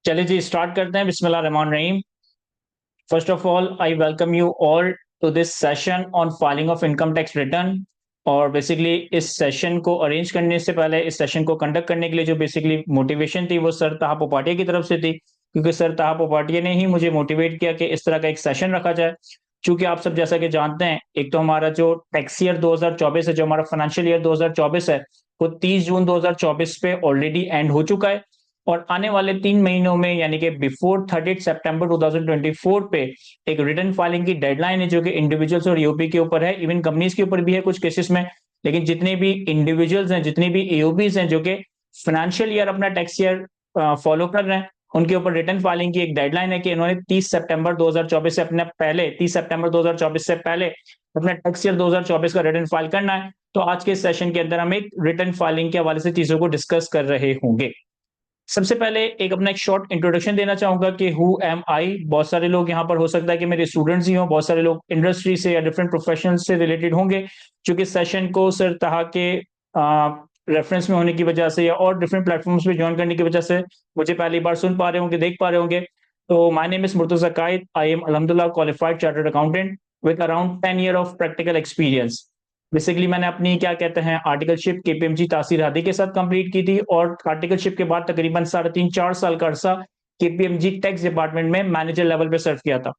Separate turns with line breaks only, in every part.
चलिए जी स्टार्ट करते हैं। बिस्मिल्लाह रहमान रहीम। First of all I welcome you all to this session on filing of income tax return. और बेसिकली इस सेशन को अरेंज करने से पहले, इस सेशन को कंडक्ट करने के लिए जो बेसिकली मोटिवेशन थी वो सर ताहा पोपाटिया की तरफ से थी, क्योंकि सर ताहा पोपाटिया ने ही मुझे मोटिवेट किया कि इस तरह का एक सेशन रखा जाए। चूंकि आप सब जैसा कि जानते हैं, एक तो हमारा जो टैक्स ईयर 2024 है, जो हमारा फाइनेंशियल ईयर 2024 है, वो 30 जून 2024 पे ऑलरेडी एंड हो चुका है। और आने वाले 3 महीनों में, यानी कि बिफोर 30 सितंबर 2024 पे एक रिटर्न फाइलिंग की डेडलाइन है, जो कि इंडिविजुअल्स और यूपी के ऊपर है, इवन कंपनीज के ऊपर भी है कुछ केसेस में। लेकिन जितने भी इंडिविजुअल्स हैं, जितने भी एओबीज हैं जो कि फाइनेंशियल ईयर अपना टैक्स ईयर फॉलो कर रहे हैं, उनके ऊपर रिटर्न फाइलिंग की एक डेडलाइन है कि इन्होंने 30 सितंबर 2024 से अपने पहले 30 सितंबर 2024 से पहले अपना टैक्स ईयर 2024 का रिटर्न फाइल करना है। तो आज के सेशन के अंदर हम एक रिटर्न फाइलिंग के हवाले से चीजों को डिस्कस कर रहे होंगे। सबसे पहले एक शॉर्ट इंट्रोडक्शन देना चाहूंगा कि हु एम आई। बहुत सारे लोग यहाँ पर हो सकता है कि मेरे स्टूडेंट्स ही हों, बहुत सारे लोग इंडस्ट्री से या डिफरेंट प्रोफेशन से रिलेटेड होंगे, क्योंकि सेशन को सर तहा के रेफरेंस में होने की वजह से या और डिफरेंट प्लेटफॉर्म्स पे ज्वाइन करने की वजह से मुझे पहली बार सुन पा रहे होंगे, देख पा रहे होंगे। तो my name is Murtaza Kaid. I am अल्हम्दुलिल्लाह qualified chartered accountant with around 10 year of practical experience. Basically मैंने अपनी क्या कहते हैं आर्टिकलशिप केपीएमजी तासीर हादी के साथ कंप्लीट की थी, और आर्टिकलशिप के बाद तकरीबन 3.5-4 साल का अरसा केपीएमजी टैक्स डिपार्टमेंट में मैनेजर लेवल पे सर्व किया था।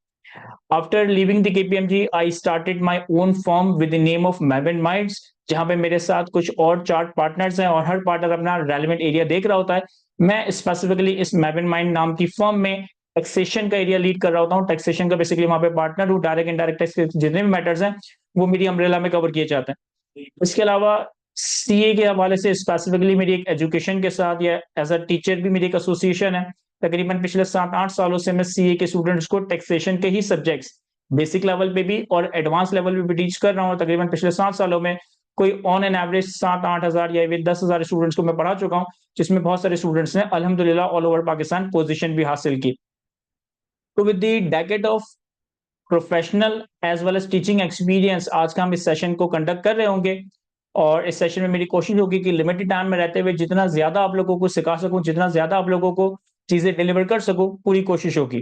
After leaving the KPMG I started my own firm with the name of Maven Minds, जहां पे मेरे साथ कुछ और चार्ट पार्टनर्स हैं और हर पार्टनर अपना रेलिवेंट एरिया देख रहा होता है। मैं स्पेसिफिकली इस मैवन माइंड नाम की फर्म में टैक्सेशन का एरिया लीड कर रहा होता हूँ। टैक्सेशन का बेसिकली वहां पे पार्टनर हूँ। डायरेक्ट इनडायरेक्ट टैक्स के जितने भी मैटर्स हैं वो मेरी अम्ब्रेला में कवर किए जाते हैं। इसके अलावा सीए के हवाले से स्पेसिफिकली मेरी एक एजुकेशन के साथ या एज अ टीचर भी मेरी एक एसोसिएशन है। तकरीबन पिछले 7-8 सालों से मैं सीए के स्टूडेंट्स को टैक्सेशन के ही सब्जेक्ट्स बेसिक लेवल पे भी और एडवांस लेवल पे भी टीच कर रहा हूँ। तकरीबन पिछले 7 सालों में कोई ऑन एन एवरेज 7-8 हज़ार या इवन 10 हज़ार स्टूडेंट्स को मैं पढ़ा चुका हूँ, जिसमें बहुत सारे स्टूडेंट्स ने अल्हम्दुलिल्लाह ऑल ओवर पाकिस्तान पोजीशन भी हासिल की। तो with the decade of professional as well as teaching experience, आज का हम इस सेशन को कंडक्ट कर रहे होंगे। और इस सेशन में मेरी कोशिश होगी कि लिमिटेड टाइम में रहते हुए जितना ज्यादा आप लोगों को सिखा सकूं, जितना ज्यादा आप लोगों को चीजें डिलीवर कर सकूं, पूरी कोशिश होगी।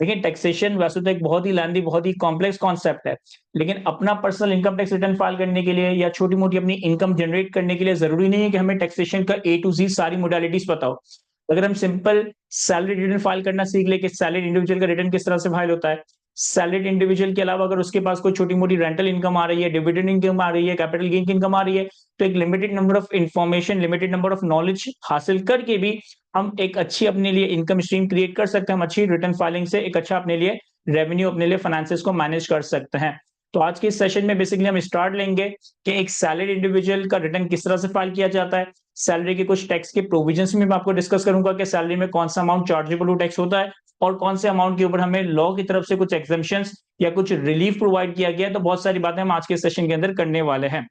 देखिए, टैक्सेशन वैसे तो एक बहुत ही लैंदी, बहुत ही कॉम्प्लेक्स कॉन्सेप्ट है, लेकिन अपना personal income tax return file करने के लिए या छोटी मोटी अपनी इनकम जनरेट करने के लिए जरूरी नहीं है कि हमें टैक्सेशन का ए टू जी सारी मोडालिटीज पता हो। अगर हम सिंपल सैलरी रिटर्न फाइल करना सीख ले कि सैलरी इंडिविजुअल का रिटर्न किस तरह से फाइल होता है, सैलरीड इंडिविजुअल के अलावा अगर उसके पास कोई छोटी मोटी रेंटल इनकम आ रही है, डिविडेंड इनकम आ रही है, कैपिटल गेन की इनकम आ रही है, तो एक limited number of information, limited number of knowledge हासिल करके भी हम एक अच्छी अपने लिए इनकम स्ट्रीम क्रिएट कर सकते हैं। हम अच्छी रिटर्न फाइलिंग से एक अच्छा अपने लिए रेवेन्यू, अपने लिए फाइनेंसेस को मैनेज कर सकते हैं। तो आज के इस सेशन में बेसिकली हम स्टार्ट लेंगे कि एक सैलरीड इंडिविजुअल का रिटर्न किस तरह से फाइल किया जाता है। सैलरी के कुछ टैक्स के प्रोविजंस में मैं आपको डिस्कस करूंगा कि सैलरी में कौन सा अमाउंट चार्जेबल टू टैक्स होता है और कौन से अमाउंट के ऊपर हमें लॉ की तरफ से कुछ एग्जेम्पशंस या कुछ रिलीफ प्रोवाइड किया गया है। तो बहुत सारी बातें हम आज के सेशन के अंदर करने वाले हैं।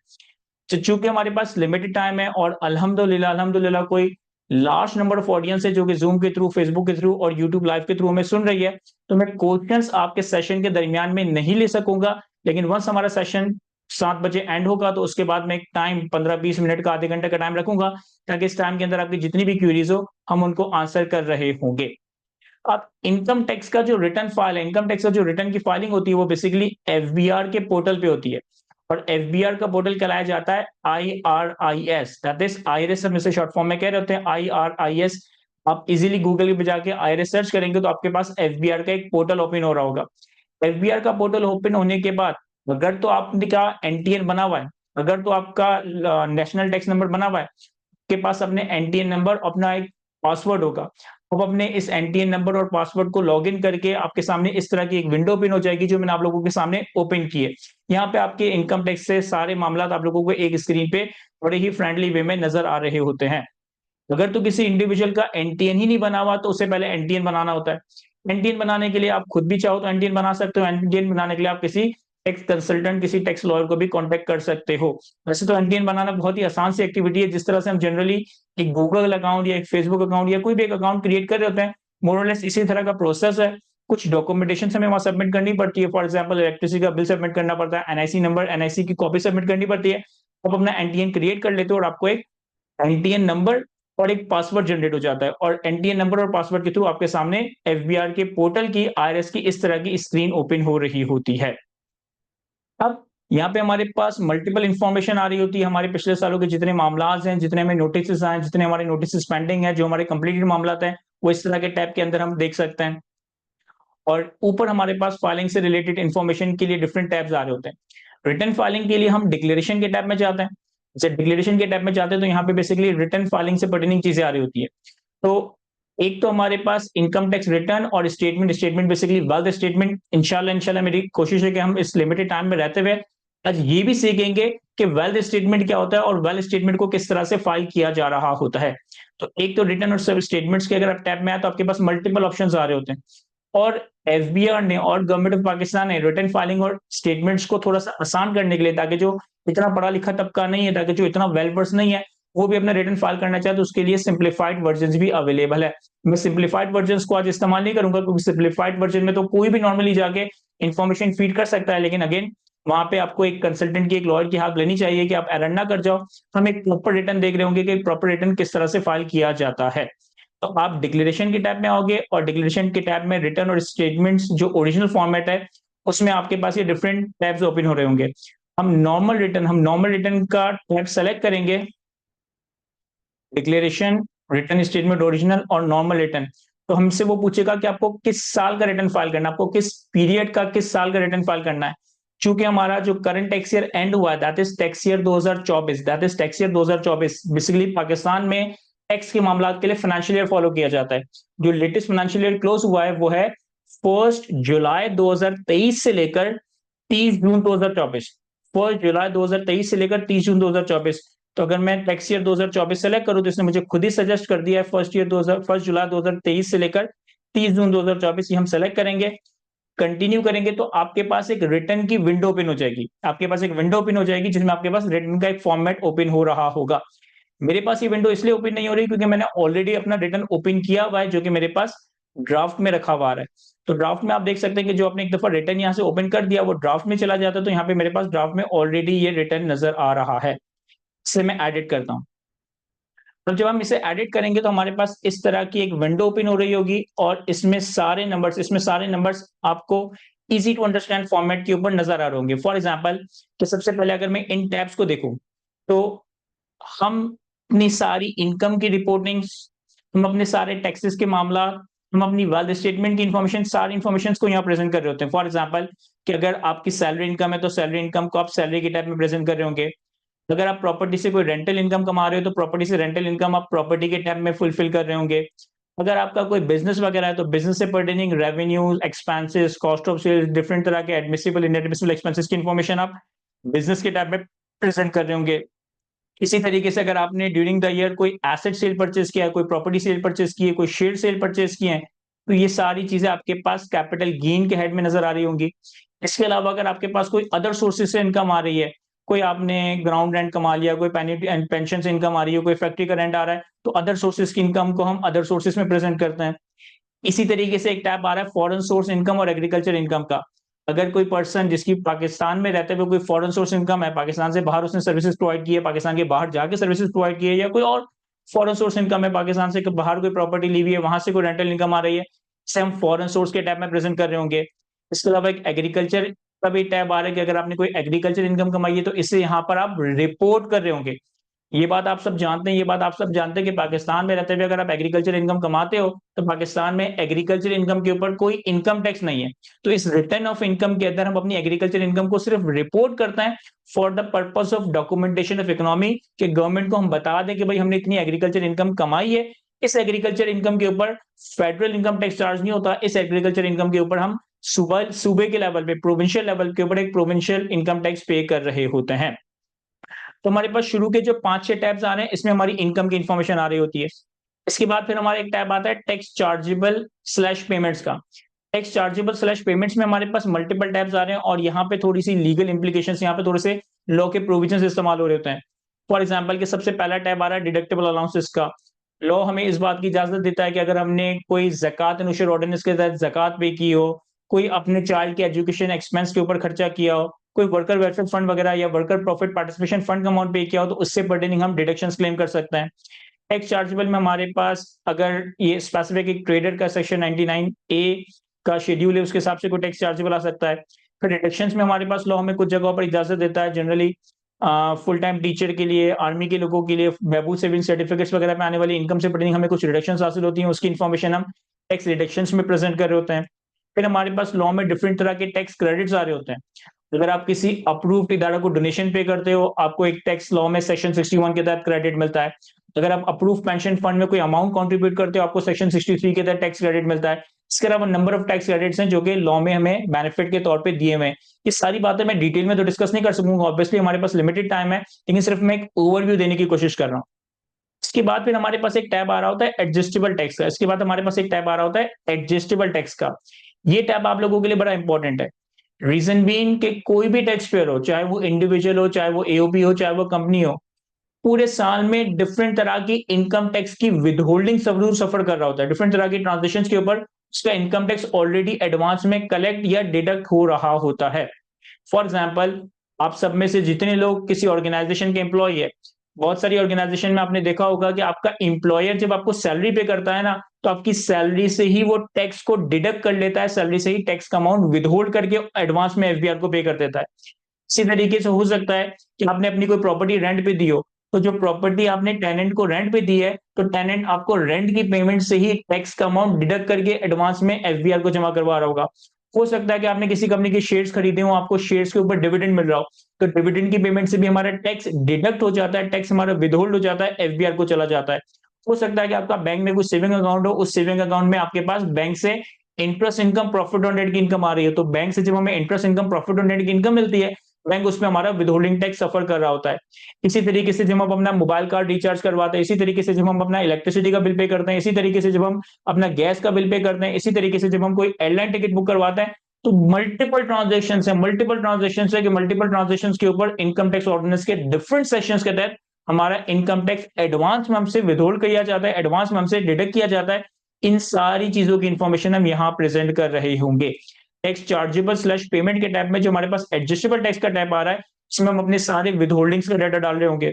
तो चूंकि हमारे पास लिमिटेड टाइम है और अल्हम्दुलिल्लाह अल्हम्दुलिल्लाह कोई लार्ज नंबर ऑफ ऑडियंस है जो कि जूम के थ्रू, फेसबुक के थ्रू और यूट्यूब लाइव के थ्रू हमें सुन रही है, तो मैं क्वेश्चंस आपके सेशन के दरमियान में नहीं ले सकूंगा। लेकिन वंस हमारा सेशन 7 बजे एंड होगा तो उसके बाद मैं एक टाइम 15-20 मिनट का, आधे घंटे का टाइम रखूंगा, ताकि इस टाइम के अंदर आपकी जितनी भी क्यूरीज हो हम उनको आंसर कर रहे होंगे। अब इनकम टैक्स का जो रिटर्न फाइल है, इनकम टैक्स का जो रिटर्न की फाइलिंग होती है, वो बेसिकली एफबीआर के पोर्टल पे होती है। और एफबीआर का पोर्टल कहलाया जाता है IRIS, दैट इज आईआरएस, हम इसे शॉर्ट फॉर्म में कह रहे होते हैं IRIS। आप इजीली गूगल पे जाके आईआरएस सर्च करेंगे तो आपके पास एफबीआर का एक पोर्टल ओपन हो रहा होगा। एफबीआर का पोर्टल ओपन होने के बाद अगर तो आपका एनटीएन बना हुआ है, अगर तो आपका नेशनल टैक्स नंबर बना हुआ है, के पास अपने एनटीएन नंबर, अपना एक पासवर्ड होगा। अब अपने इस एनटीएन नंबर और पासवर्ड को लॉगिन करके आपके सामने इस तरह की एक विंडो ओपन हो जाएगी, जो मैंने आप लोगों के सामने ओपन की है। यहाँ पे आपके इनकम टैक्स से सारे मामला आप लोगों को एक स्क्रीन पे बड़े ही फ्रेंडली वे में नजर आ रहे होते हैं। अगर तो किसी इंडिविजुअल का एनटीएन ही नहीं बना हुआ तो उससे पहले एनटीएन बनाना होता है। एनटीएन बनाने के लिए आप खुद भी चाहो तो एनटीएन बना सकते हो। एनटीएन बनाने के लिए आप किसी टैक्स कंसल्टेंट, किसी टैक्स लॉयर को भी कांटेक्ट कर सकते हो। वैसे तो एनटीएन बनाना बहुत ही आसान सी एक्टिविटी है, जिस तरह से हम जनरली एक गूगल अकाउंट या एक फेसबुक अकाउंट या कोई भी एक अकाउंट क्रिएट कर रहे होते हैं, मोर और लेस इसी तरह का प्रोसेस है। कुछ डॉक्यूमेंटेशन हमें वहां सबमिट करनी पड़ती है। फॉर एग्जाम्पल, इलेक्ट्रिसिटी का बिल सबमिट करना पड़ता है, एनआईसी नंबर, एनआईसी की कॉपी सबमिट करनी पड़ती है। आप अपना एनटीएन क्रिएट कर लेते हो और आपको एक एनटीएन नंबर और एक पासवर्ड जनरेट हो जाता है और एनटीएन नंबर और पासवर्ड के थ्रू आपके सामने एफबीआर के पोर्टल की आईआरएस की इस तरह की स्क्रीन ओपन हो रही होती है। अब यहाँ पे हमारे पास मल्टीपल इन्फॉर्मेशन आ रही होती है, हमारे पिछले सालों के जितने मामलात हैं, जितने हमें नोटिस आए, जितने हमारे नोटिस पेंडिंग है, जो हमारे कंप्लीटेड मामलात हैं, वो इस तरह के टैब के अंदर हम देख सकते हैं। और ऊपर हमारे पास फाइलिंग से रिलेटेड इन्फॉर्मेशन के लिए डिफरेंट टैब्स आ रहे होते हैं। रिटर्न फाइलिंग के लिए हम डिक्लेरेशन के टैब में जाते हैं। जब डिक्लेरेशन के टैब में जाते हैं तो यहाँ पे बेसिकली रिटर्न फाइलिंग से पर्टेनिंग चीजें आ रही होती है। तो एक तो हमारे पास इनकम टैक्स रिटर्न और स्टेटमेंट बेसिकली वेल्थ स्टेटमेंट। इंशाल्लाह मेरी कोशिश है कि हम इस लिमिटेड टाइम में रहते हुए आज ये भी सीखेंगे कि वेल्थ स्टेटमेंट क्या होता है और वेल्थ स्टेटमेंट को किस तरह से फाइल किया जा रहा होता है। तो एक तो रिटर्न और स्टेटमेंट्स के अगर आप टैब में आए तो आपके पास मल्टीपल ऑप्शंस आ रहे होते हैं। और एफबीआर ने और गवर्नमेंट ऑफ पाकिस्तान ने रिटर्न फाइलिंग और स्टेटमेंट्स को थोड़ा सा आसान करने के लिए, ताकि जो इतना पढ़ा लिखा तबका नहीं है, ताकि जो इतना वेल वर्स नहीं है, वो भी अपना रिटर्न फाइल करना चाहे तो उसके लिए सिंप्लीफाइड वर्जन भी अवेलेबल है। मैं सिंप्लीफाइड वर्जन को आज इस्तेमाल नहीं करूंगा क्योंकि सिंप्लीफाइड वर्जन में तो कोई भी नॉर्मली जाके इन्फॉर्मेशन फीड कर सकता है, लेकिन अगेन वहां पे आपको एक कंसल्टेंट की, एक लॉयर की हेल्प लेनी चाहिए कि आप एरर ना कर जाओ। हम एक प्रॉपर रिटर्न देख रहे होंगे कि प्रॉपर रिटर्न किस तरह से फाइल किया जाता है। तो आप डिक्लेरेशन के टैब में आओगे और डिक्लेरेशन के टैब में रिटर्न और स्टेटमेंट्स जो ओरिजिनल फॉर्मेट है उसमें आपके पास ये डिफरेंट टैब्स ओपन हो रहे होंगे। हम नॉर्मल रिटर्न का टैब सेलेक्ट करेंगे, डिक्लेरेशन, रिटर्न स्टेटमेंट ओरिजिनल और नॉर्मल रिटर्न। तो हमसे वो पूछेगा कि आपको किस साल का रिटर्न फाइल करना है, आपको किस पीरियड का, किस साल का रिटर्न फाइल करना है। चूंकि हमारा जो करंट टैक्स ईयर एंड हुआ है that is tax year 2024 basically Pakistan में टैक्स के मामला के लिए फाइनेंशियल ईयर फॉलो किया जाता है। जो लेटेस्ट फाइनेंशियल ईयर क्लोज हुआ है वो है 1 जुलाई 2023 से लेकर 30 जून 2024। 1 जुलाई 2023 से लेकर 30 जून 2024। तो अगर मैं टैक्स ईयर 2024 सेलेक्ट करूं तो इसने मुझे खुद ही सजेस्ट कर दिया है 1 जुलाई 2023 से लेकर 30 जून 2024। ये हम सेलेक्ट करेंगे, कंटिन्यू करेंगे तो आपके पास एक रिटर्न की विंडो ओपन हो जाएगी। आपके पास एक विंडो ओपन हो जाएगी जिसमें आपके पास रिटर्न का एक फॉर्मेट ओपन हो रहा होगा। मेरे पास ये विंडो इसलिए ओपन नहीं हो रही क्योंकि मैंने ऑलरेडी अपना रिटर्न ओपन किया हुआ है जो कि मेरे पास ड्राफ्ट में रखा हुआ है। तो ड्राफ्ट में आप देख सकते हैं कि जो आपने एक दफा रिटर्न यहाँ से ओपन कर दिया वो ड्राफ्ट में चला जाता है। तो यहाँ पे मेरे पास ड्राफ्ट में ऑलरेडी ये रिटर्न नजर आ रहा है। इसे मैं एडिट करता हूँ। तो जब हम इसे एडिट करेंगे तो हमारे पास इस तरह की एक विंडो ओपन हो रही होगी और इसमें सारे नंबर्स आपको इजी टू अंडरस्टैंड फॉर्मेट के ऊपर नजर आ रहे होंगे। फॉर एग्जांपल, तो सबसे पहले अगर मैं इन टैब्स को देखूं तो हम अपनी सारी इनकम की रिपोर्टिंग, हम अपने सारे टैक्सेस के मामला, हम अपनी वेल्थ स्टेटमेंट की इंफॉर्मेशन, सारी इंफॉर्मेशन को यहाँ प्रेजेंट कर रहे होते हैं। फॉर एग्जांपल कि अगर आपकी सैलरी इनकम है तो सैलरी इनकम को आप सैलरी के टाइप में प्रेजेंट कर रहे होंगे। अगर आप प्रॉपर्टी से कोई रेंटल इनकम कमा रहे हो तो प्रॉपर्टी से रेंटल इनकम आप प्रॉपर्टी के टैब में फुलफिल कर रहे होंगे। अगर आपका कोई बिजनेस वगैरह है तो बिजनेस से pertaining revenue, expenses, cost of sales, different तरह के एडमिसिबल इनएडमिसिबल एक्सपेंसेस की इंफॉर्मेशन आप बिजनेस के टैब में प्रेजेंट कर रहे होंगे। इसी तरीके से अगर आपने ड्यूरिंग द ईयर कोई एसेट सेल परचेज किया है, कोई प्रॉपर्टी सेल परचेज की है, कोई शेयर सेल परचेज किए हैं, तो ये सारी चीजें आपके पास कैपिटल गेन के हेड में नजर आ रही होंगी। इसके अलावा अगर आपके पास कोई अदर सोर्सेज से इनकम आ रही है, कोई आपने ग्राउंड रेंट कमा लिया, कोई पेंशन से इनकम आ रही है, कोई फैक्ट्री का रेंट आ रहा है, तो अदर सोर्सेज की इनकम को हम अदर सोर्सेज में प्रेजेंट करते हैं। इसी तरीके से एक टैब आ रहा है फॉरेन सोर्स इनकम और एग्रीकल्चर इनकम का। अगर कोई पर्सन जिसकी पाकिस्तान में रहते हुए कोई फॉरेन सोर्स इनकम है, पाकिस्तान से बाहर उसने सर्विसेज प्रोवाइड की है, पाकिस्तान के बाहर जाके सर्विसेज प्रोवाइड की है, या कोई और फॉरेन सोर्स इनकम है, पाकिस्तान से बाहर कोई प्रॉपर्टी ली हुई है, वहां से कोई रेंटल इनकम आ रही है, इसे हम फॉरेन सोर्स के टैब में प्रेजेंट कर रहे होंगे। इसके अलावा एक एग्रीकल्चर का भी टैब आ रहा है कि अगर आपने कोई एग्रीकल्चर इनकम कमाई है तो इसे यहाँ पर आप रिपोर्ट कर रहे होंगे। ये बात आप सब जानते हैं, ये बात आप सब जानते हैं कि पाकिस्तान में रहते हुए अगर आप एग्रीकल्चर इनकम कमाते हो तो पाकिस्तान में एग्रीकल्चर इनकम के ऊपर कोई इनकम टैक्स नहीं है। तो इस रिटर्न ऑफ इनकम के अंदर हम अपनी एग्रीकल्चर इनकम को सिर्फ रिपोर्ट करते हैं for the purpose of documentation of economy, कि गवर्नमेंट को हम बता दें कि भाई हमने इतनी एग्रीकल्चर इनकम कमाई है। इस एग्रीकल्चर इनकम के ऊपर फेडरल इनकम टैक्स चार्ज नहीं होता। इस एग्रीकल्चर इनकम के ऊपर हम सूबे के लेवल पे, प्रोविंशियल लेवल के ऊपर एक प्रोविंशियल इनकम टैक्स पे कर रहे होते हैं। तो हमारे पास शुरू के जो 5-6 टैब्स आ रहे हैं इसमें हमारी इनकम की इंफॉर्मेशन आ रही होती है। इसके बाद फिर हमारा एक टैब आता है टैक्स चार्जेबल स्लैश पेमेंट्स का। टैक्स चार्जेबल स्लैश पेमेंट्स में हमारे पास मल्टीपल टैब्स आ रहे हैं और यहाँ पे थोड़ी सी लीगल इंप्लीकेशंस, यहाँ पे थोड़े से लॉ के प्रोविजंस इस्तेमाल हो रहे होते हैं। फॉर एग्जाम्पल के सबसे पहला टैब आ रहा है डिडक्टेबल अलाउंसेस का। लॉ हमें इस बात की इजाजत देता है कि अगर हमने कोई ज़कात नुशर ऑर्डिनेंस के तहत ज़कात पे की हो, कोई अपने चाइल्ड के एजुकेशन एक्सपेंस के ऊपर खर्चा किया हो, कोई वर्कर वेलफेयर फंड वगैरह या वर्कर प्रॉफिट पार्टिसिपेशन फंड का अमाउंट पे किया हो, तो उससे पर्टेनिंग हम डिडक्शंस क्लेम कर सकते हैं। टैक्स चार्जेबल में हमारे पास अगर ये स्पेसिफिक एक ट्रेडर का सेक्शन 99A का शेड्यूल है, उसके हिसाब से कोई टैक्स चार्जेबल आ सकता है। फिर डिडक्शंस में हमारे पास लॉ हमें कुछ जगहों पर इजाजत देता है, जनरली फुल टाइम टीचर के लिए, आर्मी के लोगों के लिए, महबूब सेविंग सर्टिफिकेट्स वगैरह में आने वाली इनकम से पढ़ने हमें कुछ रिडक्शंस हासिल होती हैं, उसकी इन्फॉर्मेशन हम टैक्स रिडक्शंस में प्रेजेंट कर रहे होते हैं। फिर हमारे पास लॉ में डिफरेंट तरह के टैक्स क्रेडिट्स आ रहे होते हैं। अगर आप किसी अप्रूव्ड इदारा को डोनेशन पे करते हो, आपको एक टैक्स लॉ में सेक्शन 61 के तहत क्रेडिट मिलता है। अगर आप अप्रूव पेंशन फंड में कोई अमाउंट कंट्रीब्यूट करते हो, आपको सेक्शन 63 के तहत टैक्स क्रेडिट मिलता है। इसके अलावा नंबर ऑफ टैक्स क्रेडिट्स हैं जो कि लॉ में हमें बेनिफिट के तौर पे दिए हुए हैं। ये सारी बातें मैं डिटेल में तो डिस्कस नहीं कर सकूंगा, ऑब्वियसली हमारे पास लिमिटेड टाइम है, लेकिन सिर्फ मैं एक ओवरव्यू देने की कोशिश कर रहा हूँ। इसके बाद फिर हमारे पास एक टैब आ रहा होता है एडजस्टेबल टैक्स का। इसके बाद हमारे पास एक टैब आ रहा होता है एडजस्टेबल टैक्स का। ये टैब आप लोगों के लिए बड़ा इंपॉर्टेंट है। रीजन बीइंग कि कोई भी टैक्स पेयर हो, चाहे वो इंडिविजुअल हो, चाहे वो एओपी हो, चाहे वो कंपनी हो, पूरे साल में डिफरेंट तरह की इनकम टैक्स की विदहोल्डिंग जरूर सफर कर रहा होता है। डिफरेंट तरह की ट्रांजेक्शन के ऊपर उसका इनकम टैक्स ऑलरेडी एडवांस में कलेक्ट या डिडक्ट हो रहा होता है। फॉर एग्जाम्पल, आप सब में से जितने लोग किसी ऑर्गेनाइजेशन के एम्प्लॉय है, बहुत सारी ऑर्गेनाइजेशन में आपने देखा होगा कि आपका एम्प्लॉयर जब आपको सैलरी पे करता है ना, तो आपकी सैलरी से ही वो टैक्स को डिडक्ट कर लेता है, सैलरी से ही टैक्स का अमाउंट विदहोल्ड करके एडवांस में एफबीआर को पे कर देता है। इसी तरीके से हो सकता है कि आपने अपनी कोई प्रॉपर्टी रेंट पे दी हो, तो जो प्रॉपर्टी आपने टेनेंट को रेंट पे दी है, तो टेनेंट आपको रेंट की पेमेंट से ही टैक्स का अमाउंट डिडक्ट करके एडवांस में एफबीआर को जमा करवा रहा होगा। हो सकता है कि आपने किसी कंपनी के शेयर्स खरीदे हो, आपको शेयर्स के ऊपर डिविडेंड मिल रहा हो, तो डिविडेंड की पेमेंट से भी हमारा टैक्स डिडक्ट हो जाता है, टैक्स हमारा विदहोल्ड हो जाता है, एफबीआर को चला जाता है। हो सकता है कि आपका बैंक में कोई सेविंग अकाउंट हो, उस सेविंग अकाउंट में आपके पास बैंक से interest income, profit on debt की इनकम आ रही है, तो बैंक से जब हमें interest income, profit on debt की इनकम मिलती है, बैंक उसमें हमारा विदहोल्डिंग टैक्स सफर कर रहा होता है। इसी तरीके से जब हम अपना मोबाइल कार्ड रिचार्ज करवाते हैं, इसी तरीके से जब हम अपना इलेक्ट्रिसिटी का बिल पे करते हैं, इसी तरीके से जब हम अपना गैस का बिल पे करते हैं, इसी तरीके से जब हम कोई एयरलाइन टिकट बुक करवाते हैं, तो मल्टीपल ट्रांजेक्शन है कि मल्टीपल ट्रांजेक्शन के ऊपर इनकम टैक्स ऑर्डिनेंस के डिफरेंट सेक्शंस के तहत हमारा इनकम टैक्स एडवांस में हमसे विदहोल्ड किया जाता है, एडवांस में हमसे डिडक्ट किया जाता है। इन सारी चीजों की इंफॉर्मेशन हम यहाँ प्रेजेंट कर रहे होंगे। टैक्स चार्जेबल स्लैश पेमेंट के टैब में जो हमारे पास एडजस्टेबल टैक्स का टैब आ रहा है, इसमें हम अपने सारे विदहोल्डिंग्स का डाटा डाल रहे होंगे।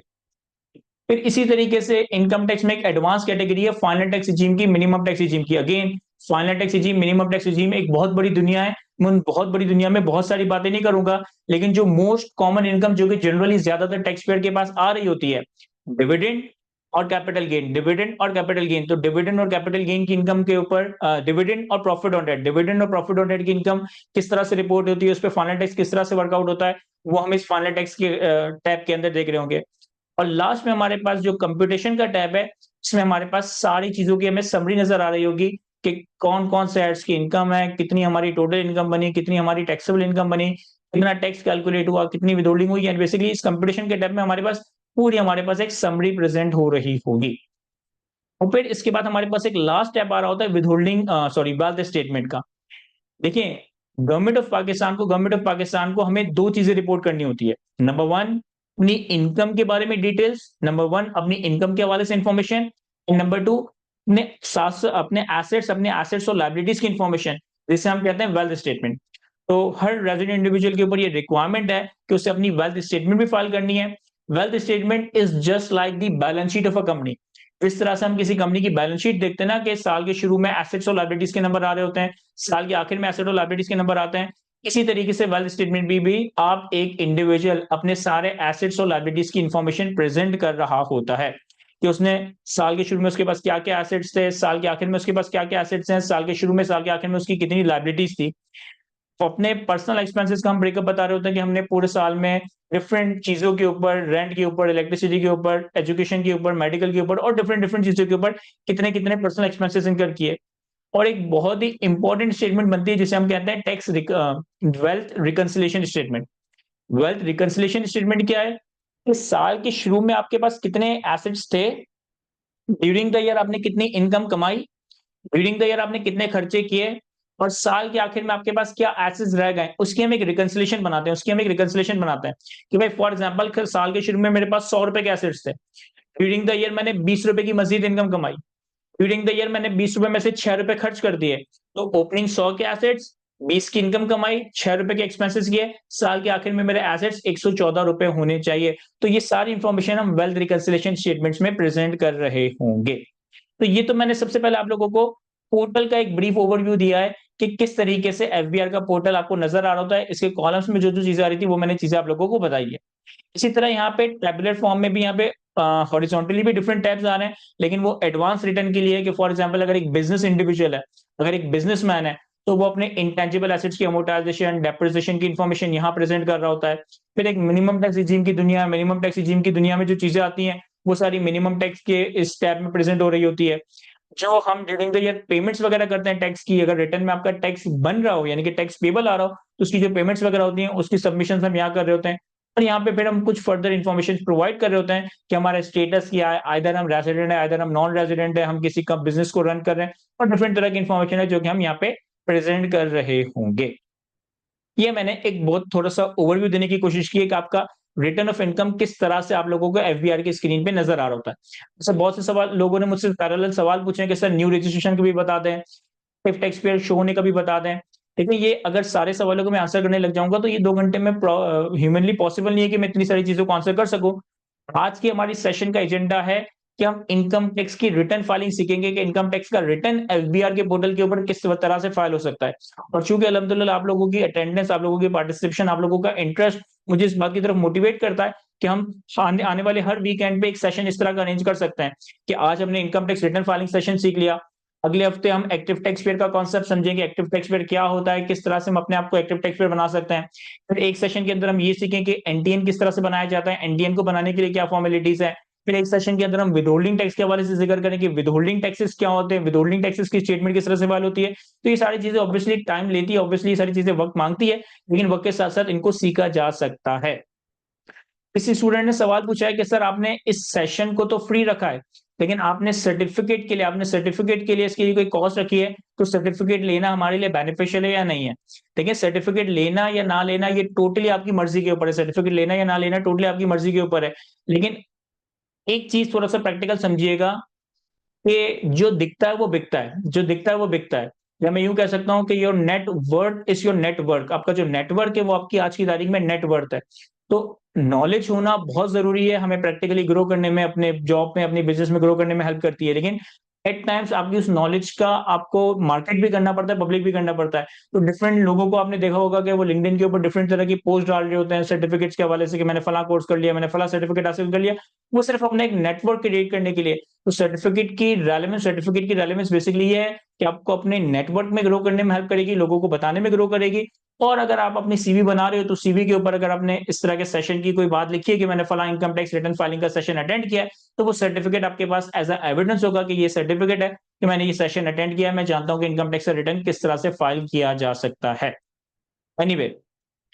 फिर इसी तरीके से इनकम टैक्स में एक एडवांस कैटेगरी है फाइनल टैक्स रिजीम की, मिनिमम टैक्स रिजीम की। Again, final tax regime, minimum tax regime एक बहुत बड़ी दुनिया है। मैं उन बहुत बड़ी दुनिया में बहुत सारी बातें नहीं करूंगा, लेकिन जो मोस्ट कॉमन इनकम जो कि जनरली ज्यादातर टैक्स पेयर के पास आ रही होती है, डिविडेंड और कैपिटल गेन, डिविडेंड और कैपिटल गेन। तो डिविडेंड और कैपिटल गेन की इनकम के ऊपर डिविडेंड और प्रॉफिट ऑन डेट, डिविडेंड और प्रॉफिट ऑन डेट की इनकम किस तरह से रिपोर्ट होती है, उस पर फाइनल टैक्स किस तरह से वर्कआउट होता है, वो हम इस फाइनल टैक्स के टैब के अंदर देख रहे होंगे। और लास्ट में हमारे पास जो कंप्यूटेशन का टैब है, इसमें हमारे पास सारी चीजों की हमें समरी नजर आ रही होगी कि कौन कौन से एड्स की इनकम है, कितनी हमारी टोटल इनकम बनी, कितनी हमारी टैक्सेबल इनकम बनी, कितना टैक्स कैलकुलेट हुआ, कितनी विदहोल्डिंग हुई। एंड बेसिकली इस कंप्यूटेशन के टैब में हमारे पास पूरी हमारे पास एक समरी प्रेजेंट हो रही होगी। और फिर इसके बाद हमारे पास एक लास्ट टैब आ रहा होता है विदहोल्डिंग सॉरी वेल्थ स्टेटमेंट का। देखिए, गवर्नमेंट ऑफ पाकिस्तान को हमें दो चीजें रिपोर्ट करनी होती है। नंबर वन, अपनी इनकम के बारे में डिटेल्स, नंबर वन अपनी इनकम के हवाले से इंफॉर्मेशन, नंबर टू अपने एसेट्स और लायबिलिटीज की इंफॉर्मेशन, जिसे हम कहते हैं वेल्थ स्टेटमेंट। तो हर रेजिडेंट इंडिविजुअल के ऊपर ये रिक्वायरमेंट है कि उसे अपनी वेल्थ स्टेटमेंट भी फाइल करनी है। Wealth statement is just like the balance sheet of a company. इस तरह से हम किसी कंपनी की बैलेंस शीट देखते हैं ना, कि साल के शुरू में एसेट्स और लायबिलिटीज के नंबर आ रहे होते हैं, साल के आखिर में एसेट और लायबिलिटीज के नंबर आते हैं। इसी तरीके से वेल्थ स्टेटमेंट भी आप एक इंडिविजुअल अपने सारे एसेट्स और लायबिलिटीज की इंफॉर्मेशन प्रेजेंट कर रहा होता है, कि उसने साल के शुरू में उसके पास क्या क्या एसेट्स थे, साल के आखिर में उसके पास क्या क्या एसेट्स हैं, साल के शुरू में साल के आखिर में उसकी कितनी लायबिलिटीज थी। तो अपने पर्सनल एक्सपेंसेस का हम ब्रेकअप बता रहे होते हैं कि हमने पूरे साल में डिफरेंट चीजों के ऊपर, रेंट के ऊपर, इलेक्ट्रिसिटी के ऊपर, एजुकेशन के ऊपर, मेडिकल के ऊपर और डिफरेंट डिफरेंट चीजों के ऊपर कितने कितने पर्सनल एक्सपेंसेस इनकर किए। और एक बहुत ही इंपॉर्टेंट स्टेटमेंट बनती है जिसे हम कहते हैं tax wealth reconciliation statement. Wealth reconciliation statement क्या है? कि साल के शुरू में आपके पास कितने एसेट्स थे, ड्यूरिंग द ईयर आपने कितनी इनकम कमाई, ड्यूरिंग द ईयर आपने कितने खर्चे किए, और साल के आखिर में आपके पास क्या एसेट्स रह गए, उसकी हम एक रिकंसिलिएशन बनाते हैं। कि भाई फॉर एग्जांपल साल के शुरू में मेरे पास 100 रुपए के एसेट्स थे, ड्यूरिंग द ईयर मैंने 20 रुपए की मजीद इनकम कमाई, ड्यूरिंग द ईयर मैंने 20 रुपए में से 6 रुपए खर्च कर दिए, तो ओपनिंग 100 के एसेट्स 20 की इनकम कमाई, 6 रुपए के एक्सपेंसेस किए, साल के आखिर में मेरे एसेट्स 114 रुपए होने चाहिए। तो ये सारी इंफॉर्मेशन हम वेल्थ रिकंसिलिएशन स्टेटमेंट्स में प्रेजेंट कर रहे होंगे। तो ये तो मैंने सबसे पहले आप लोगों को पोर्टल का एक ब्रीफ ओवरव्यू दिया है कि किस तरीके से एफबीआर का पोर्टल आपको नजर आ रहा होता है। इसके कॉलम्स में जो-जो चीजें आ रही थी वो मैंने चीजें आप लोगों को बताई है। इसी तरह यहाँ पे टैबुलर फॉर्म में भी यहाँ पे हॉरिजॉन्टली भी डिफरेंट टैब्स आ रहे हैं, लेकिन वो एडवांस रिटर्न के लिए है कि फॉर एग्जांपल अगर एक बिजनेस इंडिविजुअल है, अगर एक बिजनेसमैन है, तो वो अपने इंटेंजिबल एसेट्स की अमोर्टाइजेशन, डेप्रिसिएशन की इंफॉर्मेशन यहाँ प्रेजेंट कर रहा होता है। फिर एक मिनिमम टैक्स रिजीम की दुनिया, मिनिमम टैक्स रिजीम की दुनिया में जो चीजें आती हैं, वो सारी मिनिमम टैक्स के इस टैब में प्रेजेंट हो रही होती है। जो हम ड्यूरिंग द ईयर पेमेंट्स वगैरह करते हैं टैक्स की, अगर रिटर्न में आपका टैक्स बन रहा हो, यानी कि टैक्स पेबल आ रहा हो, तो उसकी जो पेमेंट्स वगैरह होती हैं, उसकी सबमिशंस हम यहाँ कर रहे होते हैं। और यहाँ पे फिर हम कुछ फर्दर इन्फॉर्मेशन प्रोवाइड कर रहे होते हैं कि हमारा स्टेटस क्या है, आइदर हम रेजिडेंट है, आइदर हम नॉन रेजिडेंट है, हम किसी का बिज़नेस को रन कर रहे हैं, और डिफरेंट तरह की इन्फॉर्मेशन है जो कि हम यहाँ पे प्रेज़ेंट कर रहे होंगे। ये मैंने एक बहुत थोड़ा-सा ओवरव्यू देने की कोशिश की है कि आपका रिटर्न ऑफ इनकम किस तरह से आप लोगों को एफबीआर की स्क्रीन पे नज़र आ रहा होता है। जैसे बहुत से सवाल लोगों ने मुझसे पैरेलल सवाल पूछे हैं कि सर न्यू रजिस्ट्रेशन का भी बता दें, इफ टैक्स पेयर शो होने का भी बता दें। देखिए ये अगर सारे सवालों को मैं आंसर करने लग जाऊँगा तो ये 2 घंटे में ह्यूमनली पॉसिबल नहीं है कि मैं इतनी सारी चीज़ों को आंसर कर सकूँ। आज की हमारी सेशन का एजेंडा है कि हम इनकम टैक्स की रिटर्न फाइलिंग सीखेंगे कि इनकम टैक्स का रिटर्न एफबीआर के पोर्टल के ऊपर किस तरह से फाइल हो सकता है। और चूंकि अल्हम्दुलिल्लाह आप लोगों की अटेंडेंस, आप लोगों की पार्टिसिपेशन, आप लोगों का इंटरेस्ट मुझे इस बात की तरफ मोटिवेट करता है कि हम आने आने वाले हर वीकेंड पे एक सेशन इस तरह का अरेंज कर सकते हैं कि आज हमने income tax return filing session सीख लिया। अगले हफ्ते हम एक्टिव टैक्स पेयर का कॉन्सेप्ट समझेंगे, एक्टिव टैक्स पेयर क्या होता है, किस तरह से हम अपने आप को एक्टिव टैक्स पेयर बना सकते हैं। फिर एक सेशन के अंदर हम ये सीखें कि एनटीएन किस तरह से बनाया जाता है, एनटीएन को बनाने के लिए क्या फॉर्मेलिटीज है। फिर एक सेशन के अंदर हम विदहोल्डिंग टैक्स के हवाले से जिक्र करें कि विदहोल्डिंग टैक्सेस क्या होते हैं, विदहोल्डिंग टैक्सेस की स्टेटमेंट किस तरह से फाइल होती है। तो ये सारी चीजें ऑब्वियसली टाइम लेती है, ऑब्वियसली ये सारी चीजें वक्त मांगती है, लेकिन वक्त के साथ साथ इनको सीखा जा सकता है। किसी स्टूडेंट ने सवाल पूछा है कि सर आपने इस सेशन को तो फ्री रखा है, लेकिन आपने सर्टिफिकेट के लिए इसकी कोई कॉस्ट रखी है, तो सर्टिफिकेट लेना हमारे लिए बेनिफिशियल है या नहीं है। देखिए सर्टिफिकेट लेना या ना लेना ये टोटली आपकी मर्जी के ऊपर है, सर्टिफिकेट लेना या ना लेना टोटली आपकी मर्जी के ऊपर है। लेकिन एक चीज थोड़ा सा प्रैक्टिकल समझिएगा कि जो दिखता है वो बिकता है, जो दिखता है वो बिकता है। या मैं यूँ कह सकता हूँ कि your net worth is your network, आपका जो नेटवर्क है वो आपकी आज की तारीख में नेट वर्थ है। तो नॉलेज होना बहुत ज़रूरी है, हमें प्रैक्टिकली ग्रो करने में, अपने जॉब में, अपनी बिज़नेस में ग्रो करने में हेल्प करती है। लेकिन एट टाइम्स आपकी उस नॉलेज का आपको मार्केट भी करना पड़ता है, पब्लिक भी करना पड़ता है। तो डिफरेंट लोगों को आपने देखा होगा कि वो लिंक्डइन के ऊपर डिफरेंट तरह की पोस्ट डाल रहे होते हैं सर्टिफिकेट्स के हवाले से कि मैंने फलाँ कोर्स कर लिया, मैंने फलाँ सर्टिफिकेट हासिल कर लिया। वो सिर्फ अपना एक नेटवर्क क्रिएट करने के लिए। तो सर्टिफिकेट की रेलेवेंस बेसिकली ये है कि आपको अपने नेटवर्क में ग्रो करने में हेल्प करेगी, लोगों को बताने में ग्रो करेगी। और अगर आप अपनी सीवी बना रहे हो तो सीवी के ऊपर अगर आपने इस तरह के सेशन की कोई बात लिखी है कि मैंने फलां इनकम टैक्स रिटर्न फाइलिंग का सेशन अटेंड किया है, तो वो सर्टिफिकेट आपके पास एज़ अ एविडेंस होगा कि ये सर्टिफिकेट है कि मैंने ये सेशन अटेंड किया है, मैं जानता हूँ कि इनकम टैक्स का रिटर्न किस तरह से फाइल किया जा सकता है। एनीवे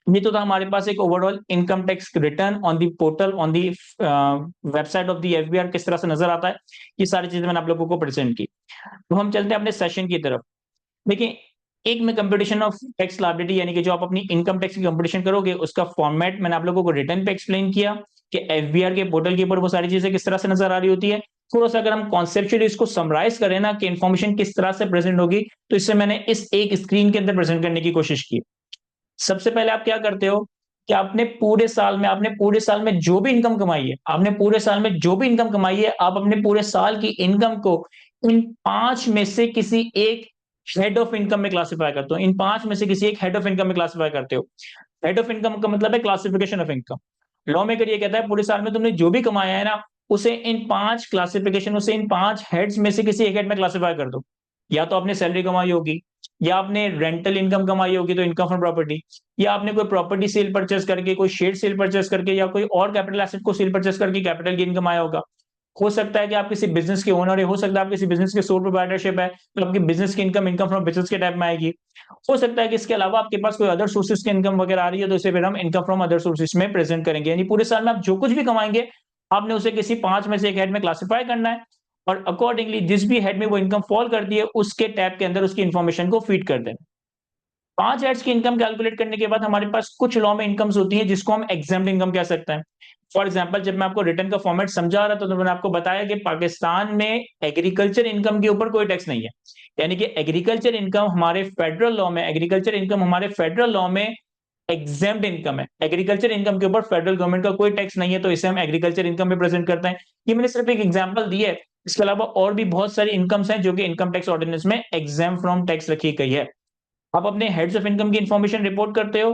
ये तो था हमारे पास एक overall income tax return on the portal on the website of the FBR किस तरह से नज़र आता है, ये सारी चीज़ें मैंने आप लोगों को प्रेज़ेंट की। तो हम चलते हैं अपने सेशन की तरफ। देखिए, एक में कंप्यूटेशन ऑफ टैक्स लायबिलिटी यानी कि जो आप अपनी इनकम टैक्स की कंप्यूटेशन करोगे, उसका फॉर्मेट मैंने आप लोगों को रिटर्न पे एक्सप्लेन किया कि एफबीआर के पोर्टल के ऊपर वो सारी चीज़ें किस तरह से नज़र आ रही होती है। थोड़ा-सा अगर हम कॉन्सेप्चुअली इसको समराइज़ करें ना कि इन्फॉर्मेशन किस तरह से प्रेज़ेंट होगी, तो इससे मैंने इस एक स्क्रीन के अंदर प्रेज़ेंट करने की कोशिश की। सबसे पहले आप क्या करते हो कि आपने पूरे साल में जो भी इनकम कमाई है, आप अपने पूरे साल की इनकम को इन 5 में से किसी एक हेड ऑफ इनकम में क्लासिफाई करते हो। इन 5 में से किसी एक हेड ऑफ इनकम में क्लासिफाई करते हो। हेड ऑफ इनकम का मतलब है classification of income. Law maker ये कहता है पूरे साल में तुमने जो भी कमाया है ना, उसे इन 5 हेड्स में से किसी एक हेड में क्लासिफाई कर दो। या तो आपने सैलरी कमाई होगी, या आपने रेंटल इनकम कमाई होगी तो इनकम फ्रॉम प्रॉपर्टी, या आपने कोई प्रॉपर्टी सेल परचेज़ करके, कोई शेयर सेल परचेज़ करके या कोई और कैपिटल एसेट को सेल परचेज़ करके कैपिटल गेन कमाया होगा। हो सकता है कि आप किसी बिज़नेस के ओनर हैं, हो सकता है आप किसी बिज़नेस के सोल प्रोप्राइटरशिप है, तो आपकी बिज़नेस की इनकम फ्रॉम बिज़नेस के टाइप में आएगी। हो सकता है कि इसके अलावा आपके पास कोई अदर सोर्सेज़ की इनकम वगैरह आ रही है, तो इसे फिर हम इनकम फ्रॉम अदर सोर्सेज़ में प्रेज़ेंट करेंगे। यानी पूरे साल में आप जो कुछ भी कमाएँगे, आपने उसे किसी 5 में से एक हेड में क्लासिफाई करना है और अकॉर्डिंगली जिस भी हेड में वो इनकम फॉल करती है, उसके टैब के अंदर उसकी इन्फॉर्मेशन को फीड कर देना। 5 एड्स की इनकम कैलकुलेट करने के बाद हमारे पास कुछ लॉ में इनकम्स होती है जिसको हम एग्जाम्प्ट इनकम कह सकते हैं। फॉर एग्जांपल जब मैं आपको रिटर्न का फॉर्मेट समझा रहा था तो मैंने आपको बताया कि पाकिस्तान में एग्रीकल्चर इनकम के ऊपर कोई टैक्स नहीं है, यानी कि एग्रीकल्चर इनकम हमारे फेडरल लॉ में, एग्रीकल्चर इनकम हमारे फेडरल लॉ में एग्जेम्प्ट इनकम है। एग्रीकल्चर इनकम के ऊपर फेडरल गवर्नमेंट का कोई टैक्स नहीं है, तो इसे हम एग्रीकल्चर इनकम में प्रेजेंट करते हैं। ये मैंने सिर्फ एक एग्जांपल दी है, इसके अलावा और भी बहुत सारी इनकम्स हैं जो कि इनकम टैक्स ऑर्डिनेंस में एग्जाम फ्रॉम टैक्स रखी गई है। आप अपने हेड्स ऑफ इनकम की इंफॉर्मेशन रिपोर्ट करते हो,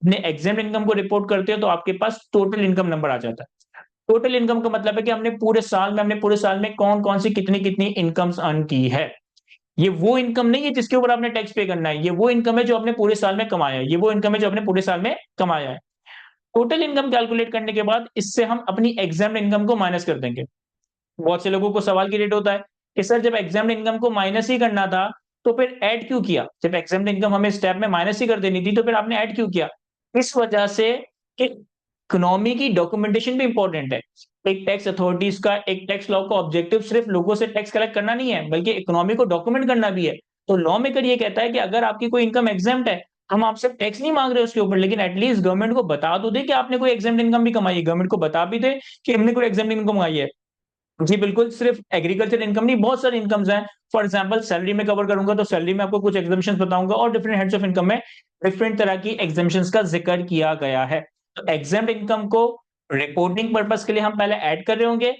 अपने एग्जाम इनकम को रिपोर्ट करते हो, तो आपके पास टोटल इनकम नंबर आ जाता है। टोटल इनकम का मतलब है कि हमने पूरे साल में कौन कौन सी कितनी कितनी इनकम्स अर्न की है। ये वो इनकम नहीं है जिसके ऊपर आपने टैक्स पे करना है, ये वो इनकम है जो आपने पूरे साल में कमाया है, ये वो इनकम है जो आपने पूरे साल में कमाया है। टोटल इनकम कैलकुलेट करने के बाद इससे हम अपनी एग्जाम इनकम को माइनस कर देंगे। बहुत से लोगों को सवाल क्रिएट होता है कि सर जब एग्जाम इनकम को माइनस ही करना था तो फिर ऐड क्यों किया? जब एग्जाम इनकम हमें स्टेप में माइनस ही कर देनी थी तो फिर आपने ऐड क्यों किया? इस वजह से कि इकोनॉमी की डॉक्यूमेंटेशन भी इंपॉर्टेंट है। एक टैक्स अथॉरिटीज का, एक टैक्स लॉ का ऑब्जेक्टिव सिर्फ लोगों से टैक्स कलेक्ट करना नहीं है, बल्कि इकोनॉमी को डॉक्यूमेंट करना भी है। तो लॉ मेकर ये कहता है कि अगर आपकी कोई इनकम एग्जाम्प्ट है, हम आपसे टैक्स नहीं मांग रहे उसके ऊपर, लेकिन एटलीस्ट गवर्नमेंट को बता दो दे कि आपने कोई एग्जाम्प्ट इनकम भी कमाई है, गवर्नमेंट को बता भी दे कि हमने कोई एग्जाम्प्ट इनकम कमाई है। जी बिल्कुल, सिर्फ एग्रीकल्चर इनकम नहीं, बहुत सारी इनकम्स हैं। फॉर एग्जांपल सैलरी में कवर करूंगा तो सैलरी में आपको कुछ एग्जाम्पशंस बताऊंगा, और डिफरेंट हेड्स ऑफ इनकम में डिफरेंट तरह की एग्जाम्पशंस का जिक्र किया गया है। तो एग्जाम्प्ट इनकम को रिपोर्टिंग पर्पस के लिए हम पहले ऐड कर रहे होंगे,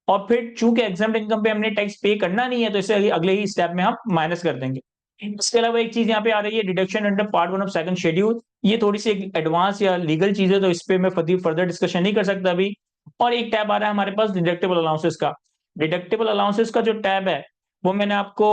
और फिर चूंकि एग्जाम्प्ट इनकम पे हमने टैक्स पे करना नहीं है तो इसे अगले ही स्टेप में हम माइनस कर देंगे। इसके अलावा एक चीज यहाँ पे आ रही है, deduction under part 1 of second schedule. ये थोड़ी सी एडवांस या लीगल चीज है, तो इस पे मैं फर्दर डिस्कशन नहीं कर सकता अभी। और एक टैब आ रहा है हमारे पास डिडक्टेबल अलाउंसेस का। डिडक्टेबल अलाउंसेस का जो टैब है वो मैंने आपको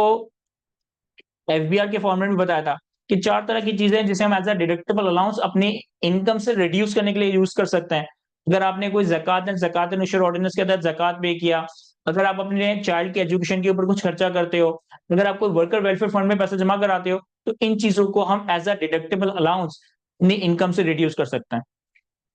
एफबीआर के फॉर्मेट में बताया था कि 4 तरह की चीजें हैं जिसे हम एज अ डिडक्टेबल अलाउंस अपनी इनकम से रिड्यूस करने के लिए यूज कर सकते हैं। अगर आपने कोई ज़कात नशर ऑर्डिनेंस के तहत ज़कात पे किया, अगर आप अपने चाइल्ड के एजुकेशन के ऊपर कुछ खर्चा करते हो, अगर आप कोई वर्कर वेलफेयर फंड में पैसा जमा कराते हो, तो इन चीजों को हम एज अ डिडक्टेबल अलाउंस अपनी इनकम से रिड्यूस कर सकते हैं।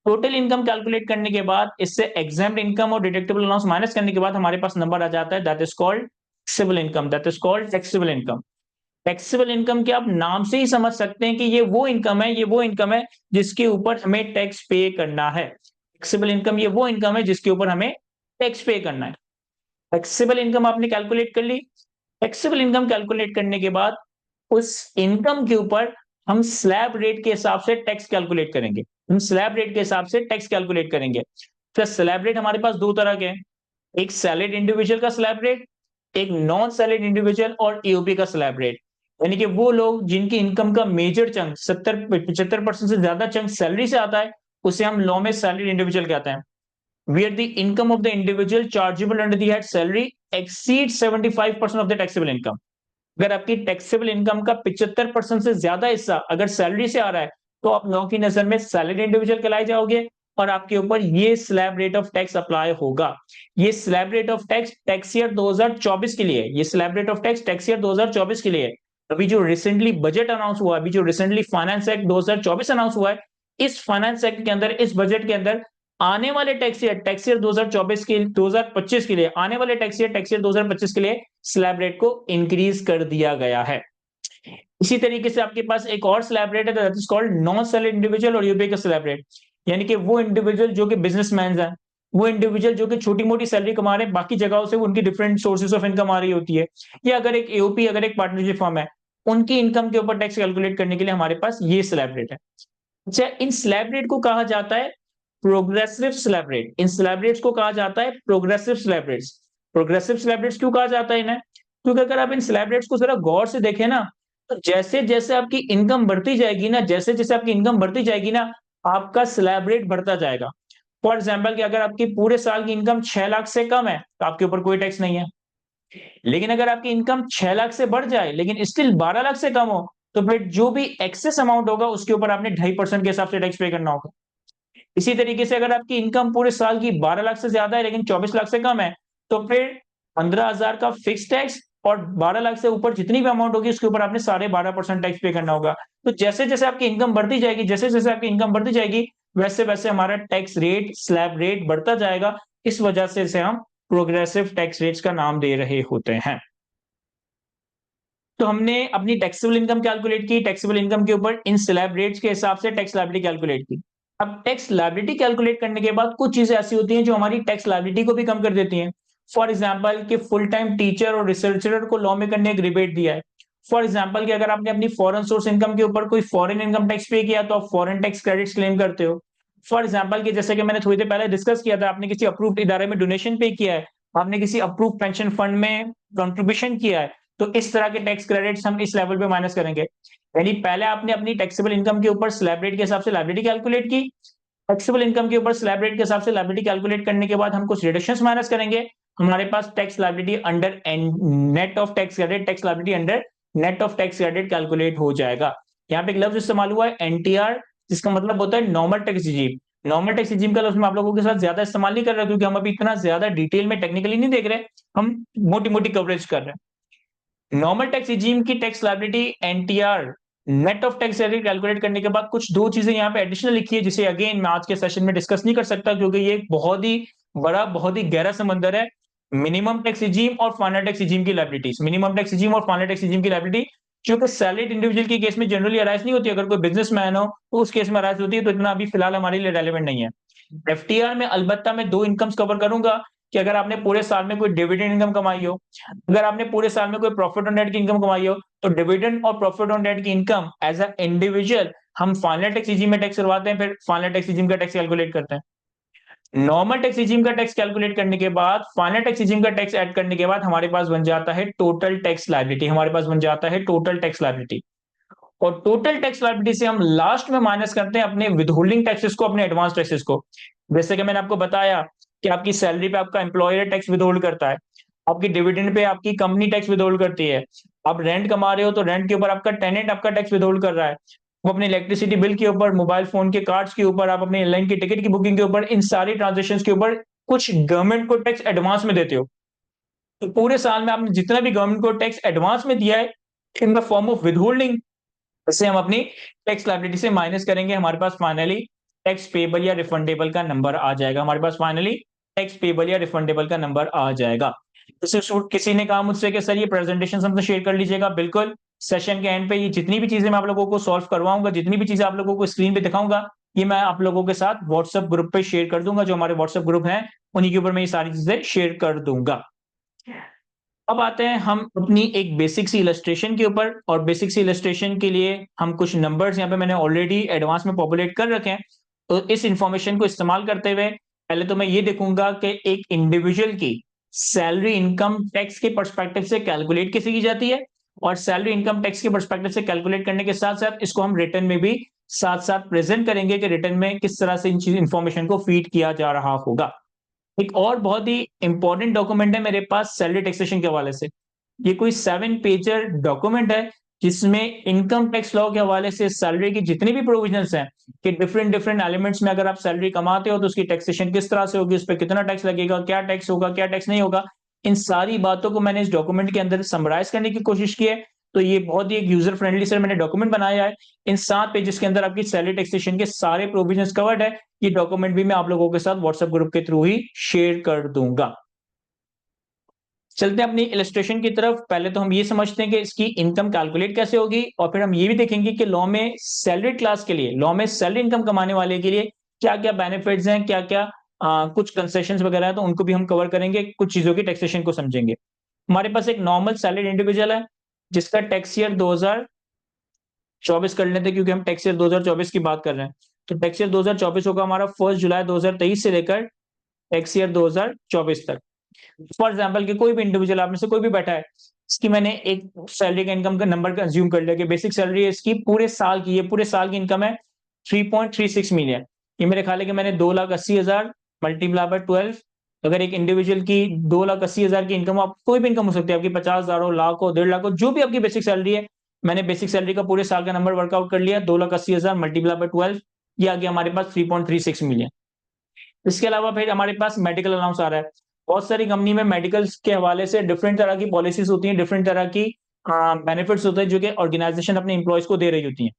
टोटल इनकम कैलकुलेट करने के बाद इससे एग्जाम्प्ट इनकम और डिडक्टेबल अलाउंस माइनस करने के बाद हमारे पास नंबर आ जाता है, that is called taxable income, that is called taxable income. Taxable income के आप नाम से ही समझ सकते हैं कि ये वो इनकम है जिसके ऊपर हमें टैक्स पे करना है। टैक्सेबल इनकम ये वो इनकम है जिसके ऊपर हमें टैक्स पे करना है। टैक्सेबल इनकम आपने कैलकुलेट कर ली। टैक्सेबल इनकम कैलकुलेट करने के बाद उस इनकम के ऊपर हम स्लैब रेट के हिसाब से टैक्स कैलकुलेट करेंगे। हम स्लैब रेट के हिसाब से टैक्स कैलकुलेट करेंगे। तो स्लैब रेट हमारे पास दो तरह के हैं, एक सैलरीड इंडिविजुअल का स्लैब रेट, एक नॉन सैलरीड इंडिविजुअल और ईओपी का स्लैब रेट। यानी कि वो लोग जिनकी इनकम का मेजर चंक 70-75% से ज्यादा चंक सैलरी से आता है, उसे हम लॉ में सैलरीड इंडिविजुअल कहते हैं। Where the income of the individual chargeable under the head salary exceeds 75% of the taxable income। अगर आपकी टैक्सेबल इनकम का 75% से ज्यादा हिस्सा अगर सैलरी से आ रहा है, तो आप लॉ की नजर में सैलरी इंडिविजुअल कहलाए जाओगे, और आपके ऊपर ये slab rate of tax apply होगा। ये slab rate of tax tax year 2024 के लिए, ये slab rate of tax tax year 2024 के लिए। अभी जो रिसेंटली बजट अनाउंस हुआ, अभी जो रिसेंटली फाइनेंस एक्ट 2024 अनाउंस हुआ है, इस फाइनेंस एक्ट के अंदर, इस बजट के अंदर आने वाले टैक्स ईयर 2024 के 2025 के लिए, आने वाले टैक्स ईयर 2025 के लिए स्लैब रेट को इंक्रीज कर दिया गया है। इसी तरीके से आपके पास एक और स्लैब रेट है, that is called non salaried individual और यूपी का स्लैब रेट। यानी कि वो इंडिविजुअल जो कि बिजनेसमैन हैं, वो इंडिविजुअल जो कि छोटी मोटी सैलरी कमा रहे हैं, बाकी जगहों से उनकी डिफरेंट सोर्सेज ऑफ इनकम आ रही होती है, या अगर एक एओपी, अगर एक पार्टनरशिप फर्म है, उनकी इनकम के ऊपर टैक्स कैलकुलेट करने के लिए हमारे पास ये स्लैब रेट है। अच्छा, इन स्लैब रेट को कहा जाता है प्रोग्रेसिव स्लैब रेट। इन स्लैब रेट्स को कहा जाता है progressive slab rates. Progressive slab rates क्यों कहा जाता है इन्हें? क्योंकि अगर आप इन स्लैब रेट्स को जरा गौर से देखें ना, तो जैसे जैसे आपकी इनकम बढ़ती जाएगी ना, जैसे जैसे आपकी इनकम बढ़ती जाएगी ना, आपका स्लैब रेट बढ़ता जाएगा। फॉर एग्जाम्पल कि अगर आपकी पूरे साल की इनकम 6 लाख से कम है तो आपके ऊपर कोई टैक्स नहीं है। लेकिन अगर आपकी इनकम 6 लाख से बढ़ जाए लेकिन स्टिल 12 लाख से कम हो, तो फिर जो भी एक्सेस अमाउंट होगा उसके ऊपर आपने 2.5% के हिसाब से टैक्स पे करना होगा। इसी तरीके से अगर आपकी इनकम पूरे साल की 12 लाख से ज्यादा है लेकिन 24 लाख से कम है, तो फिर 15,000 का फिक्स टैक्स, और 12 लाख से ऊपर जितनी भी अमाउंट होगी उसके ऊपर आपने 12.5% टैक्स पे करना होगा। तो जैसे जैसे आपकी इनकम बढ़ती जाएगी, जैसे जैसे आपकी इनकम बढ़ती जाएगी, वैसे वैसे हमारा टैक्स रेट, स्लैब रेट बढ़ता जाएगा। इस वजह से इसे हम प्रोग्रेसिव टैक्स रेट्स का नाम दे रहे होते हैं। तो हमने अपनी टैक्सेबल इनकम कैलकुलेट की, टैक्सेबल इनकम के ऊपर इन स्लैब रेट्स के हिसाब से टैक्स लायबिलिटी कैलकुलेट की। अब टैक्स लायबिलिटी कैलकुलेट करने के बाद कुछ चीजें ऐसी होती हैं जो हमारी टैक्स लायबिलिटी को भी कम कर देती हैं। फॉर एग्जाम्पल कि फुल टाइम टीचर और रिसर्चर को लॉ में करने एक रिबेट दिया है। फॉर एग्जाम्पल कि अगर आपने अपनी फॉरेन सोर्स इनकम के ऊपर कोई फॉरेन इनकम टैक्स पे किया तो आप फॉरेन टैक्स क्रेडिट्स क्लेम करते हो। फॉर एग्जाम्पल कि जैसे कि मैंने थोड़ी देर पहले डिस्कस किया था, आपने किसी अप्रूव्ड इदारे में डोनेशन पे किया है, आपने किसी अप्रूव्ड पेंशन फंड में कंट्रीब्यूशन किया है, तो इस तरह के टैक्स क्रेडिट्स हम इस लेवल पे माइनस करेंगे। यानी पहले आपने अपनी टैक्सेबल इनकम के ऊपर स्लैब रेट के हिसाब से लायबिलिटी कैलकुलेट की, टैक्सेबल इनकम के ऊपर स्लैब रेट के हिसाब से लायबिलिटी कैलकुलेट करने के बाद हम कुछ रिडक्शंस माइनस करेंगे। हमारे पास tax liability under net of tax credit, tax liability under net of tax credit calculate हो जाएगा। यहाँ पे एक लफ्ज इस्तेमाल हुआ है एनटीआर, जिसका मतलब होता है normal tax regime. Normal tax regime का लफ्ज मैं आप लोगों के साथ ज्यादा इस्तेमाल नहीं कर रहा क्योंकि हम अभी इतना ज्यादा डिटेल में टेक्निकली नहीं देख रहे, हम मोटी मोटी कवरेज कर रहे हैं। नॉर्मल टैक्स रिजीम की tax liability NTR net of tax calculate करने के बाद कुछ दो चीजें यहाँ पे एडिशनल लिखी है, जिसे अगेन मैं आज के सेशन में डिस्कस नहीं कर सकता क्योंकि ये एक बहुत ही बड़ा, बहुत ही गहरा समंदर है। मिनिमम टैक्स रिजीम और फाइनल टैक्स रिजीम की लायबिलिटीज, मिनिमम टैक्स रिजीम और फाइनल टैक्स रिजीम की लायबिलिटी क्योंकि सैलरीड इंडिविजुअल की केस में जनरली अराइज नहीं होती, अगर कोई बिजनेसमैन हो तो उस केस में अराइज होती है, तो इतना अभी फिलहाल हमारे लिए रेलेवेंट नहीं है। एफटीआर में अलबत्ता मैं दो इनकम्स कवर करूंगा कि अगर आपने पूरे साल में कोई डिविडेंड इनकम कमाई हो, अगर आपने पूरे साल में कोई प्रॉफिट ऑन नेट की इनकम कमाई हो, तो डिविडेंड और प्रॉफिट ऑन नेट की इनकम एज अ इंडिविजुअल हम फाइनल टैक्स रिजीम में टैक्स करवाते हैं, फिर फाइनल टैक्स रिजीम का टैक्स कैलकुलेट करते हैं। नॉर्मल टैक्स रिजीम का टैक्स कैलकुलेट करने के बाद फाइनल टैक्स रिजीम का टैक्स ऐड करने के बाद हमारे पास बन जाता है टोटल टैक्स लायबिलिटी, हमारे पास बन जाता है टोटल टैक्स लायबिलिटी। और टोटल टैक्स लायबिलिटी से हम लास्ट में माइनस करते हैं अपने विदहोल्डिंग टैक्सेस को, अपने एडवांस टैक्सेस को। जैसे कि मैंने आपको बताया कि आपकी सैलरी पे आपका एम्प्लॉयर टैक्स विदहोल्ड करता है, आपकी डिविडेंड पे आपकी कंपनी टैक्स विदहोल्ड करती है, आप रेंट कमा रहे हो तो रेंट के ऊपर आपका टेनेंट आपका टैक्स विदहोल्ड कर रहा है, वो अपने इलेक्ट्रिसिटी बिल के ऊपर, मोबाइल फोन के कार्ड्स के ऊपर, आप अपने एयरलाइन की टिकट की बुकिंग के ऊपर, इन सारी ट्रांजेक्शन के ऊपर कुछ गवर्नमेंट को टैक्स एडवांस में देते हो। तो पूरे साल में आपने जितना भी गवर्नमेंट को टैक्स एडवांस में दिया है in the form of withholding, इससे हम अपनी टैक्स लायबिलिटी से माइनस करेंगे, हमारे पास फाइनली टैक्स पेबल या रिफंडेबल का नंबर आ जाएगा, हमारे पास फाइनली टैक्स पेबल या रिफंडेबल का नंबर आ जाएगा। जैसे किसी ने कहा मुझसे कि सर ये प्रेजेंटेशन हमसे शेयर कर लीजिएगा, बिल्कुल सेशन के एंड पे ये जितनी भी चीजें मैं आप लोगों को सॉल्व करवाऊंगा, जितनी भी चीजें आप लोगों को स्क्रीन पे दिखाऊंगा, ये मैं आप लोगों के साथ व्हाट्सएप ग्रुप पे शेयर कर दूंगा, जो हमारे व्हाट्सएप ग्रुप है उन्हीं के ऊपर मैं ये सारी चीजें शेयर कर दूंगा। अब आते हैं हम अपनी एक बेसिक सी इलस्ट्रेशन के ऊपर, और बेसिक सी इलस्ट्रेशन के लिए हम कुछ नंबर्स यहाँ पे मैंने ऑलरेडी एडवांस में पॉपुलेट कर रखे हैं। तो इस इंफॉर्मेशन को इस्तेमाल करते हुए पहले तो मैं ये देखूंगा कि एक इंडिविजुअल की सैलरी इनकम टैक्स के परस्पेक्टिव से कैलकुलेट कैसे की जाती है, और सैलरी इनकम टैक्स के परस्पेक्टिव से कैलकुलेट करने के साथ साथ इसको हम रिटर्न में भी साथ साथ प्रेजेंट करेंगे कि रिटर्न में किस तरह से इन चीज इंफॉर्मेशन को फीड किया जा रहा होगा। एक और बहुत ही इंपॉर्टेंट डॉक्यूमेंट है मेरे पास सैलरी टैक्सेशन के हवाले से। ये कोई 7 पेजर डॉक्यूमेंट है जिसमें इनकम टैक्स लॉ के हवाले से सैलरी की जितनी भी प्रोविजंस हैं कि डिफरेंट डिफरेंट एलिमेंट्स में अगर आप सैलरी कमाते हो तो उसकी टैक्सेशन किस तरह से होगी, उस पर कितना टैक्स लगेगा, क्या टैक्स होगा, क्या टैक्स नहीं होगा, इन सारी बातों को मैंने इस डॉक्यूमेंट के अंदर समराइज करने की कोशिश की है। तो ये बहुत ही एक यूजर फ्रेंडली सर मैंने डॉक्यूमेंट बनाया है। इन 7 पेजेस के अंदर आपकी सैलरी टैक्सेशन के सारे प्रोविजंस कवर्ड है। ये डॉक्यूमेंट भी मैं आप लोगों के साथ व्हाट्सएप ग्रुप के थ्रू ही शेयर कर दूंगा। चलते हैं अपनी इलस्ट्रेशन की तरफ। पहले तो हम ये समझते हैं कि इसकी इनकम कैलकुलेट कैसे होगी, और फिर हम ये भी देखेंगे कि लॉ में सैलरी क्लास के लिए, लॉ में सैलरी इनकम कमाने वाले के लिए क्या क्या बेनिफिट्स हैं, क्या क्या कुछ कंसेशंस वगैरह है, तो उनको भी हम कवर करेंगे, कुछ चीजों की टैक्सेशन को समझेंगे। हमारे पास एक नॉर्मल सैलरी इंडिविजुअल है जिसका टैक्स ईयर 2024 कर लेते हैं क्योंकि हम टैक्स ईयर 2024 की बात कर रहे हैं। तो टैक्स ईयर 2024 होगा हमारा 1 जुलाई 2023 से लेकर टैक्स ईयर 2024 तक। फॉर एग्जाम्पल कि कोई भी इंडिविजुअल आप में से कोई भी बैठा है, इसकी मैंने एक सैलरी का इनकम का नंबर कंज्यूम कर लिया कि बेसिक सैलरी है इसकी पूरे साल की, ये पूरे साल की इनकम है 3.36 मिलियन। ये मेरे ख्याल है कि मैंने 2,80,000 मल्टीप्लाई बाय 12। अगर एक इंडिविजुअल की 2,80,000 की इनकम, आप कोई भी इनकम हो सकती है आपकी, 50,000 हो, लाख हो, 1.5 लाख हो, जो भी आपकी बेसिक सैलरी है, मैंने बेसिक सैलरी का पूरे साल का नंबर वर्कआउट कर लिया, 2,80,000 मल्टीप्लाई बाय 12, ये आ गया हमारे पास 3.36 मिलियन। इसके अलावा फिर हमारे पास मेडिकल अलाउंस आ रहा है। बहुत सारी कंपनी में मेडिकल्स के हवाले से डिफरेंट तरह की पॉलिसीज होती हैं, डिफरेंट तरह की बेनिफिट्स होते हैं जो कि ऑर्गेनाइजेशन अपने एम्प्लॉयज को दे रही होती हैं।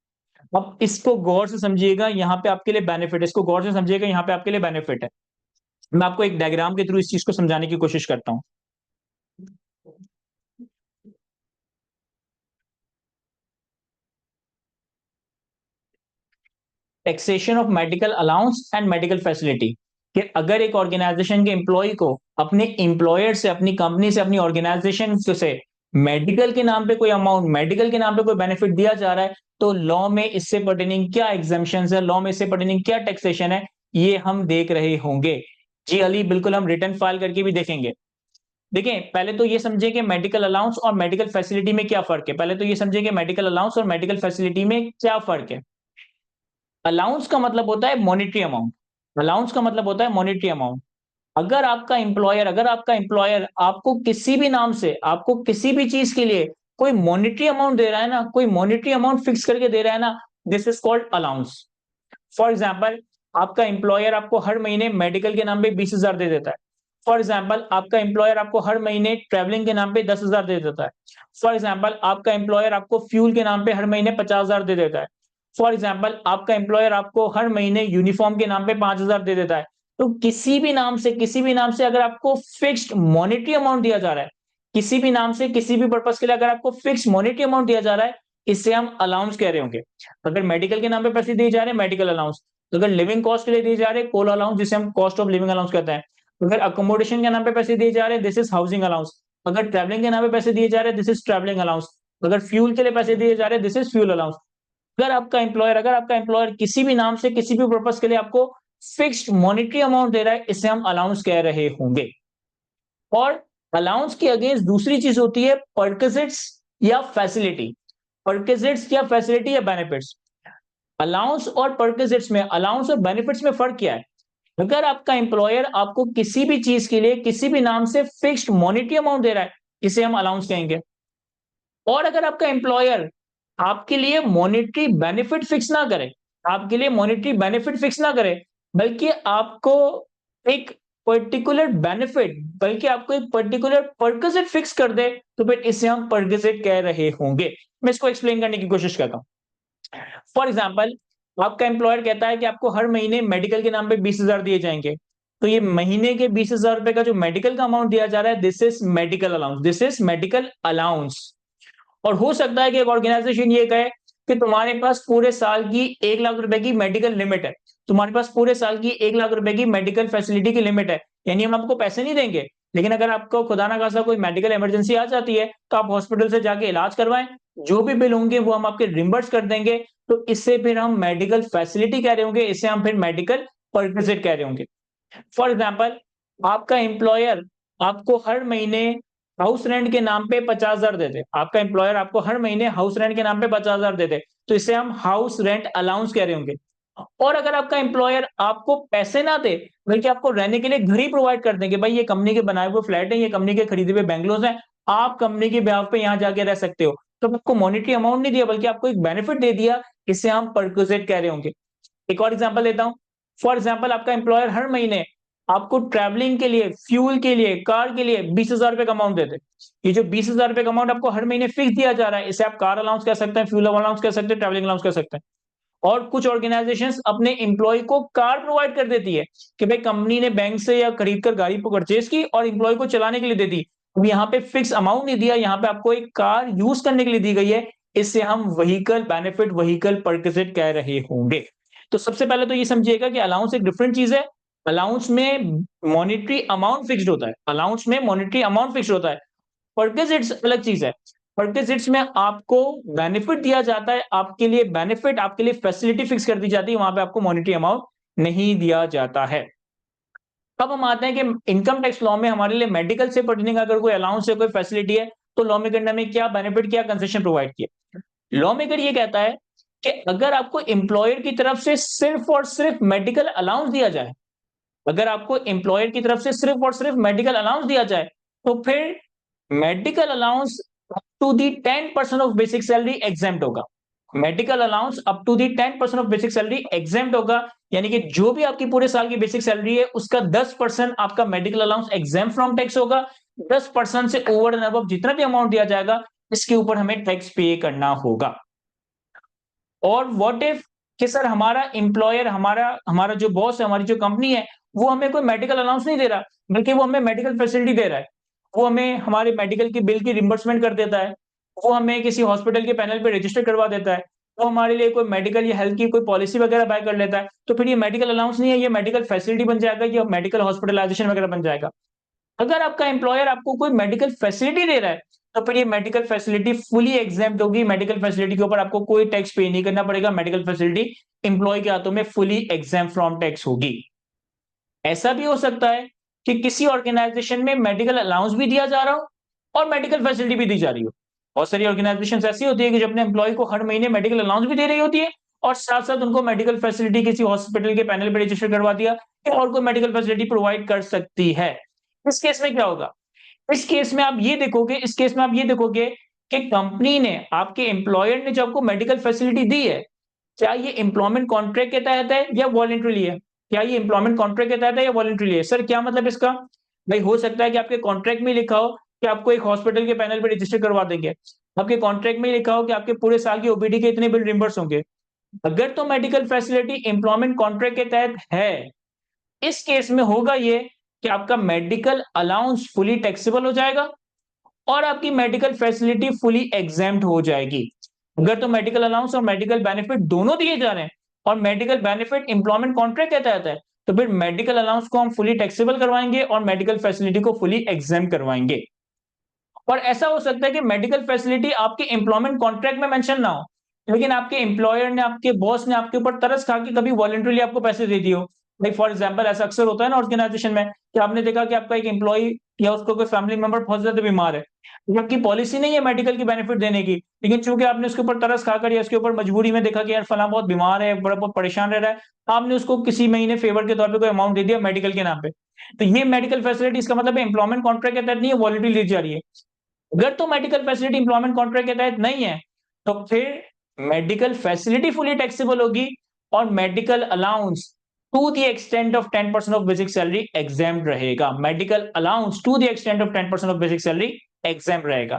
अब इसको गौर से समझिएगा, यहाँ पे आपके लिए बेनिफिट है, इसको गौर से समझिएगा, यहाँ पे आपके लिए बेनिफिट है। मैं आपको एक डायग्राम के थ्रू इस चीज को समझाने की कोशिश करता हूँ। Taxation of medical allowance and medical facility, कि अगर एक ऑर्गेनाइजेशन के एम्प्लॉय को अपने एम्प्लॉयर से, अपनी कंपनी से, अपनी ऑर्गेनाइजेशन से मेडिकल के नाम पे कोई अमाउंट, मेडिकल के नाम पे कोई बेनिफिट दिया जा रहा है, तो लॉ में इससे पर्टेनिंग क्या एग्जेम्पशंस है, लॉ में इससे पर्टेनिंग क्या टैक्सेशन है, ये हम देख रहे होंगे। जी अली, बिल्कुल, हम रिटर्न फाइल करके भी देखेंगे। देखें, पहले तो ये समझे कि मेडिकल अलाउंस और मेडिकल फैसिलिटी में क्या फर्क है। पहले तो ये समझे कि मेडिकल अलाउंस और मेडिकल फैसिलिटी में क्या फर्क है। अलाउंस का मतलब होता है मॉनिटरी अमाउंट। अलाउंस का मतलब होता है मॉनिटरी अमाउंट। अगर आपका एम्प्लॉयर आपको किसी भी नाम से, आपको किसी भी चीज के लिए कोई मॉनिटरी अमाउंट दे रहा है ना, कोई मॉनिटरी अमाउंट फिक्स करके दे रहा है ना, this is called allowance. For example, आपका एम्प्लॉयर आपको हर महीने मेडिकल के नाम पे 20,000 दे देता है। फॉर एग्जाम्पल, आपका एम्प्लॉयर आपको हर महीने ट्रेवलिंग के नाम पे 10,000 दे देता है। फॉर एग्जाम्पल, आपका एम्प्लॉयर आपको फ्यूल के नाम पे हर महीने 50,000 दे देता है। फॉर एग्जाम्पल, आपका एम्प्लॉयर आपको हर महीने यूनिफॉर्म के नाम पे 5,000 दे देता है। तो किसी भी नाम से अगर आपको फिक्स्ड मॉनेटरी अमाउंट दिया जा रहा है, किसी भी नाम से किसी भी पर्पस के लिए अगर आपको फिक्स्ड मॉनेटरी अमाउंट दिया जा रहा है, इससे हम अलाउंस कह रहे होंगे। अगर मेडिकल के नाम पे पैसे दिए जा रहे हैं, मेडिकल अलाउंस। अगर लिविंग कॉस्ट के लिए दिए जा रहे हैं, कोल अलाउंस, जिसे हम कॉस्ट ऑफ लिविंग अलाउंस कहते हैं। अगर अकोमोडेशन के नाम पे पैसे दिए जा रहे हैं, दिस इज हाउसिंग अलाउंस। अगर ट्रैवलिंग के नाम पे पैसे दिए जा रहे हैं, दिस इज ट्रैवलिंग अलाउंस। अगर फ्यूल के लिए पैसे दिए जा रहे हैं, दिस इज फ्यूल अलाउंस। अगर आपका एम्प्लॉयर किसी भी नाम से किसी भी पर्पस के लिए आपको फिक्स्ड मॉनेटरी अमाउंट दे रहा है, इसे हम अलाउंस कह रहे होंगे। और अलाउंस के अगेंस्ट दूसरी चीज होती है परक्विजिट्स या फैसिलिटी। परक्विजिट्स या फैसिलिटी या बेनिफिट्स। अलाउंस और बेनिफिट्स में फर्क क्या है। अगर आपका एम्प्लॉयर आपको किसी भी चीज के लिए किसी भी नाम से फिक्स्ड मॉनेटरी अमाउंट दे रहा है, इसे हम अलाउंस कहेंगे। और अगर आपका एम्प्लॉयर आपके लिए मॉनेटरी बेनिफिट फिक्स ना करे, आपके लिए मॉनेटरी बेनिफिट फिक्स ना करे, बल्कि आपको एक पर्टिकुलर बेनिफिट, बल्कि आपको एक पर्टिकुलर परक्विजिट फिक्स कर दे, तो फिर इसे हम परक्विजिट कह रहे होंगे। मैं इसको एक्सप्लेन करने की कोशिश करता हूं। फॉर एग्जाम्पल, आपका एम्प्लॉयर कहता है कि आपको हर महीने मेडिकल के नाम पे 20,000 दिए जाएंगे। तो ये महीने के 20,000 रुपए का जो मेडिकल का अमाउंट दिया जा रहा है, this is medical allowance, this is medical allowance. और हो सकता है कि एक ऑर्गेनाइजेशन ये कहे कि तुम्हारे पास पूरे साल की 1 लाख रुपए की मेडिकल लिमिट है, तुम्हारे पास पूरे साल की 1 लाख रुपए की मेडिकल फैसिलिटी की लिमिट है, यानी हम आपको पैसे नहीं देंगे, लेकिन अगर आपको खुदा ना खासा कोई मेडिकल इमरजेंसी आ जाती है, तो आप हॉस्पिटल से जाके इलाज करवाएं, जो भी बिल होंगे वो हम आपके रिम्बर्स कर देंगे। तो इससे फिर हम मेडिकल फैसिलिटी कह रहे होंगे, इससे हम फिर मेडिकल परक्विजिट कह रहे होंगे। फॉर एग्जाम्पल, आपका एम्प्लॉयर आपको हर महीने हाउस रेंट के नाम पे 50,000 देते, आपका एम्प्लॉयर आपको हर महीने हाउस रेंट के नाम पे 50,000 देते, तो इसे हम हाउस रेंट अलाउंस कह रहे होंगे। और अगर आपका एम्प्लॉयर आपको पैसे ना दे, बल्कि आपको रहने के लिए घर ही प्रोवाइड कर देंगे, भाई ये कंपनी के बनाए हुए फ्लैट है, ये कंपनी के खरीदे हुए बैंगलोज हैं, आप कंपनी के ब्याह पे यहाँ जाके रह सकते हो, तो आपको मॉनिटरी अमाउंट नहीं दिया, बल्कि आपको एक बेनिफिट दे दिया, इसे हम परक्विजिट कह रहे होंगे। एक और एग्जांपल देता हूं। फॉर एग्जांपल, आपका एम्प्लॉयर हर महीने आपको ट्रैवलिंग के लिए, फ्यूल के लिए, कार के लिए 20,000 रुपए का अमाउंट देते। ये जो 20,000 रुपए का अमाउंट आपको हर महीने फिक्स दिया जा रहा है, इसे आप कार अलाउंस कह सकते हैं, फ्यूल अलाउंस कह सकते हैं, ट्रैवलिंग अलाउंस कह सकते हैं। और कुछ ऑर्गेनाइजेशंस अपने एम्प्लॉय को कार प्रोवाइड कर देती है, कि भाई कंपनी ने बैंक से या खरीद कर गाड़ी को परचेज की और एम्प्लॉय को चलाने के लिए दे दी। अब यहाँ पे फिक्स अमाउंट नहीं दिया, यहाँ पे आपको एक कार यूज करने के लिए दी गई है, इससे हम व्हीकल बेनिफिट, व्हीकल परक्विजिट कह रहे होंगे। तो सबसे पहले तो ये समझिएगा कि अलाउंस एक डिफरेंट चीज है। अलाउंस में मॉनिटरी अमाउंट फिक्स्ड होता है, अलाउंस में मॉनिटरी अमाउंट फिक्स्ड होता है। परक्विजिट्स अलग चीज है। परक्विजिट्स में आपको बेनिफिट दिया जाता है, आपके लिए बेनिफिट, आपके लिए फैसिलिटी फिक्स कर दी जाती है, वहां पे आपको मॉनिटरी अमाउंट नहीं दिया जाता है। अब हम आते हैं कि इनकम टैक्स लॉ में हमारे लिए मेडिकल से पर्टेनिंग अगर कोई अलाउंस है, कोई फैसिलिटी है, तो लॉ मेकर ने हमें क्या बेनिफिट, क्या कंसेशन प्रोवाइड किया। लॉ मेकर ये कहता है कि अगर आपको एम्प्लॉयर की तरफ से सिर्फ और सिर्फ मेडिकल अलाउंस दिया जाए, अगर आपको एम्प्लॉयर की तरफ से सिर्फ और सिर्फ मेडिकल अलाउंस दिया जाए, तो फिर medical allowance up to the 10% of basic salary exempt होगा। Medical allowance up to the 10% of basic salary exempt होगा, यानी कि जो भी आपकी पूरे साल की बेसिक सैलरी है, उसका 10% आपका medical allowance exempt from tax होगा। 10% से ओवर एंड अबव जितना भी अमाउंट दिया जाएगा, इसके ऊपर हमें टैक्स पे करना होगा। और व्हाट इफ कि सर हमारा एम्प्लॉयर, हमारा हमारा जो बॉस है, हमारी जो कंपनी है, वो हमें कोई मेडिकल अलाउंस नहीं दे रहा, बल्कि वो हमें मेडिकल फैसिलिटी दे रहा है। वो हमें हमारे मेडिकल की बिल की रिम्बर्समेंट कर देता है, वो हमें किसी हॉस्पिटल के पैनल पे रजिस्टर करवा देता है, वो हमारे लिए कोई मेडिकल या हेल्थ की कोई पॉलिसी वगैरह बाय कर लेता है, तो फिर ये मेडिकल अलाउंस नहीं है, ये मेडिकल फैसिलिटी बन जाएगा, ये मेडिकल हॉस्पिटलाइजेशन वगैरह बन जाएगा। अगर आपका एम्प्लॉयर आपको कोई मेडिकल फैसिलिटी दे रहा है, तो फिर ये मेडिकल फैसिलिटी फुली एग्जेम्प्ट होगी, मेडिकल फैसिलिटी के ऊपर आपको कोई टैक्स पे नहीं करना पड़ेगा, मेडिकल फैसिलिटी एम्प्लॉय के हाथों में फुली एग्जेम्प्ट फ्रॉम टैक्स होगी। ऐसा भी हो सकता है कि किसी ऑर्गेनाइजेशन में मेडिकल अलाउंस भी दिया जा रहा हो और मेडिकल फैसिलिटी भी दी जा रही हो। बहुत सारी ऑर्गेनाइजेशन ऐसी होती है कि जो अपने एम्प्लॉय को हर महीने मेडिकल अलाउंस भी दे रही होती है और साथ साथ उनको मेडिकल फैसिलिटी किसी हॉस्पिटल के पैनल पर रजिस्टर करवा दिया कि और कोई मेडिकल फैसिलिटी प्रोवाइड कर सकती है। इस केस में क्या होगा? इस केस में आप ये देखोगे कि कंपनी ने, आपके एम्प्लॉयर ने जो आपको मेडिकल फैसिलिटी दी है, क्या ये एम्प्लॉयमेंट कॉन्ट्रैक्ट के तहत है या वॉलंटरीली है? क्या ये एम्प्लॉयमेंट कॉन्ट्रैक्ट के तहत है या वॉलंटरीली है? सर क्या मतलब इसका? भाई हो सकता है कि आपके कॉन्ट्रैक्ट में लिखा हो कि आपको एक हॉस्पिटल के पैनल पे रजिस्टर करवा देंगे। आपके कॉन्ट्रैक्ट में लिखा हो कि आपके पूरे साल की ओपीडी के इतने बिल रिम्बर्स होंगे। अगर तो मेडिकल फैसिलिटी एम्प्लॉयमेंट कॉन्ट्रैक्ट के तहत है, इस केस में होगा ये कि आपका मेडिकल अलाउंस फुली टैक्सेबल हो जाएगा और आपकी मेडिकल फैसिलिटी फुली एग्जेम्प्ट हो जाएगी। अगर तो मेडिकल अलाउंस और मेडिकल बेनिफिट दोनों दिए जा रहे हैं और मेडिकल बेनिफिट एम्प्लॉयमेंट कॉन्ट्रैक्ट के तहत है, तो फिर मेडिकल अलाउंस को हम फुली टैक्सेबल करवाएंगे और मेडिकल फैसिलिटी को फुली एग्जेम्प्ट करवाएंगे। और ऐसा हो सकता है कि मेडिकल फैसिलिटी आपके एम्प्लॉयमेंट कॉन्ट्रैक्ट में मेंशन ना हो, लेकिन आपके एम्प्लॉयर ने, आपके बॉस ने आपके ऊपर तरस खा के कभी वॉलंटरीली आपको पैसे दे दिए हो। लाइक फॉर एग्जांपल ऐसा अक्सर होता है ना ऑर्गेनाइजेशन में कि आपने देखा कि आपका एक एम्प्लॉय या उसको कोई फैमिली मेंबर बहुत ज्यादा बीमार है, तो आपकी पॉलिसी नहीं है मेडिकल की बेनिफिट देने की, लेकिन चूंकि आपने उसके ऊपर तरस खाकर या उसके ऊपर मजबूरी में देखा कि यार फला बहुत बीमार है, बड़ा बहुत परेशान रह रहा है, आपने उसको किसी महीने फेवर के तौर पे कोई अमाउंट दे दिया मेडिकल के नाम पे। तो ये मेडिकल फैसिलिटी, इसका मतलब एम्प्लॉयमेंट कॉन्ट्रैक्ट के तहत नहीं है, वॉलंटरी ली जा रही है। अगर तो मेडिकल फैसिलिटी एम्प्लॉयमेंट कॉन्ट्रैक्ट के तहत नहीं है, तो फिर मेडिकल फैसिलिटी फुली टैक्सेबल होगी और medical allowance to the extent of 10% of basic salary exempt रहेगा। Medical allowance to the extent of 10% of basic salary exempt रहेगा।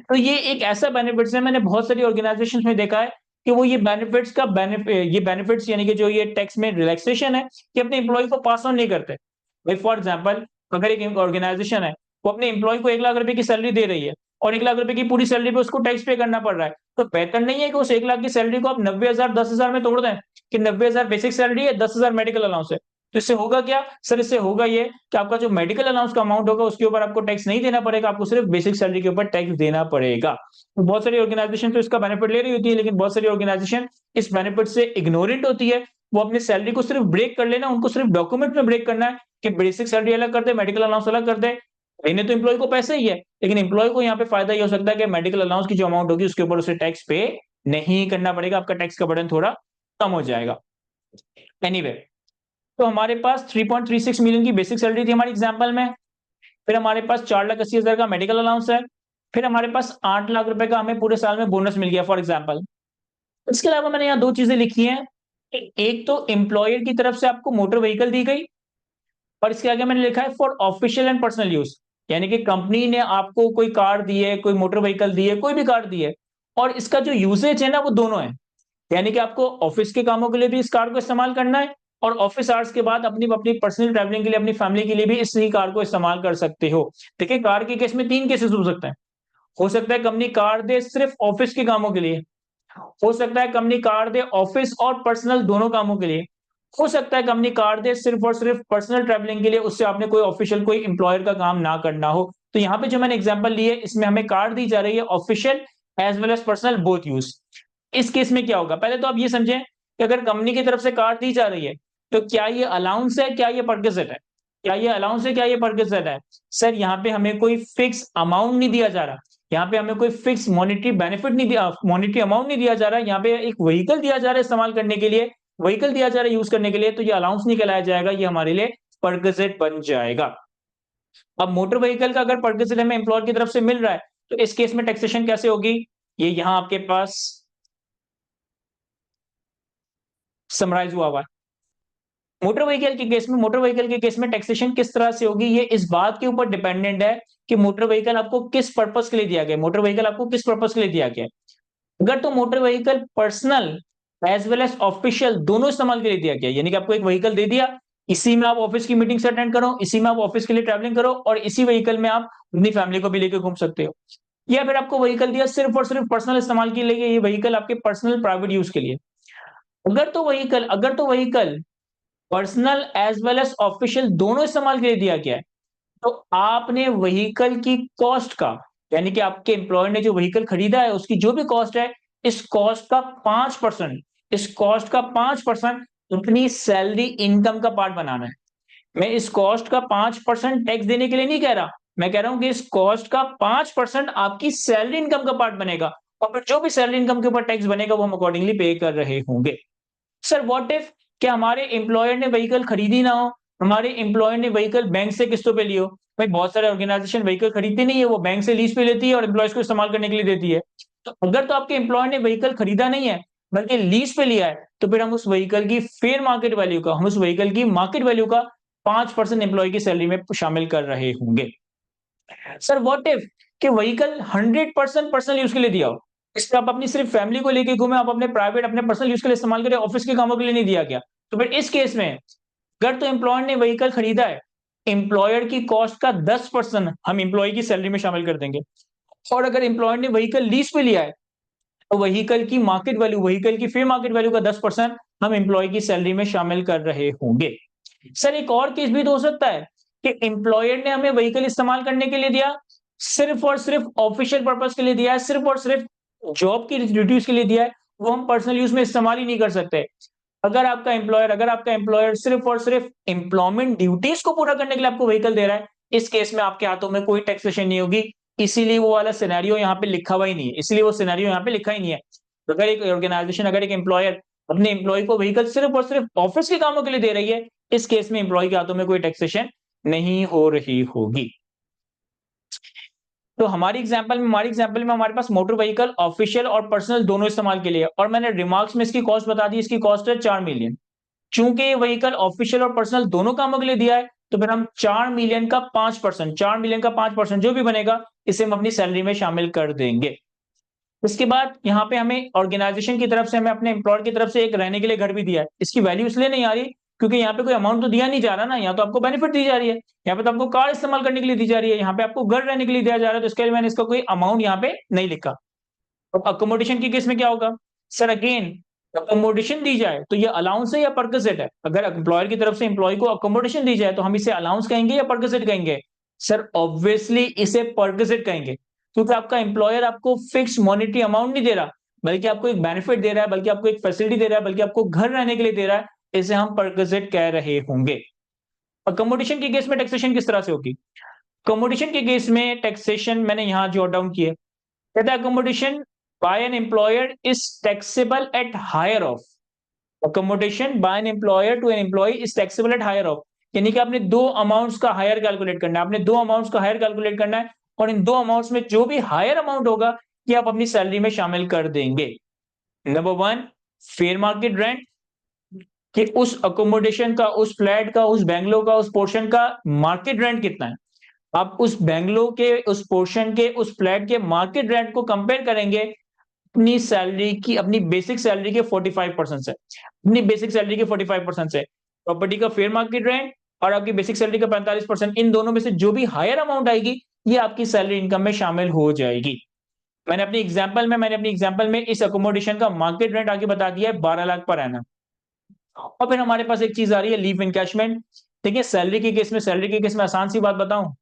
तो ये एक ऐसा बेनिफिट्स है, मैंने बहुत सारी ऑर्गेनाइजेशंस में देखा है कि वो ये बेनिफिट्स यानी कि जो ये टैक्स में रिलैक्सेशन है, कि अपने एम्प्लॉय को पास ऑन नहीं करते। फॉर एग्जाम्पल, अगर एक ऑर्गेनाइजेशन है, वो अपने एम्प्लॉय को 1 लाख रुपए की सैलरी दे रही है और 1 लाख रुपए की पूरी सैलरी पे उसको टैक्स पे करना पड़ रहा है, तो बेहतर नहीं है कि उस 1 लाख की सैलरी को आप 90,000 10,000 में तोड़ दें कि 90,000 बेसिक सैलरी है, 10,000 मेडिकल अलाउंस है। तो इससे होगा क्या सर? इससे होगा ये कि आपका जो मेडिकल अलाउंस का अमाउंट होगा उसके ऊपर आपको टैक्स नहीं देना पड़ेगा, आपको सिर्फ बेसिक सैलरी के ऊपर टैक्स देना पड़ेगा। तो बहुत सारी ऑर्गेनाइजेशन तो इसका बेनिफिट ले रही होती है, लेकिन बहुत सारी ऑर्गेनाइजेशन इस बेनिफिट से इग्नोरेंट होती है। वो अपनी सैलरी को सिर्फ ब्रेक कर लेना, उनको सिर्फ डॉक्यूमेंट में ब्रेक करना है कि बेसिक सैलरी अलग कर दे, मेडिकल अलाउंस अलग कर दे। देने तो एम्प्लॉय को पैसे ही है, लेकिन एम्प्लॉय को यहाँ पे फायदा ये हो सकता है कि मेडिकल अलाउंस की जो अमाउंट होगी उसके ऊपर उसे टैक्स पे नहीं करना पड़ेगा, आपका टैक्स का बर्डन थोड़ा कम हो जाएगा। एनीवे, तो हमारे पास 3.36 मिलियन की बेसिक सैलरी थी हमारी एग्जांपल में, फिर हमारे पास 4,80,000 का मेडिकल अलाउंस है, फिर हमारे पास 8 लाख रुपए का हमें पूरे साल में बोनस मिल गया फॉर एग्जांपल। इसके अलावा मैंने यहाँ 2 चीजें लिखी हैं। एक तो एम्प्लॉयर की तरफ से आपको मोटर व्हीकल दी गई और इसके आगे मैंने लिखा है for official and personal use, यानी कि कंपनी ने आपको कोई कार दी है, कोई मोटर व्हीकल दी है, कोई भी कार दी है और इसका जो यूसेज है ना वो दोनों है, यानी कि आपको ऑफिस के कामों के लिए भी इस कार को इस्तेमाल करना है और ऑफिस आवर्स के बाद अपनी अपनी पर्सनल ट्रैवलिंग के लिए, अपनी फैमिली के लिए भी इसी कार को इस्तेमाल कर सकते हो। देखिए कार के केस में 3 केसेस हो सकते हैं। हो सकता है कंपनी कार दे सिर्फ ऑफिस के कामों के लिए, हो सकता है कंपनी कार दे ऑफिस और पर्सनल दोनों कामों के लिए, हो सकता है कंपनी कार दे सिर्फ और सिर्फ पर्सनल ट्रैवलिंग के लिए, उससे आपने कोई ऑफिशियल कोई एम्प्लॉयर का काम ना करना हो। तो यहाँ पे जो मैंने एग्जांपल ली है इसमें हमें कार दी जा रही है official as well as personal both use. इस केस में क्या होगा? पहले तो आप ये समझें कि अगर कंपनी की तरफ से कार दी जा रही है तो क्या ये अलाउंस है, क्या ये परक्विजिट है? क्या ये अलाउंस है, क्या ये परक्विजिट है? सर यहाँ पे हमें कोई फिक्स अमाउंट नहीं दिया जा रहा, यहाँ पे हमें कोई फिक्स मॉनेटरी बेनिफिट नहीं दिया, मॉनेटरी अमाउंट नहीं दिया जा रहा है। यहाँ पे एक व्हीकल दिया जा रहा है इस्तेमाल करने के लिए, व्हीकल दिया जा रहा है यूज करने के लिए, तो ये अलाउंस नहीं कहलाया जाएगा, ये हमारे लिए परक्विजिट बन जाएगा। अब मोटर व्हीकल का अगर परक्विजिट हमें एम्प्लॉयर की तरफ से मिल रहा है तो इस केस में टैक्सेशन कैसे होगी? ये यहाँ आपके पास समराइज हुआ हुआ है। मोटर व्हीकल के केस में टैक्सेशन किस तरह से होगी, ये इस बात के ऊपर डिपेंडेंट है कि मोटर व्हीकल आपको किस पर्पस के लिए दिया गया, मोटर व्हीकल आपको किस पर्पस के लिए दिया गया। अगर तो motor vehicle personal as well as official दोनों इस्तेमाल के लिए दिया गया, यानी कि आपको एक व्हीकल दे दिया, इसी में आप ऑफिस की मीटिंग अटेंड करो, इसी में आप ऑफिस के लिए ट्रैवलिंग करो और इसी व्हीकल में आप अपनी फैमिली को भी लेकर घूम सकते हो, या फिर आपको व्हीकल दिया सिर्फ और सिर्फ पर्सनल इस्तेमाल के लिए, ये व्हीकल आपके पर्सनल प्राइवेट यूज के लिए। अगर तो vehicle personal as well as official दोनों इस्तेमाल के लिए दिया गया है, तो आपने व्हीकल की कॉस्ट का, यानी कि आपके एम्प्लॉयर ने जो व्हीकल खरीदा है उसकी जो भी कॉस्ट है, इस कॉस्ट का 5%, इस कॉस्ट का 5% अपनी सैलरी इनकम का पार्ट बनाना है। मैं इस कॉस्ट का 5% टैक्स देने के लिए नहीं कह रहा, मैं कह रहा हूं कि इस कॉस्ट का 5% आपकी सैलरी इनकम का पार्ट बनेगा, और फिर जो भी सैलरी इनकम के ऊपर टैक्स बनेगा वो हम अकॉर्डिंगली पे कर रहे होंगे। सर व्हाट इफ क्या हमारे एम्प्लॉयर ने व्हीकल खरीदी ना हो, हमारे एम्प्लॉयर ने व्हीकल बैंक से किस्तों पे लियो। भाई बहुत सारे ऑर्गेनाइजेशन व्हीकल खरीदती नहीं है, वो बैंक से लीज पे लेती है और एम्प्लॉयज को इस्तेमाल करने के लिए देती है। तो अगर तो आपके एम्प्लॉयर ने व्हीकल खरीदा नहीं है बल्कि लीज पे लिया है, तो फिर हम उस व्हीकल की फेयर मार्केट वैल्यू का, हम उस व्हीकल की मार्केट वैल्यू का 5% एम्प्लॉय की सैलरी में शामिल कर रहे होंगे। सर व्हाट इफ कि व्हीकल 100% पर्सनल यूज के लिए दिया हो, इसमें आप अपनी सिर्फ फैमिली को लेके घूमे, आप अपने प्राइवेट अपने पर्सनल यूज के लिए इस्तेमाल करें, ऑफिस के कामों के लिए नहीं दिया गया, तो फिर इस केस में अगर तो एम्प्लॉयर ने व्हीकल खरीदा है, एम्प्लॉयर की कॉस्ट का 10% हम एम्प्लॉय की सैलरी में शामिल कर देंगे। और अगर एम्प्लॉयर ने व्हीकल लीज पे लिया है, तो व्हीकल की मार्केट वैल्यू, व्हीकल की फेयर मार्केट वैल्यू का 10% हम एम्प्लॉय की सैलरी में शामिल कर रहे होंगे। सर एक और केस भी तो हो सकता है कि एम्प्लॉयर ने हमें व्हीकल इस्तेमाल करने के लिए दिया, सिर्फ और सिर्फ ऑफिशियल पर्पस के लिए दिया है, सिर्फ और सिर्फ जॉब की ड्यूटीज के लिए दिया है, वो हम पर्सनल यूज में इस्तेमाल ही नहीं कर सकते। अगर आपका एम्प्लॉयर सिर्फ और सिर्फ एम्प्लॉयमेंट ड्यूटीज को पूरा करने के लिए आपको व्हीकल दे रहा है, इस केस में आपके हाथों में कोई टैक्सेशन नहीं होगी, इसीलिए वो वाला सिनेरियो यहाँ पे लिखा हुआ ही नहीं है, इसलिए वो सिनेरियो यहाँ पे लिखा ही नहीं है। अगर एक ऑर्गेनाइजेशन, अगर एक एम्प्लॉयर अपने एम्प्लॉय को व्हीकल सिर्फ और सिर्फ ऑफिस के कामों के लिए दे रही है, इस केस में एम्प्लॉय के हाथों में कोई टैक्सेशन नहीं हो रही होगी। तो हमारी एग्जांपल में हमारे पास मोटर व्हीकल ऑफिशियल और पर्सनल दोनों इस्तेमाल के लिए है, और मैंने रिमार्क्स में इसकी कॉस्ट बता दी, इसकी कॉस्ट है 4 मिलियन। चूंकि ये व्हीकल ऑफिशियल और पर्सनल दोनों कामों के लिए दिया है, तो फिर हम 4 मिलियन का 5% जो भी बनेगा, इसे हम अपनी सैलरी में शामिल कर देंगे। इसके बाद यहाँ पे हमें ऑर्गेनाइजेशन की तरफ से, हमें अपने एम्प्लॉयर की तरफ से एक रहने के लिए घर भी दिया है। इसकी वैल्यू इसलिए नहीं आ रही क्योंकि यहाँ पे कोई अमाउंट तो दिया नहीं जा रहा ना, यहाँ तो आपको बेनिफिट दी जा रही है, यहाँ पे तो आपको कार इस्तेमाल करने के लिए दी जा रही है, यहाँ पे आपको घर रहने के लिए दिया जा रहा है, तो इसके लिए मैंने इसका कोई अमाउंट यहाँ पे नहीं लिखा। अब अकोमोडेशन की केस में क्या होगा? सर अगेन, अकोमोडेशन दी जाए तो ये अलाउंस है या परक्विजिट है? अगर एम्प्लॉयर की तरफ से एम्प्लॉय को अकोमोडेशन दी जाए तो हम इसे अलाउंस कहेंगे या परक्विजिट कहेंगे? सर ऑब्वियसली इसे परक्विजिट कहेंगे, क्योंकि आपका एम्प्लॉयर आपको फिक्स मॉनेटरी अमाउंट नहीं दे रहा, बल्कि आपको एक बेनिफिट दे रहा है, बल्कि आपको एक फैसिलिटी दे रहा है, बल्कि आपको घर रहने के लिए दे रहा है, इसे हम परक्विजिट कह रहे होंगे। अकोमोडेशन के केस में टैक्सेशन किस तरह से होगी? अकोमोडेशन के केस में टैक्सेशन मैंने यहाँ जॉट डाउन किया, कहता है accommodation by an employer is taxable at higher of, accommodation by an employer to an employee is taxable at higher of, यानी कि आपने दो अमाउंट्स का हायर कैलकुलेट करना है, आपने दो अमाउंट्स का हायर कैलकुलेट करना है, और इन दो अमाउंट्स में जो भी हायर अमाउंट होगा ये आप अपनी सैलरी में शामिल कर देंगे। Number one, fair market rent, कि उस अकोमोडेशन का, उस फ्लैट का, उस बैंगलो का, उस पोर्शन का मार्केट रेंट कितना है। आप उस बैंगलो के, उस पोर्शन के, उस फ्लैट के मार्केट रेंट को कंपेयर करेंगे अपनी सैलरी की, अपनी बेसिक सैलरी के 45% से, अपनी बेसिक सैलरी के 45% से प्रॉपर्टी का फेयर मार्केट रेंट और आपकी बेसिक सैलरी का 45%, इन दोनों में से जो भी हायर अमाउंट आएगी ये आपकी सैलरी इनकम में शामिल हो जाएगी। मैंने अपनी एग्जांपल में इस अकोमोडेशन का मार्केट रेंट आगे बता दिया है 12 लाख पर एनम। और फिर हमारे पास एक चीज आ रही है लीव इनकैशमेंट। देखिए सैलरी के केस में आसान सी बात बताऊं,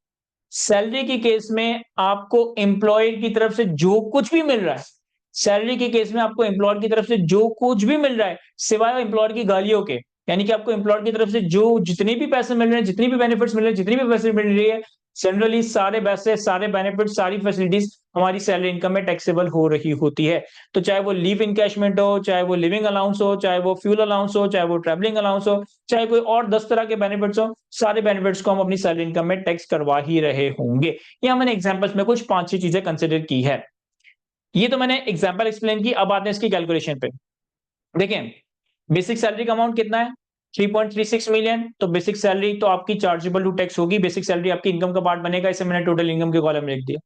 सैलरी के केस में आपको एम्प्लॉयर की तरफ से जो कुछ भी मिल रहा है, सैलरी के केस में आपको एम्प्लॉयर की तरफ से जो कुछ भी मिल रहा है सिवाय एम्प्लॉयर की गालियों के, यानी कि आपको एम्प्लॉयर की तरफ से जो जितने भी पैसे मिल रहे हैं, जितनी भी बेनिफिट्स मिल रहे हैं, जितनी भी पैसे मिल रही है, जनरली सारे पैसे, सारे बेनिफिट, सारी फैसिलिटीज हमारी सैलरी इनकम में टैक्सेबल हो रही होती है। तो चाहे वो लीव इनकैशमेंट हो, चाहे वो लिविंग अलाउंस हो, चाहे वो फ्यूल अलाउंस हो, चाहे वो ट्रैवलिंग अलाउंस हो, चाहे कोई और 10 तरह के बेनिफिट्स हो, सारे बेनिफिट्स को हम अपनी सैलरी इनकम में टैक्स करवा ही रहे होंगे। यहाँ मैंने एग्जाम्पल्स में कुछ 5-6 चीजें कंसिडर की है। ये तो मैंने एग्जाम्पल एक्सप्लेन की, अब आते हैं इसकी कैलकुलेशन पे। देखें बेसिक सैलरी का अमाउंट कितना है? 3.36 मिलियन। तो बेसिक सैलरी तो आपकी चार्जेबल टू टैक्स होगी, बेसिक सैलरी आपकी इनकम का पार्ट बनेगा, इसे मैंने टोटल इनकम के कॉलम में लिख दिया।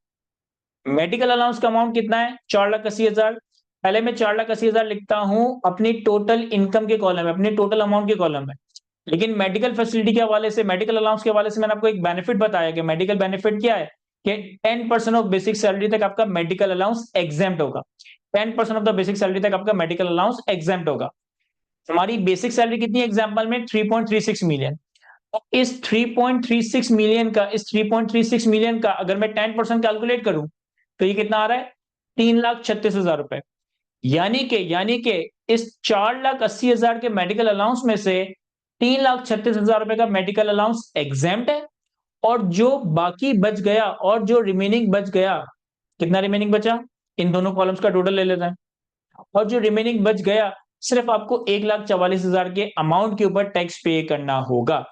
मेडिकल अलाउंस का अमाउंट कितना है? 4,80,000। पहले मैं 4,80,000 लिखता हूं अपनी टोटल इनकम के कॉलम में, अपनी टोटल अमाउंट के कॉलम में। लेकिन मेडिकल फैसिलिटी के हवाले से, मेडिकल अलाउंस के हवाले से मैंने आपको एक बेनिफिट बताया कि मेडिकल बेनिफिट क्या है कि 10% ऑफ बेसिक सैलरी तक आपका मेडिकल अलाउंस एग्जेम्प्ट होगा। 10% ऑफ द बेसिक सैलरी तक आपका मेडिकल अलाउंस एग्जेम्प्ट होगा। हमारी बेसिक सैलरी कितनी एग्जाम्पल में 3.36 मिलियन। तो इस 3.36 मिलियन का, इस 3.36 मिलियन का अगर मैं 10% कैलकुलेट करूं तो ये कितना आ रहा है, 3,36,000 रुपए। यानी कि इस 4,80,000 के मेडिकल अलाउंस में से 3,36,000 रुपए का मेडिकल अलाउंस एग्जेम्प्ट है, और जो बाकी बच गया, और जो रिमेनिंग बच गया, कितना रिमेनिंग बचा, इन दोनों कॉलम्स का टोटल ले लेते हैं, और जो रिमेनिंग बच गया सिर्फ आपको 1,44,000 के अमाउंट के ऊपर टैक्स पे करना होगा।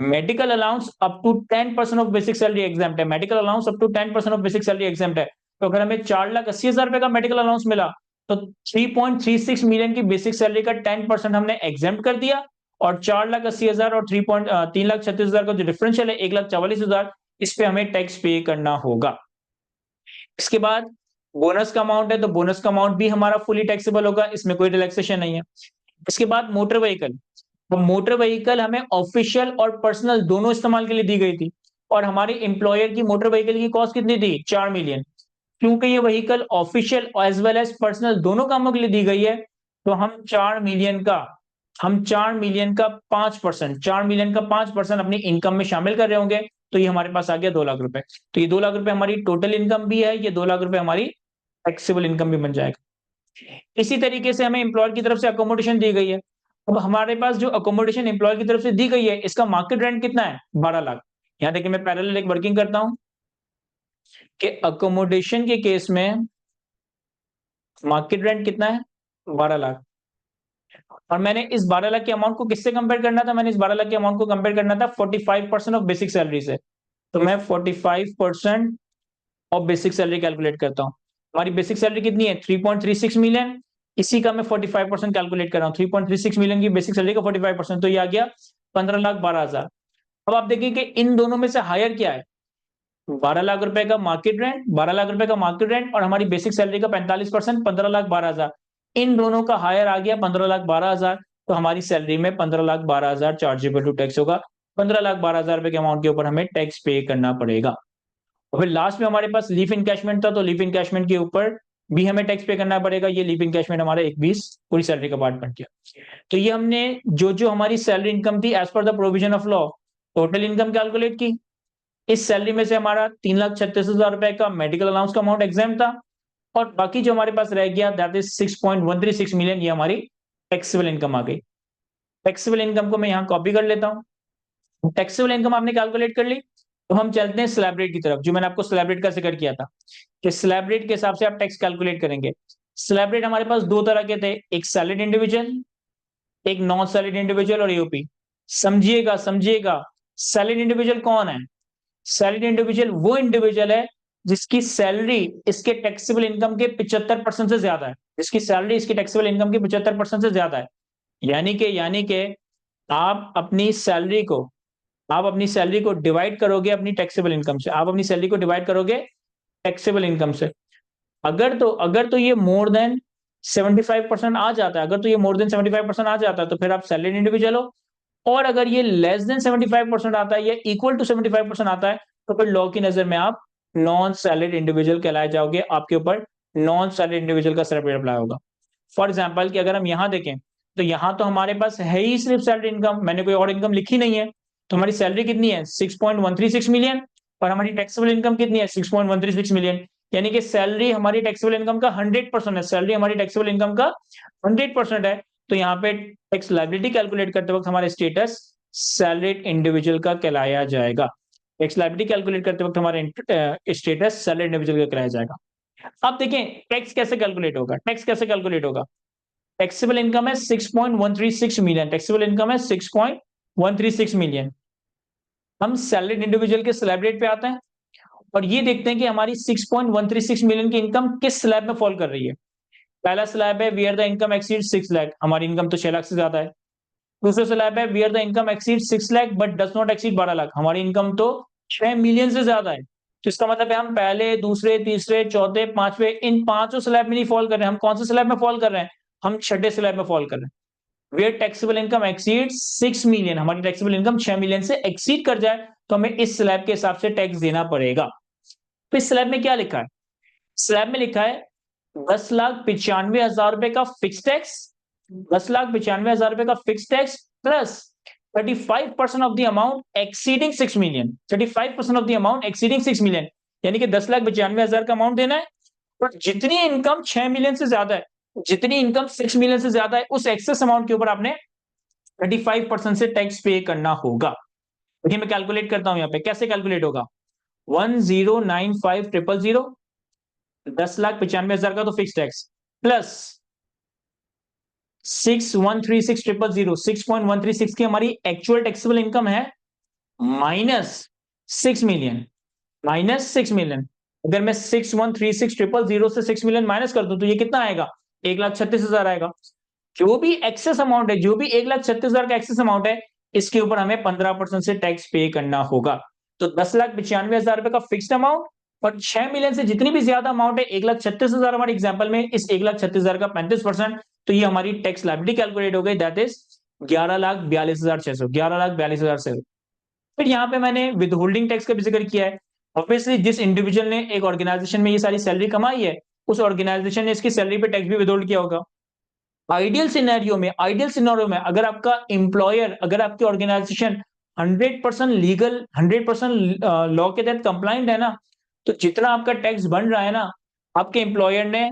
Medical allowance up to 10% of basic salary exempt है। Medical allowance up to 10% of basic salary exempt है। तो अगर हमें 4,80,000 रुपए का मेडिकल अलाउंस मिला तो 3.36 मिलियन की बेसिक सैलरी का 10% हमने एग्जाम्प्ट कर दिया, और 4,80,000 और 3,36,000 का जो डिफरेंशियल है 1,44,000, इस पे हमें टैक्स पे करना होगा। इसके बाद बोनस का अमाउंट है, तो बोनस का अमाउंट भी हमारा फुली टैक्सेबल होगा, इसमें कोई रिलैक्सेशन नहीं है। इसके बाद मोटर व्हीकल, तो मोटर व्हीकल हमें ऑफिशियल और पर्सनल दोनों इस्तेमाल के लिए दी गई थी, और हमारे एम्प्लॉयर की मोटर व्हीकल की कॉस्ट कितनी थी, 4 मिलियन। क्योंकि ये vehicle official as well as personal दोनों कामों के लिए दी गई है, तो हम 4 मिलियन का 5%, 4 मिलियन का 5% अपनी इनकम में शामिल कर रहे होंगे, तो ये हमारे पास आ गया 2 लाख रुपए। तो ये 2 लाख रुपए हमारी टोटल इनकम भी है, ये 2 लाख रुपए हमारी टैक्सेबल इनकम भी बन जाएगा। इसी तरीके से हमें एम्प्लॉयर की तरफ से अकोमोडेशन दी गई है। अब हमारे पास जो अकोमोडेशन एम्प्लॉयर की तरफ से दी गई है, इसका मार्केट रेंट कितना है, 12 लाख। यहाँ देखिए मैं पैरेलल एक वर्किंग करता हूं कि अकोमोडेशन के केस में मार्केट रेंट कितना है, 12 लाख। और मैंने इस 12 लाख के अमाउंट को किससे कंपेयर करना था, मैंने इस 12 लाख के अमाउंट को कंपेयर करना था 45% ऑफ बेसिक सैलरी से। तो मैं 45% ऑफ बेसिक सैलरी कैलकुलेट करता हूं। हमारी बेसिक सैलरी कितनी है, 3.36 मिलियन। इसी का मैं 45% कैलकुलेट कर रहा हूँ। 3.36 मिलियन की बेसिक सैलरी का 45%, तो ये आ गया 15,12,000। अब आप देखिए कि इन दोनों में से हायर क्या है, 12 लाख रुपए का मार्केट रेंट, 12 लाख रुपए का मार्केट रेंट, और हमारी बेसिक सैलरी का 45%, 15,12,000। इन दोनों का हायर आ गया 15,12,000। तो हमारी सैलरी में 15,12,000 चार्जेबल टू टैक्स होगा। 15,12,000 रुपए के अमाउंट के ऊपर हमें टैक्स पे करना पड़ेगा। और फिर लास्ट में हमारे पास लीव इनकैशमेंट था, तो लीव इनकैशमेंट के ऊपर भी हमें टैक्स पे करना पड़ेगा। ये लीव इनकैशमेंट हमारा 1/20 पूरी सैलरी का पार्ट बन गया। तो ये हमने जो जो हमारी सैलरी इनकम थी as per the provision of law, total income calculate की। इस सैलरी में से हमारा 3,36,000 रुपए का मेडिकल अलाउंस का अमाउंट एग्जाम था, और बाकी जो हमारे पास रह गया दैट इज 6.136 मिलियन, ये हमारी टैक्सेबल इनकम आ गई। टैक्सेबल इनकम को मैं यहाँ कॉपी कर लेता हूँ। टैक्सेबल इनकम आपने कैलकुलेट कर ली, तो हम चलते हैं स्लैब रेट की तरफ, जो मैंने आपको स्लैब रेट का जिक्र किया था कि स्लैब रेट के हिसाब से आप टैक्स कैलकुलेट करेंगे। स्लैब रेट हमारे पास दो तरह के थे, एक सैलरीड इंडिविजुअल, एक नॉन सैलरीड इंडिविजुअल और ईओपी। समझिएगा समझिएगा, सैलरीड इंडिविजुअल कौन है, सैलरीड इंडिविजुअल वो इंडिविजुअल है जिसकी सैलरी इसके टैक्सेबल इनकम के 75% से ज्यादा है, जिसकी सैलरी इसकी टैक्सेबल इनकम के 75% से ज्यादा है। यानी कि आप अपनी सैलरी को आप अपनी सैलरी को डिवाइड करोगे अपनी टैक्सेबल इनकम से, आप अपनी सैलरी को डिवाइड करोगे टैक्सेबल इनकम से। अगर तो ये मोर देन 75% आ जाता है, अगर तो ये मोर देन 75% आ जाता है तो फिर आप सैलरीड इंडिविजुअल हो। और अगर ये लेस देन 75% आता है या इक्वल टू 75% आता है, तो फिर लॉ की नजर में आप नॉन सैलरीड इंडिविजुअल कहलाए जाओगे। आपके ऊपर नॉन सैलरीड इंडिविजुअल का सर्टिफिकेट अप्लाई होगा। फॉर एग्जाम्पल कि अगर हम यहां देखें, तो यहां तो हमारे पास है ही सिर्फ सैलरी इनकम, मैंने कोई और इनकम लिखी नहीं है। तो हमारी सैलरी कितनी है, 6.136 मिलियन, और हमारी टैक्सेबल इनकम कितनी है, 6.136 मिलियन। यानी कि सैलरी हमारी टैक्सेबल इनकम का 100% है, सैलरी हमारी टैक्सेबल इनकम का 100% है। तो यहाँ पे टैक्स लायबिलिटी कैलकुलेट करते वक्त हमारा स्टेटस सैलरीड इंडिविजुअल का कहलाया जाएगा। टैक्स लायबिलिटी कैलकुलेट करते वक्त हमारा स्टेटस सैलरीड इंडिविजुअल का कहलाया जाएगा। अब देखें टैक्स कैसे कैलकुलेट होगा, टैक्स कैसे कैलकुलेट होगा। टैक्सेबल इनकम है 6.136 मिलियन, टैक्सेबल इनकम है 6.136 मिलियन। हम सैलरीड इंडिविजुअल के स्लैब रेट पे आते हैं और ये देखते हैं कि हमारी 6.136 मिलियन की इनकम किस स्लैब में फॉल कर रही है। पहला स्लैब है where the income exceed 6 lakh, हमारी इनकम तो 6 लाख से ज्यादा है। दूसरा स्लैब है where the income exceed 6 lakh but does not exceed 12 lakh, हमारी इनकम तो 6 मिलियन से ज्यादा है। तो इसका मतलब है हम पहले, दूसरे, तीसरे, चौथे, पांचवे, इन पांचों स्लैब में नहीं फॉल कर रहे हैं। हम कौन से स्लैब में फॉल कर रहे हैं, हम छठे स्लैब में फॉल कर रहे हैं। Where taxable income exceed 6 million, हमारी टैक्सेबल इनकम 6 मिलियन से एक्सीड कर जाए तो हमें इस स्लैब के हिसाब से टैक्स देना पड़ेगा। तो इस स्लैब में क्या लिखा है? स्लैब में लिखा है 10,95,000 रुपए का फिक्स टैक्स, 10,95,000 रुपए का fix tax plus 35% of the amount exceeding 6 million, 35% of the amount exceeding 6 million, यानी कि 10,95,000 का अमाउंट देना है और जितनी इनकम 6 मिलियन से ज्यादा है, जितनी इनकम 6 मिलियन से ज्यादा है, उस एक्सेस अमाउंट के ऊपर आपने 35% से टैक्स पे करना होगा। देखिए मैं कैलकुलेट करता हूं, यहां पे कैसे कैलकुलेट होगा। 10,95,000, 10,95,000 का तो फिक्स टैक्स प्लस 6,136,000, 6.136 की हमारी एक्चुअल टैक्सेबल इनकम है, माइनस 6 मिलियन, माइनस 6 मिलियन। अगर मैं 6,136,000 से 6 मिलियन माइनस कर दूं तो ये कितना आएगा? 1,36,000 आएगा। जो भी एक्सेस अमाउंट है, जो भी 1,36,000 का एक्सेस अमाउंट है, इसके ऊपर हमें 15% से टैक्स पे करना होगा। तो 10,95,000 रुपए का फिक्स्ड अमाउंट और 6 मिलियन से जितनी भी ज्यादा अमाउंट है, 1,36,000 हमारे एग्जाम्पल में, इस 1,36,000 का 35%, तो ये हमारी टैक्स लायबिलिटी कैलकुलेट हो गई, दैट इज 11,42,600, 11,42,600। फिर यहाँ पे मैंने विद होल्डिंग टैक्स का भी जिक्र किया है। ऑब्वियसली जिस इंडिविजुअल ने एक ऑर्गेनाइजेशन में ये सारी सैलरी कमाई है, उस ऑर्गेनाइजेशन ने इसकी सैलरी पे टैक्स भी विदहोल्ड किया होगा। आइडियल सिनेरियो में अगर आपका एम्प्लॉयर, अगर आपकी ऑर्गेनाइजेशन 100% लीगल, 100% लॉ के तहत कंप्लाइंट है ना, तो जितना आपका टैक्स बन रहा है ना, आपके एम्प्लॉयर ने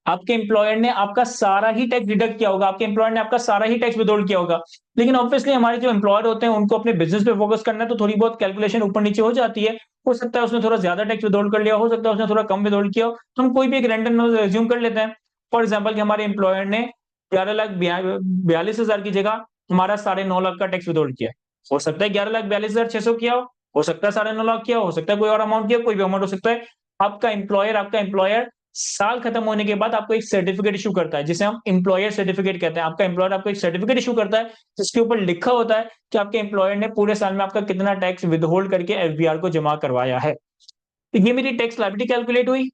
आपके एम्प्लॉयर ने आपका सारा ही टैक्स डिडक्ट किया होगा, आपके एम्प्लॉयर ने आपका सारा ही टैक्स विदहोल्ड किया होगा। लेकिन ऑब्वियसली हमारे जो एम्प्लॉयर होते हैं, उनको अपने बिजनेस पे फोकस करना है, तो थोड़ी बहुत कैलकुलेशन ऊपर नीचे हो जाती है। हो सकता है उसने थोड़ा ज्यादा टैक्स विदहोल्ड कर लिया, हो सकता है उसने थोड़ा कम विदहोल्ड किया हो, तो हम कोई भी एक रैंडम नंबर एज्यूम कर लेते हैं। फॉर एग्जाम्पल कि हमारे एम्प्लॉयर ने 11,42,000 की जगह हमारा 9.5 लाख का टैक्स विदहोल्ड किया। हो सकता है 11,42,600 किया हो सकता है 9.5 लाख किया हो सकता है कोई और अमाउंट किया, कोई भी अमाउंट हो सकता है। आपका एम्प्लॉयर साल खत्म होने के बाद आपको एक सर्टिफिकेट इशू करता है, जिसे हम एम्प्लॉयर सर्टिफिकेट कहते हैं। आपका एम्प्लॉयर आपको एक सर्टिफिकेट इशू करता है, जिसके ऊपर लिखा होता है कि आपके एम्प्लॉयर ने पूरे साल में आपका कितना टैक्स विदहोल्ड करके एफबीआर को जमा करवाया है। तो ये मेरी टैक्स लायबिलिटी कैलकुलेट हुई।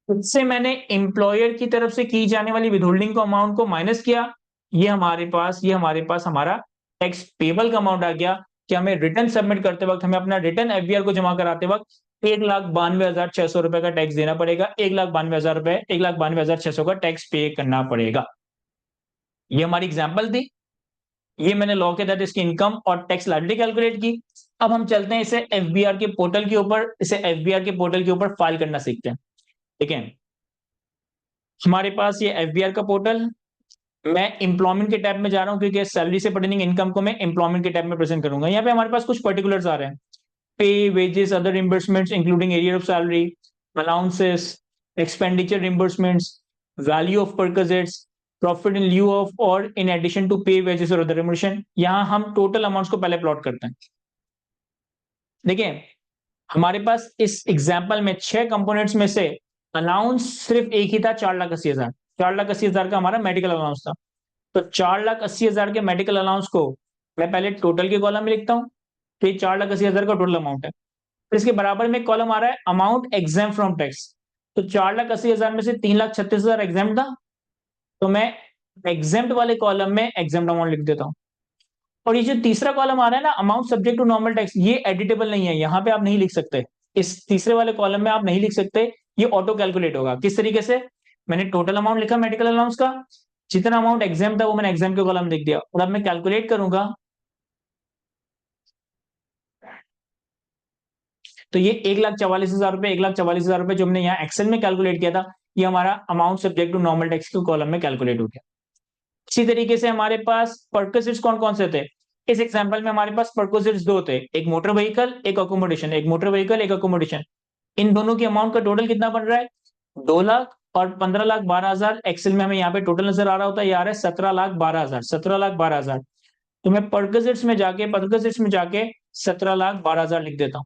इससे मैंने एम्प्लॉयर की तरफ से की जाने वाली विदहोल्डिंग को अमाउंट को माइनस किया। ये हमारे पास हमारा टैक्स पेबल का अमाउंट आ गया कि हमें रिटर्न सबमिट करते वक्त, हमें अपना रिटर्न एफबीआर को जमा कराते वक्त 1,92,600 रुपए का टैक्स देना पड़ेगा। 1,92,000 रुपए, 1,92,600 का टैक्स पे करना पड़ेगा। ये हमारी एग्जाम्पल थी। ये मैंने लॉ के तहत इसकी इनकम और टैक्स लायबिलिटी कैलकुलेट की। अब हम चलते हैं इसे एफबीआर के पोर्टल के ऊपर फाइल करना सीखते हैं। ठीक है, हमारे पास ये एफबीआर का पोर्टल, मैं एम्प्लॉयमेंट के टैब में जा रहा हूं क्योंकि सैलरी से पर्टेनिंग इनकम को मैं एम्प्लॉयमेंट के टैब में प्रेजेंट करूंगा। यहाँ पे हमारे पास कुछ पर्टिकुलर्स आ रहे हैं, pay, wages, other reimbursements including arrear of salary, allowances, expenditure reimbursements, value of perquisites, profit in lieu of और in addition to pay, wages और अदर रिम्बर्शन। यहाँ हम टोटल अमाउंट्स को पहले प्लॉट करते हैं। देखिए हमारे पास इस एग्जाम्पल में 6 कंपोनेंट्स में से अलाउंस सिर्फ एक ही था, 4,80,000। 4,80,000 का हमारा मेडिकल अलाउंस था। तो 4,80,000 के मेडिकल अलाउंस को मैं पहले टोटल के कॉलम में लिखता हूं। तो ये 4,80,000 का टोटल अमाउंट है। फिर इसके बराबर में कॉलम आ रहा है अमाउंट एग्जाम फ्रॉम टैक्स। तो 4,80,000 में से 3,36,000 एग्जाम था, तो मैं एग्जाम वाले कॉलम में एग्जाम अमाउंट लिख देता हूं। और ये जो तीसरा कॉलम आ रहा है ना, amount subject to normal tax, ये एडिटेबल नहीं है, यहां पे आप नहीं लिख सकते। इस तीसरे वाले कॉलम में आप नहीं लिख सकते, ये ऑटो कैलकुलेट होगा। किस तरीके से? मैंने टोटल अमाउंट लिखा मेडिकल अलाउंस का, जितना अमाउंट एग्जाम था वो मैंने एग्जाम के कॉलम में लिख दिया। और अब मैं कैलकुलेट करूंगा तो ये 1,44,000 रुपए, 1,44,000 रुपए जो हमने यहाँ एक्सेल में कैलकुलेट किया था, ये हमारा amount subject to normal tax के कॉलम में कैलकुलेट हो गया। इसी तरीके से हमारे पास परक्विजिट्स कौन कौन से थे? इस एग्जांपल में हमारे पास परक्विजिट्स दो थे, एक मोटर व्हीकल, एक अकोमोडेशन, एक मोटर व्हीकल, एक अकोमोडेशन। इन दोनों की अमाउंट का टोटल कितना बन रहा है? 2 लाख और 15,12,000। एक्सेल में हमें यहाँ पे टोटल नजर आ रहा होता है, ये आ रहा है 17,12,000, 17,12,000। तो मैं परक्विजिट्स में जाके 17,12,000 लिख देता हूँ।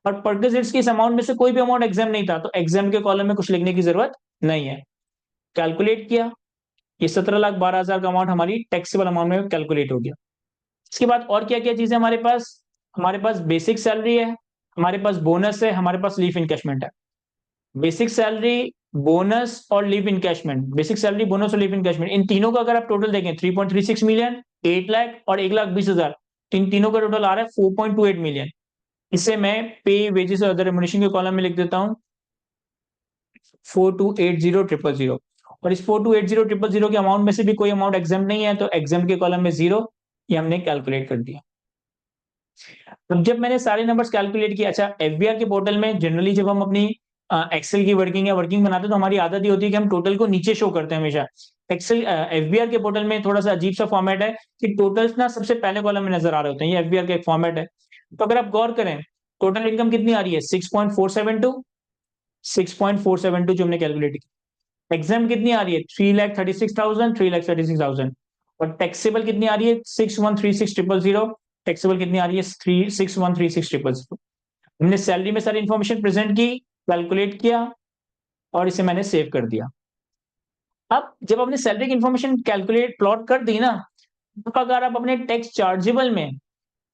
और परक्विजिट्स की इस अमाउंट में से कोई भी अमाउंट एग्जाम नहीं था, तो एग्जाम के कॉलम में कुछ लिखने की जरूरत नहीं है। कैलकुलेट किया, ये 17,12,000 का अमाउंट हमारी टैक्सेबल अमाउंट में कैलकुलेट हो गया। इसके बाद और क्या क्या चीजें हमारे पास बेसिक सैलरी है, हमारे पास बोनस है, हमारे पास लीव इनकैशमेंट है। बेसिक सैलरी, बोनस और leave encashment, basic salary, bonus और लीव इनकैशमेंट, इन तीनों का अगर आप टोटल देखें 3.36 मिलियन, 8 लाख और 1,20,000, तो इन तीनों का टोटल आ रहा है 4.28 मिलियन। इसे मैं पे वेजेस और अदर रेम्युनरेशन के कॉलम में लिख देता हूं 4280,000 और इस 4280,000 के अमाउंट में से भी कोई अमाउंट एग्जाम नहीं है, तो एग्जाम के कॉलम में 0, ये हमने कैलकुलेट कर दिया। अब जब मैंने सारे नंबर्स कैलकुलेट किया, अच्छा एफबीआर के पोर्टल में जनरली जब हम अपनी एक्सेल की वर्किंग या वर्किंग बनाते हैं तो हमारी आदत ये होती है कि हम टोटल को नीचे शो करते हैं हमेशा। एक्सेल एफबीआर के पोर्टल में थोड़ा सा अजीब सा फॉर्मेट है कि टोटल्स ना सबसे पहले कॉलम में नजर आ रहे होते हैं, ये एफबीआर का एक फॉर्मेट है। तो अगर आप गौर करें, टोटल इनकम कितनी आ रही है 6.472 जो हमने कैलकुलेट की। एग्जाम कितनी आ रही है 3,36,000 और टैक्सेबल कितनी आ रही है 6,136,000। टैक्सेबल कितनी आ रही है 6,136,000। हमने सैलरी में सारी इंफॉर्मेशन प्रेजेंट की, कैलकुलेट किया और इसे मैंने सेव कर दिया। अब जब आपने सैलरी की इंफॉर्मेशन कैलकुलेट प्लॉट कर दी ना, तो अगर आप अपने टैक्स चार्जेबल में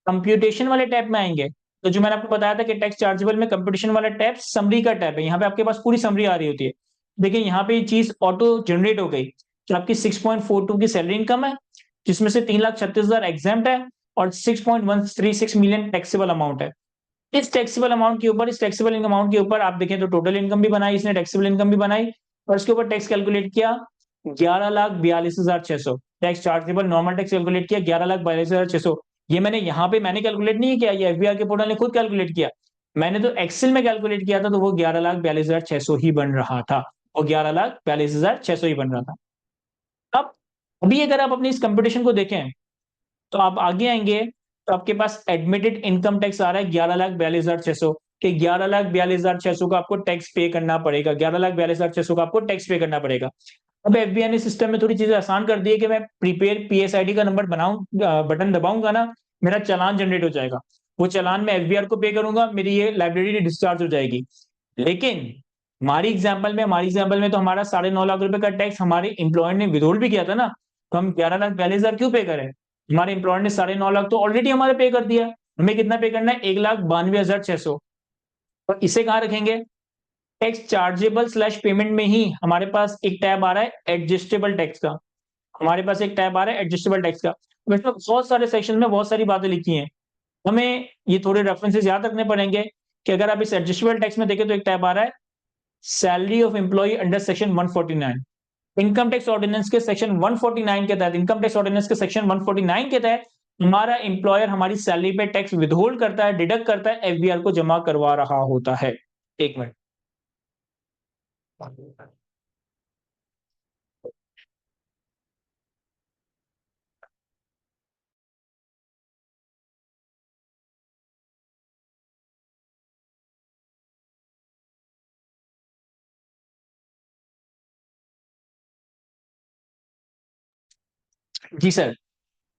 कंप्यूटेशन वाले टैब में आएंगे, तो जो मैंने आपको बताया था कि टैक्स चार्जेबल में कंप्यूटेशन वाला टैब समरी का टैब है, यहाँ पे आपके पास पूरी समरी आ रही होती है। देखिए यहाँ पे ये चीज ऑटो जनरेट हो गई कि आपकी 6.42 की सैलरी इनकम है, जिसमें से 3,36,000 एग्जाम्प्ट है और 6.136 मिलियन टैक्सेबल अमाउंट है। इस टैक्सेबल अमाउंट के ऊपर, इस टैक्सेबल अमाउंट के ऊपर आप देखें तो टोटल इनकम भी बनाई इसने, टैक्सेबल इनकम भी बनाई और इसके ऊपर टैक्स कैलकुलेट किया 11,42,600। Tax chargeable normal tax calculate किया 11,42,600। ये मैंने कैलकुलेट नहीं किया, ये एफबीआर के पोर्टल ने खुद कैलकुलेट किया। मैंने तो एक्सेल में कैलकुलेट किया था, तो वो 11,42,600 ही बन रहा था, और 11,42,600 ही बन रहा था। अब अभी अगर आप अपनी इस कंपटीशन को देखें, तो आप आगे आएंगे तो आपके पास एडमिटेड इनकम टैक्स आ रहा है 11,42,600 कि 11,42,600 का आपको टैक्स पे करना पड़ेगा, 11,42,600 का आपको टैक्स पे करना पड़ेगा। अब एफबीआई ने सिस्टम में थोड़ी चीजें आसान कर दी है कि मैं प्रीपेयर पीएसआईडी का नंबर बनाऊं, बटन दबाऊंगा ना, मेरा चालान जनरेट हो जाएगा। वो चालान मैं एफबीआर को पे करूंगा, मेरी ये लाइब्रेरी डिस्चार्ज हो जाएगी। लेकिन हमारी एग्जाम्पल में तो हमारा 9.5 लाख रुपए का टैक्स हमारे एम्प्लॉयर ने विथहोल्ड भी किया था ना, तो हम 11,42,000 क्यों पे करें? हमारे एम्प्लॉयर ने 9.5 लाख तो ऑलरेडी हमारे पे कर दिया। हमें कितना पे करना है 1,92,600। और इसे कहाँ रखेंगे? टैक्स चार्जेबल स्लैश पेमेंट में ही हमारे पास एक टैब आ रहा है एडजस्टेबल टैक्स का। हमारे पास एक टैब आ रहा है एडजस्टेबल टैक्स का, इसमें बहुत सारे सेक्शन में बहुत सारी बातें लिखी हैं। हमें ये थोड़े रेफरेंसेस याद रखने पड़ेंगे कि अगर आप इस एडजस्टेबल टैक्स में देखें तो एक टैब आ रहा है salary of employ under section 149। Income tax ordinance के सेक्शन 149 के तहत, इनकम टैक्स ऑर्डिनेंस के सेक्शन 149 के तहत हमारा एम्प्लॉयर हमारी सैलरी पे टैक्स विदहोल्ड करता है, डिडक्ट करता है, एफबीआर को जमा करवा रहा होता है। एक मिनट। जी सर।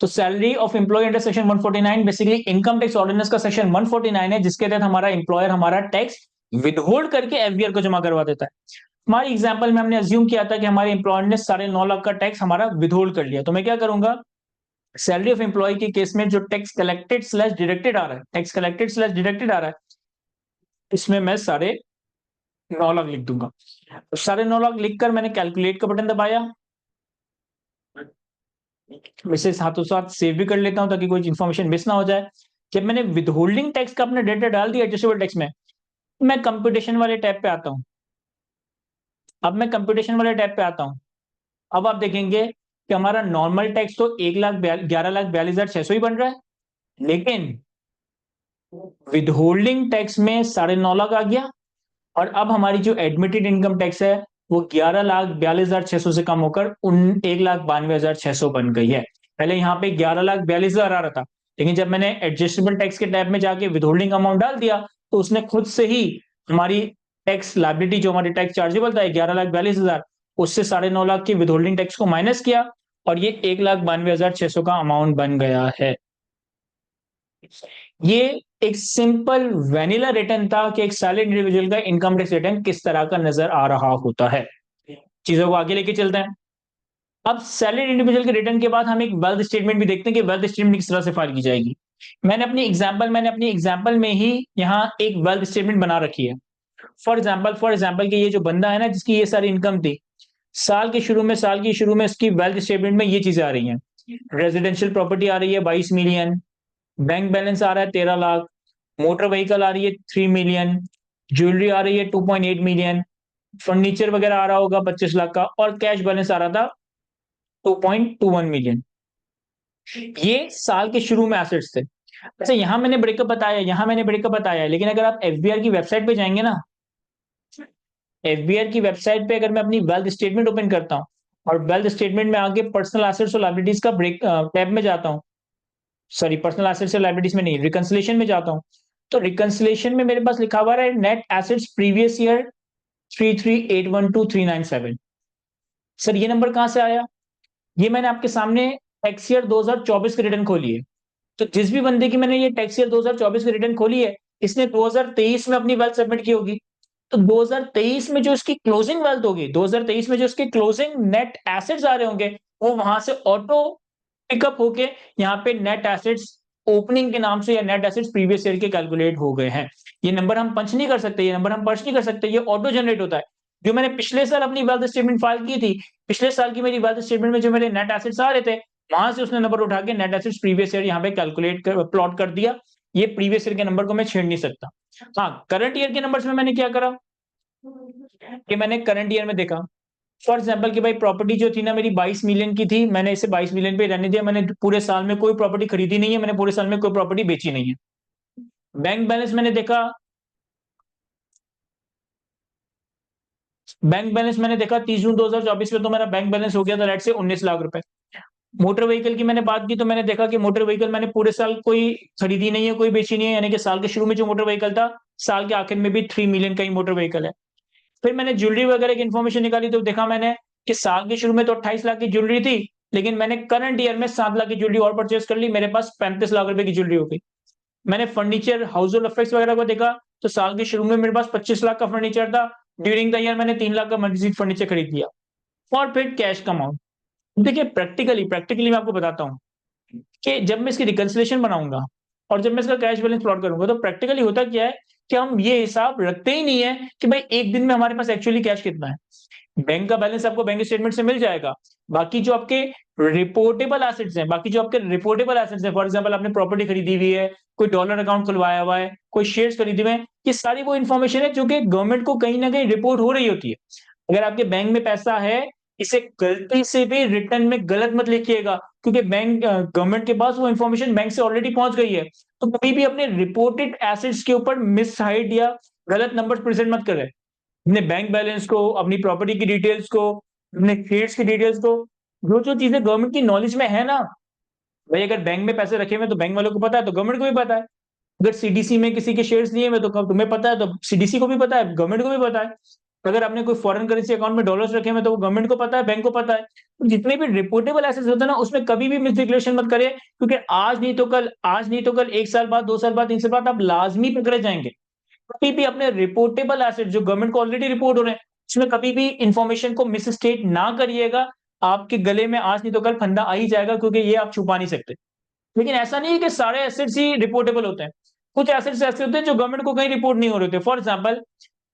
तो salary of employ under section 149 basically income tax ordinance का सेक्शन 149 है, जिसके तहत हमारा एम्प्लॉयर हमारा टैक्स विदहोल्ड करके एफबीआर को जमा करवा देता है। हमारी एग्जांपल में हमने अज्यूम किया था कि हमारे एम्प्लॉयर ने 9.5 लाख का टैक्स हमारा विदहोल्ड कर लिया, तो मैं क्या करूंगा, सैलरी ऑफ एम्प्लॉय के केस में जो टैक्स कलेक्टेड स्लैश डिडक्टेड आ रहा है, टैक्स कलेक्टेड स्लैश डिडक्टेड आ रहा है, इसमें मैं 9.5 लाख लिख दूंगा। 9.5 लाख लिखकर मैंने कैलकुलेट का बटन दबाया। वैसे हाथों साथ सेव भी कर लेता हूं ताकि कोई इन्फॉर्मेशन मिस ना हो जाए। जब मैंने विदहोल्डिंग टैक्स का अपना डेटा डाल दिया एडजस्टेबल टैक्स में, मैं कंप्यूटेशन वाले टैब पे आता हूं। अब मैं कंप्यूटेशन वाले टैब पे आता हूं। अब आप देखेंगे कि हमारा नॉर्मल टैक्स तो 11,42,600 ही बन रहा है, लेकिन विदहोल्डिंग टैक्स में 9.5 लाख आ गया। और अब हमारी जो एडमिटेड इनकम टैक्स है वो 11,42,600 से कम होकर 1,92,600 बन गई है। पहले यहाँ पे 11,42,000 आ रहा था, लेकिन जब मैंने एडजस्टेबल टैक्स के टैब में जाके विदहोल्डिंग अमाउंट डाल दिया, तो उसने खुद से ही हमारी टैक्स लायबिलिटी जो हमारी टैक्स चार्जेबल था 11,42,000, उससे 9.5 लाख की विदहोल्डिंग टैक्स को माइनस किया और ये 1,92,600 का अमाउंट बन गया है। ये एक सिंपल वैनिला रिटर्न था कि एक सैलरी इंडिविजुअल का इनकम टैक्स रिटर्न किस तरह का नजर आ रहा होता है। चीजों को आगे लेके चलते हैं। अब सैलरी इंडिविजुअल के रिटर्न के बाद हम एक वेल्थ स्टेटमेंट भी देखते हैं कि वेल्थ स्टेटमेंट किस तरह से फाइल की जाएगी। मैंने अपनी एग्जांपल में ही यहाँ एक वेल्थ स्टेटमेंट बना रखी है। फॉर एग्जांपल कि ये जो बंदा है ना जिसकी ये सारी इनकम थी, साल के शुरू में इसकी वेल्थ स्टेटमेंट में ये चीजें आ रही हैं। रेजिडेंशियल प्रॉपर्टी आ रही है 22 मिलियन, बैंक बैलेंस आ रहा है 13 लाख, मोटर व्हीकल आ रही है 3 मिलियन, ज्वेलरी आ रही है 2.8 मिलियन, फर्नीचर वगैरह आ रहा होगा 25 लाख का, और कैश बैलेंस आ रहा था 2.21 मिलियन। ये साल के शुरू में एसेट्स थे। अच्छा, यहाँ मैंने ब्रेकअप बताया है, लेकिन अगर आप एफबीआर की वेबसाइट पे जाएंगे ना, एफबीआर की वेबसाइट पे अगर मैं अपनी वेल्थ स्टेटमेंट ओपन करता हूँ और वेल्थ स्टेटमेंट में आगे पर्सनल एसेट्स और लायबिलिटीज का ब्रेक टैब में जाता हूँ, सॉरी पर्सनल एसेट्स और लायबिलिटीज में नहीं, रिकंसिलिएशन में जाता हूँ, तो रिकंसिलिएशन में मेरे पास लिखा हुआ है net assets previous year 33812,397। Sir ये नंबर कहां से आया? ये मैंने आपके सामने टैक्स ईयर 2024 की रिटर्न खोली है। तो जिस भी बंदे की मैंने ये टैक्स ईयर 2024 की रिटर्न खोली है, इसने 2023 में अपनी वेल्थ सबमिट की होगी। तो 2023 में जो इसकी क्लोजिंग वेल्थ होगी, 2023 में जो इसके क्लोजिंग नेट एसेट्स आ रहे होंगे, वो वहां से ऑटो पिकअप होके यहाँ पे नेट एसेट्स ओपनिंग के नाम से या नेट एसेट्स प्रीवियस ईयर के कैलकुलेट हो गए हैं। ये नंबर हम पंच नहीं कर सकते, ये नंबर हम पंच नहीं कर सकते, ये ऑटो जनरेट होता है। जो मैंने पिछले साल अपनी वेल्थ स्टेटमेंट फाइल की थी, पिछले साल की मेरी वेल्थ स्टेटमेंट में जो मेरे नेट एसेट्स आ रहे थे, वहां से उसने नंबर उठा के नेट एसेट्स प्रीवियस ईयर यहाँ पे कैलकुलेट कर प्लॉट कर दिया। ये प्रीवियस ईयर के नंबर को मैं छेड़ नहीं सकता। हाँ, करंट ईयर के नंबर्स में मैंने क्या करा कि मैंने करंट ईयर में देखा, फॉर एग्जाम्पल कि भाई प्रॉपर्टी जो थी ना मेरी 22 मिलियन की थी, मैंने इसे 22 मिलियन पे रहने दिया, मैंने पूरे साल में कोई प्रॉपर्टी खरीदी नहीं है, मैंने पूरे साल में कोई प्रॉपर्टी बेची नहीं है। बैंक बैलेंस मैंने देखा, बैंक बैलेंस मैंने देखा 30 जून 2024 में तो मेरा बैंक बैलेंस हो गया था लेट से 19 लाख रुपए। मोटर व्हीकल की मैंने बात की तो मैंने देखा कि मोटर व्हीकल मैंने पूरे साल कोई खरीदी नहीं है, कोई बेची नहीं है, यानी कि साल के शुरू में जो मोटर व्हीकल था, साल के आखिर में भी 3 मिलियन का ही मोटर व्हीकल है। फिर मैंने ज्वेलरी वगैरह की इन्फॉर्मेशन निकाली तो देखा मैंने कि साल के शुरू में तो 28 लाख की ज्वेलरी थी, लेकिन मैंने करंट ईयर में 7 लाख की ज्वेलरी और परचेज कर ली, मेरे पास 35 लाख रुपए की ज्वेलरी हो गई। मैंने फर्नीचर हाउस होल्ड इफेक्ट्स वगैरह को देखा, तो साल के शुरू में मेरे पास 25 लाख का फर्नीचर था, ड्यूरिंग द ईयर मैंने 3 लाख का मजीद फर्नीचर खरीद लिया। और फिर कैश का अमाउंट, देखिए प्रैक्टिकली प्रैक्टिकली मैं आपको बताता हूँ कि जब मैं इसकी रिकंसिलेशन बनाऊंगा और जब मैं इसका कैश बैलेंस प्लॉट करूंगा, तो प्रैक्टिकली होता क्या है कि हम ये हिसाब रखते ही नहीं है कि भाई एक दिन में हमारे पास एक्चुअली कैश कितना है। बैंक का बैलेंस आपको बैंक स्टेटमेंट से मिल जाएगा। बाकी जो आपके रिपोर्टेबल एसेट्स हैं, फॉर एग्जांपल आपने प्रॉपर्टी खरीदी हुई है, कोई डॉलर अकाउंट खुलवाया हुआ है, कोई शेयर्स खरीदे हुए हैं, ये सारी वो इन्फॉर्मेशन है जो कि गवर्नमेंट को कहीं ना कहीं रिपोर्ट हो रही होती है। अगर आपके बैंक में पैसा है, इसे गलती से भी रिटर्न में गलत मत लिखिएगा, क्योंकि बैंक गवर्नमेंट के पास वो इन्फॉर्मेशन बैंक से ऑलरेडी पहुंच गई है। तो कभी भी अपने रिपोर्टेड एसेट्स के ऊपर मिस हाइड या गलत नंबर प्रेजेंट मत करें। अपने बैंक बैलेंस को, अपनी प्रॉपर्टी की डिटेल्स को, अपने शेयर्स की डिटेल्स को, जो जो चीजें गवर्नमेंट की नॉलेज में है ना, भाई अगर बैंक में पैसे रखे हुए तो बैंक वालों को पता है, तो गवर्नमेंट को भी पता है। अगर सीडीसी में किसी के शेयर्स लिए हुए तो तुम्हें पता है, तो सीडीसी को भी पता है, गवर्नमेंट को भी पता है। अगर आपने कोई फॉरेन करेंसी अकाउंट में डॉलर्स रखे हुए तो वो गवर्नमेंट को पता है, बैंक को पता है। तो जितने भी रिपोर्टेबल एसेट्स होते हैं ना, उसमें कभी भी मिसडिक्लेरेशन मत करिए, क्योंकि आज नहीं तो कल, 1 साल बाद, 2 साल बाद, 3 साल बाद आप लाजमी पकड़े जाएंगे। कभी भी अपने रिपोर्टेबल एसेट जो गवर्नमेंट को ऑलरेडी रिपोर्ट हो रहे हैं, उसमें कभी भी इंफॉर्मेशन को मिसस्टेट ना करिएगा। आपके गले में आज नहीं तो कल फंदा आ ही जाएगा, क्योंकि ये आप छुपा नहीं सकते। लेकिन ऐसा नहीं है कि सारे एसेट्स ही रिपोर्टेबल होते हैं। कुछ एसेट्स ऐसे होते हैं जो गवर्नमेंट को कहीं रिपोर्ट नहीं हो रहे होते। फॉर एग्जाम्पल,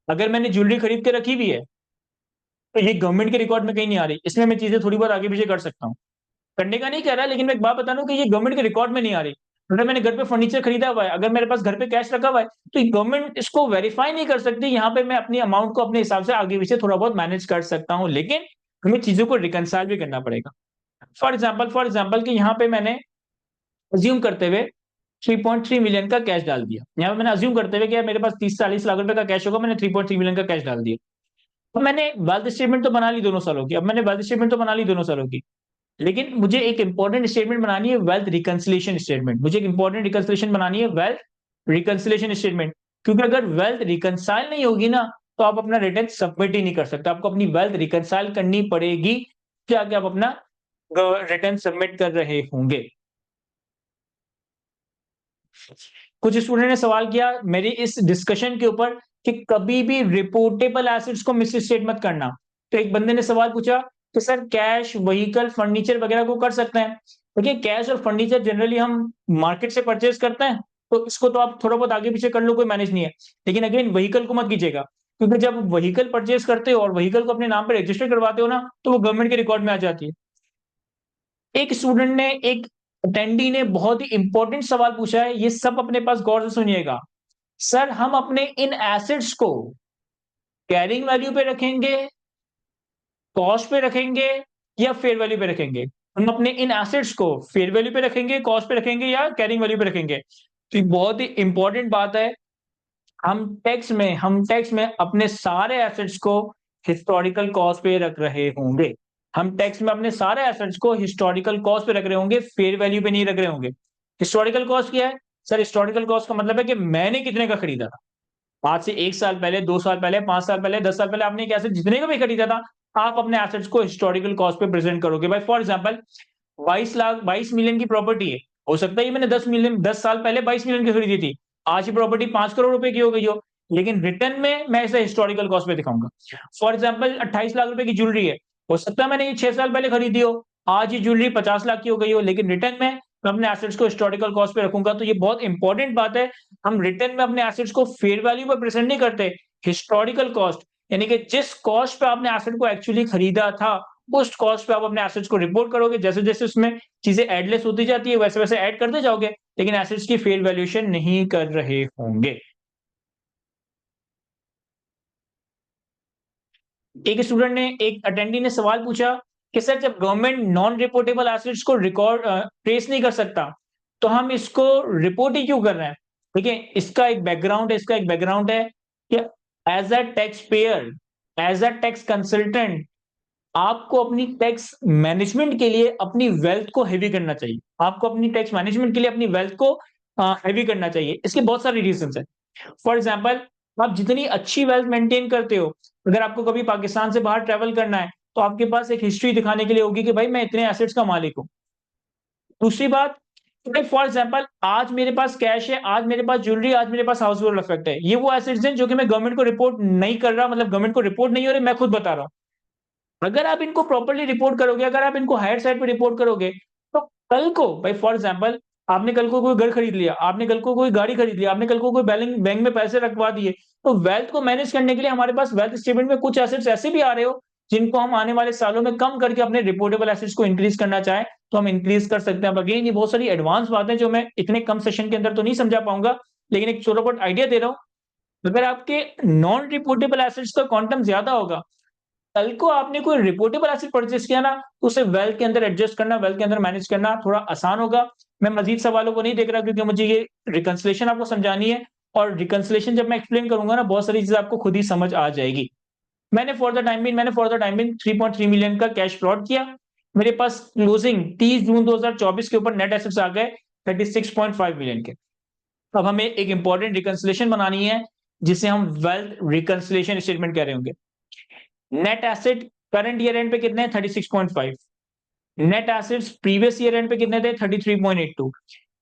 अगर मैंने ज्वेलरी खरीद के रखी हुई है, तो ये गवर्नमेंट के रिकॉर्ड में कहीं नहीं आ रही, इसमें मैं चीजें थोड़ी बहुत आगे पीछे कर सकता हूँ, करने का नहीं कह रहा, लेकिन मैं एक बात बता दूं कि ये गवर्नमेंट के रिकॉर्ड में नहीं आ रही। अगर मैंने घर पे फर्नीचर खरीदा हुआ है, अगर मेरे पास घर पे कैश रखा हुआ है, तो गवर्नमेंट इसको वेरीफाई नहीं कर सकती। यहाँ पे मैं अपनी अमाउंट को अपने हिसाब से आगे पीछे थोड़ा बहुत मैनेज कर सकता हूँ, लेकिन हमें चीजों को रिकंसाइल भी करना पड़ेगा। फॉर एग्जाम्पल कि यहाँ पे मैंने अज्यूम करते हुए 3.3 मिलियन का कैश डाल दिया। यहाँ पे मैंने अज्यूम करते हुए कि यार मेरे पास 30-40 लाख रुपए का कैश होगा, मैंने 3.3 मिलियन का कैश डाल दिया। अब मैंने वेल्थ स्टेटमेंट तो बना ली दोनों सालों की, लेकिन मुझे एक इंपॉर्टेंट स्टेटमेंट बनानी है, वेल्थ रिकंसिलिएशन स्टेटमेंट। मुझे एक इंपॉर्टेंट रिकंसिलिएशन बनानी है, वेल्थ रिकंसिलिएशन स्टेटमेंट। क्योंकि अगर वेल्थ रिकंसाइल नहीं होगी ना, तो आप अपना रिटर्न सबमिट ही नहीं कर सकते। आपको अपनी वेल्थ रिकंसाइल करनी पड़ेगी, क्या क्या आप अपना रिटर्न सबमिट कर रहे होंगे। कुछ स्टूडेंट ने सवाल किया मेरी इस डिस्कशन के ऊपर कि कभी भी रिपोर्टेबल एसेट्स को मिसस्टेट मत करना। तो एक बंदे ने सवाल पूछा कि सर कैश, व्हीकल, फर्नीचर वगैरह को कर सकते हैं? देखिए कैश और फर्नीचर जनरली हम मार्केट से परचेज करते हैं, तो इसको तो आप थोड़ा बहुत आगे पीछे कर लो, कोई मैनेज नहीं है। लेकिन अगेन व्हीकल को मत कीजिएगा, क्योंकि जब व्हीकल परचेज करते हो और व्हीकल को अपने नाम पर रजिस्टर करवाते हो ना, तो वो गवर्नमेंट के रिकॉर्ड में आ जाती है। एक स्टूडेंट ने, एक अटेंडी ने बहुत ही इंपॉर्टेंट सवाल पूछा है, ये सब अपने पास गौर से सुनिएगा। सर हम अपने इन एसेट्स को कैरिंग वैल्यू पे रखेंगे, कॉस्ट पे रखेंगे या फेयर वैल्यू पे रखेंगे? हम अपने इन एसेट्स को फेयर वैल्यू पे रखेंगे, कॉस्ट पे रखेंगे या कैरिंग वैल्यू पे रखेंगे? तो ये बहुत ही इंपॉर्टेंट बात है। हम टैक्स में अपने सारे एसेट्स को हिस्टोरिकल कॉस्ट पे रख रहे होंगे। हम टैक्स में अपने सारे एसेट्स को हिस्टोरिकल कॉस्ट पे रख रहे होंगे, फेयर वैल्यू पे नहीं रख रहे होंगे। हिस्टोरिकल कॉस्ट क्या है? सर हिस्टोरिकल कॉस्ट का मतलब है कि मैंने कितने का खरीदा था। आज से 1 साल पहले, 2 साल पहले, 5 साल पहले, 10 साल पहले आपने एक एसेट जितने का भी खरीदा था, आप अपने एसेट्स को हिस्टोरिकल कॉस्ट पे प्रेजेंट करोगे। भाई फॉर एग्जांपल 22 मिलियन की प्रॉपर्टी है। हो सकता है ये मैंने 10 साल पहले 22 मिलियन की खरीदी थी। आज ये प्रॉपर्टी 5 करोड़ रुपए की हो गई हो, लेकिन रिटर्न में मैं इसे हिस्टोरिकल कॉस्ट पे दिखाऊंगा। फॉर एग्जांपल 28 लाख रुपए की ज्वेलरी है। हो सकता है मैंने ये 6 साल पहले खरीदी हो, आज ये ज्वेलरी 50 लाख की हो गई हो, लेकिन रिटर्न में मैं अपने एसेट्स को हिस्टोरिकल कॉस्ट पे रखूंगा। तो ये बहुत इंपॉर्टेंट बात है। हम रिटर्न में अपने एसेट्स को फेयर वैल्यू पर प्रेजेंट नहीं करते, हिस्टोरिकल कॉस्ट, यानी कि जिस कॉस्ट पे आपने एसेट को एक्चुअली खरीदा था, उस कॉस्ट पे आप अपने एसेट्स को रिपोर्ट करोगे। जैसे जैसे उसमें चीजें एडलेस होती जाती है, वैसे वैसे ऐड करते जाओगे, लेकिन एसेट्स की फेयर वैल्यूएशन नहीं कर रहे होंगे। एक स्टूडेंट ने, एक अटेंडी ने सवाल पूछा कि सर जब गवर्नमेंट नॉन रिपोर्टेबल एसेट्स को रिकॉर्ड ट्रेस नहीं कर सकता, तो हम इसको रिपोर्ट ही क्यों कर रहे हैं? देखिए इसका एक बैकग्राउंड है कि as a tax payer, as a tax consultant, आपको अपनी टैक्स मैनेजमेंट के लिए अपनी वेल्थ को हेवी करना चाहिए। आपको अपनी टैक्स मैनेजमेंट के लिए अपनी वेल्थ को हेवी करना चाहिए। इसके बहुत सारे रीजंस हैं। फॉर एग्जांपल, आप जितनी अच्छी वेल्थ मेंटेन करते हो, अगर आपको कभी पाकिस्तान से बाहर ट्रैवल करना है, तो आपके पास एक हिस्ट्री दिखाने के लिए होगी कि भाई मैं इतने एसेट्स का मालिक हूँ। दूसरी बात, फॉर एग्जांपल आज मेरे पास कैश है, आज मेरे पास ज्वेलरी, आज मेरे पास हाउस होल्ड इफेक्ट है। ये वो एसेट्स हैं जो कि मैं गवर्नमेंट को रिपोर्ट नहीं कर रहा, मतलब गवर्नमेंट को रिपोर्ट नहीं हो रही, मैं खुद बता रहा हूँ। अगर आप इनको प्रॉपर्ली रिपोर्ट करोगे, अगर आप इनको हायर साइड पे रिपोर्ट करोगे, तो कल को भाई फॉर एग्जांपल आपने कल को कोई घर खरीद लिया, आपने कल को कोई गाड़ी खरीद लिया, आपने कल को कोई बैंक में पैसे रखवा दिए, तो वेल्थ को मैनेज करने के लिए हमारे पास वेल्थ स्टेटमेंट में कुछ एसेट्स ऐसे भी आ रहे हो जिनको हम आने वाले सालों में कम करके अपने रिपोर्टेबल एसेट्स को इंक्रीज करना चाहें, तो हम इंक्रीज कर सकते हैं। अगेन ये बहुत सारी एडवांस बातें जो मैं इतने कम सेशन के अंदर तो नहीं समझा पाऊंगा, लेकिन एक छोटा बहुत आइडिया दे रहा हूँ। अगर आपके नॉन रिपोर्टेबल एसेट्स का क्वांटम ज्यादा होगा, कल को आपने कोई रिपोर्टेबल एसेट परचेज किया ना, तो उसे वेल्थ के अंदर एडजस्ट करना, वेल्थ के अंदर मैनेज करना थोड़ा आसान होगा। मैं मजीद सवालों को नहीं देख रहा, क्योंकि मुझे ये रिकंसलेशन आपको समझानी है, और रिकंसलेशन जब मैं एक्सप्लेन करूंगा ना, बहुत सारी चीजें आपको खुद ही समझ आ जाएगी। मैंने for the time being 3.3 million का कैश फ्रॉड किया। मेरे पास क्लोजिंग 30 जून 2024 के ऊपर नेट एसेट्स आ गए 36.5 मिलियन के। अब हमें एक इंपॉर्टेंट रिकंसलेशन बनानी है, जिसे हम वेल्थ रिकंसलेशन स्टेटमेंट कह रहे होंगे। Net asset current year and पे कितने हैं? 36.5। Net assets previous year and पे कितने थे? 33.82।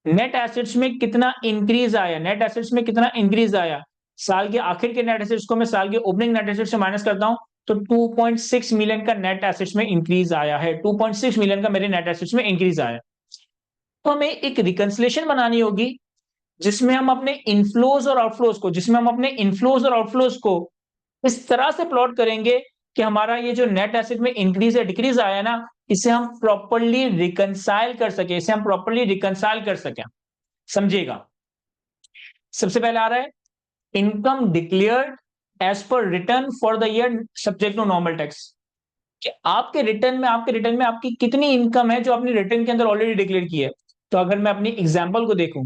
नेट एसेट्स में कितना इंक्रीज आया? नेट एसेट्स में कितना इंक्रीज आया? साल के आखिर के नेट एसेट्स को मैं साल के ओपनिंग नेट एसेट्स से माइनस करता हूं, तो 2.6 मिलियन का नेट एसेट्स में इंक्रीज आया है। 2.6 मिलियन का मेरे नेट एसेट्स में इंक्रीज आया। तो हमें एक रिकंसलेशन बनानी होगी, जिसमें हम अपने इनफ्लोज और आउटफ्लोज को इस तरह से प्लॉट करेंगे कि हमारा ये जो नेट एसेट में इंक्रीज या डिक्रीज आया ना, इसे हम प्रॉपर्ली रिकंसाइल कर सकें। समझिएगा, सबसे पहले आ रहा है income declared as per return for the year subject to normal tax. कि आपके रिटर्न में आपकी कितनी इनकम है जो आपने रिटर्न के अंदर ऑलरेडी डिक्लेयर की है। तो अगर मैं अपनी एग्जाम्पल को देखूं,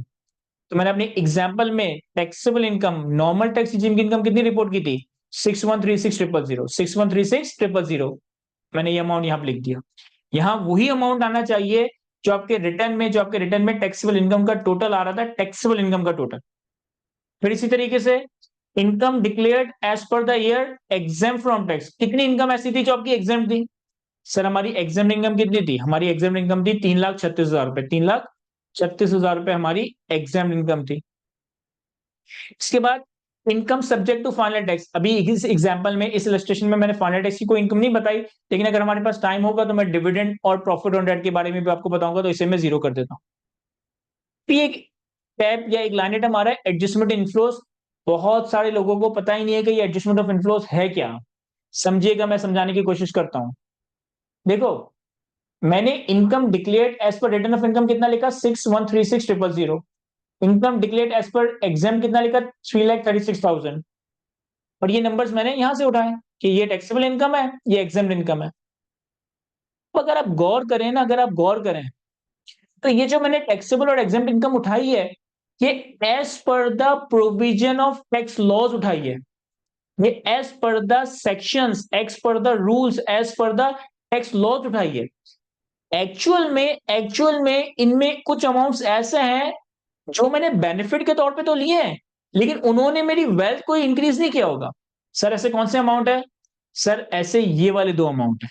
तो मैंने अपनी एग्जाम्पल में taxable income, normal tax regime की इनकम कितनी रिपोर्ट की थी? 6136,000, 6136,000। मैंने ये अमाउंट यहां पे लिख दिया। यहां वही अमाउंट आना चाहिए जो आपके रिटर्न में टैक्सेबल इनकम का टोटल आ रहा था, टैक्सेबल इनकम का टोटल। फिर इसी तरीके से income declared as per the year exempt from tax. कितनी इनकम ऐसी थी जो आपकी एग्जाम थी? सर हमारी एग्जाम इनकम कितनी थी? हमारी एग्जाम इनकम थी 3,36,000 रुपए। 3,36,000 रुपए हमारी एग्जाम इनकम थी। इसके बाद income subject to final tax. अभी इस एग्जांपल में, इस इलस्ट्रेशन में मैंने फाइनल टैक्स की कोई इनकम नहीं बताई, लेकिन अगर हमारे पास टाइम होगा तो मैं डिविडेंड और प्रॉफिट ऑन डेट के बारे में भी आपको बताऊंगा, तो इसे मैं जीरो कर देता हूं। फिर एक टैब या एक लाइन आइटम आ रहा है एडजस्टमेंट इनफ्लोस। बहुत सारे लोगों को पता ही नहीं है कि ये एडजस्टमेंट ऑफ इनफ्लोस है क्या। समझिएगा, मैं समझाने की कोशिश करता हूं। देखो, मैंने income declared as per return of income कितना लिखा? 6136,000। Income declared as per exempt कितना लिखा, 3,36,000। और ये नंबर्स मैंने यहां से उठाए कि ये टैक्सेबल इनकम है, ये एग्जाम्ड इनकम है। तो अगर आप गौर करें ना, अगर आप गौर करें तो ये जो मैंने टैक्सेबल और एग्जाम्ड इनकम उठाई है, ये as per the provision of tax laws उठाई है। ये as per the sections, as per the rules, as per the tax laws उठाई है। एक्चुअल में इनमें कुछ अमाउंट्स ऐसे हैं जो मैंने बेनिफिट के तौर पे तो लिए हैं, लेकिन उन्होंने मेरी वेल्थ को इंक्रीज नहीं किया होगा। सर ऐसे कौन से अमाउंट है? सर ऐसे ये वाले दो अमाउंट है।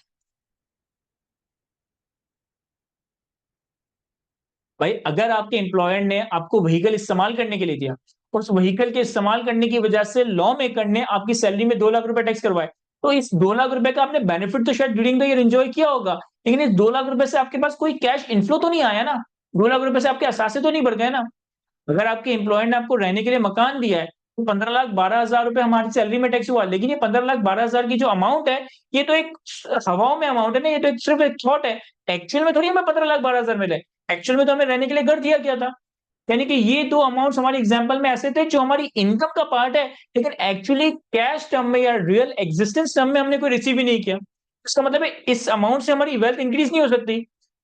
भाई अगर आपके एम्प्लॉयर ने आपको व्हीकल इस्तेमाल करने के लिए दिया, उस व्हीकल के इस्तेमाल करने की वजह से लॉ मेकर ने आपकी सैलरी में 2 लाख रुपए टैक्स करवाए, तो इस 2 लाख रुपए का आपने बेनिफिट तो शायद ड्यूरिंग द ईयर एंजॉय किया होगा, लेकिन इस 2 लाख रुपए से आपके पास कोई कैश इनफ्लो तो नहीं आया ना। 2 लाख रुपए से आपके असासे तो नहीं बढ़ गए ना। अगर आपके एम्प्लॉयर ने आपको रहने के लिए मकान दिया है, तो 15,12,000 रुपए हमारी सैलरी में टैक्स हुआ, लेकिन ये 15,12,000 की जो अमाउंट है, ये तो एक हवाओं में अमाउंट है ना, ये तो सिर्फ एक थॉट है। एक्चुअल में थोड़ी हमें 15,12,000 मिले, एक्चुअल में तो हमें रहने के लिए घर दिया गया था। यानी कि ये दो अमाउंट्स हमारे एग्जाम्पल में ऐसे थे जो हमारी इनकम का पार्ट है, लेकिन एक्चुअली कैश टर्म में या रियल एग्जिस्टेंस टर्म में हमने कोई रिसीव ही नहीं किया। इसका मतलब है इस अमाउंट से हमारी वेल्थ इंक्रीज नहीं हो सकती।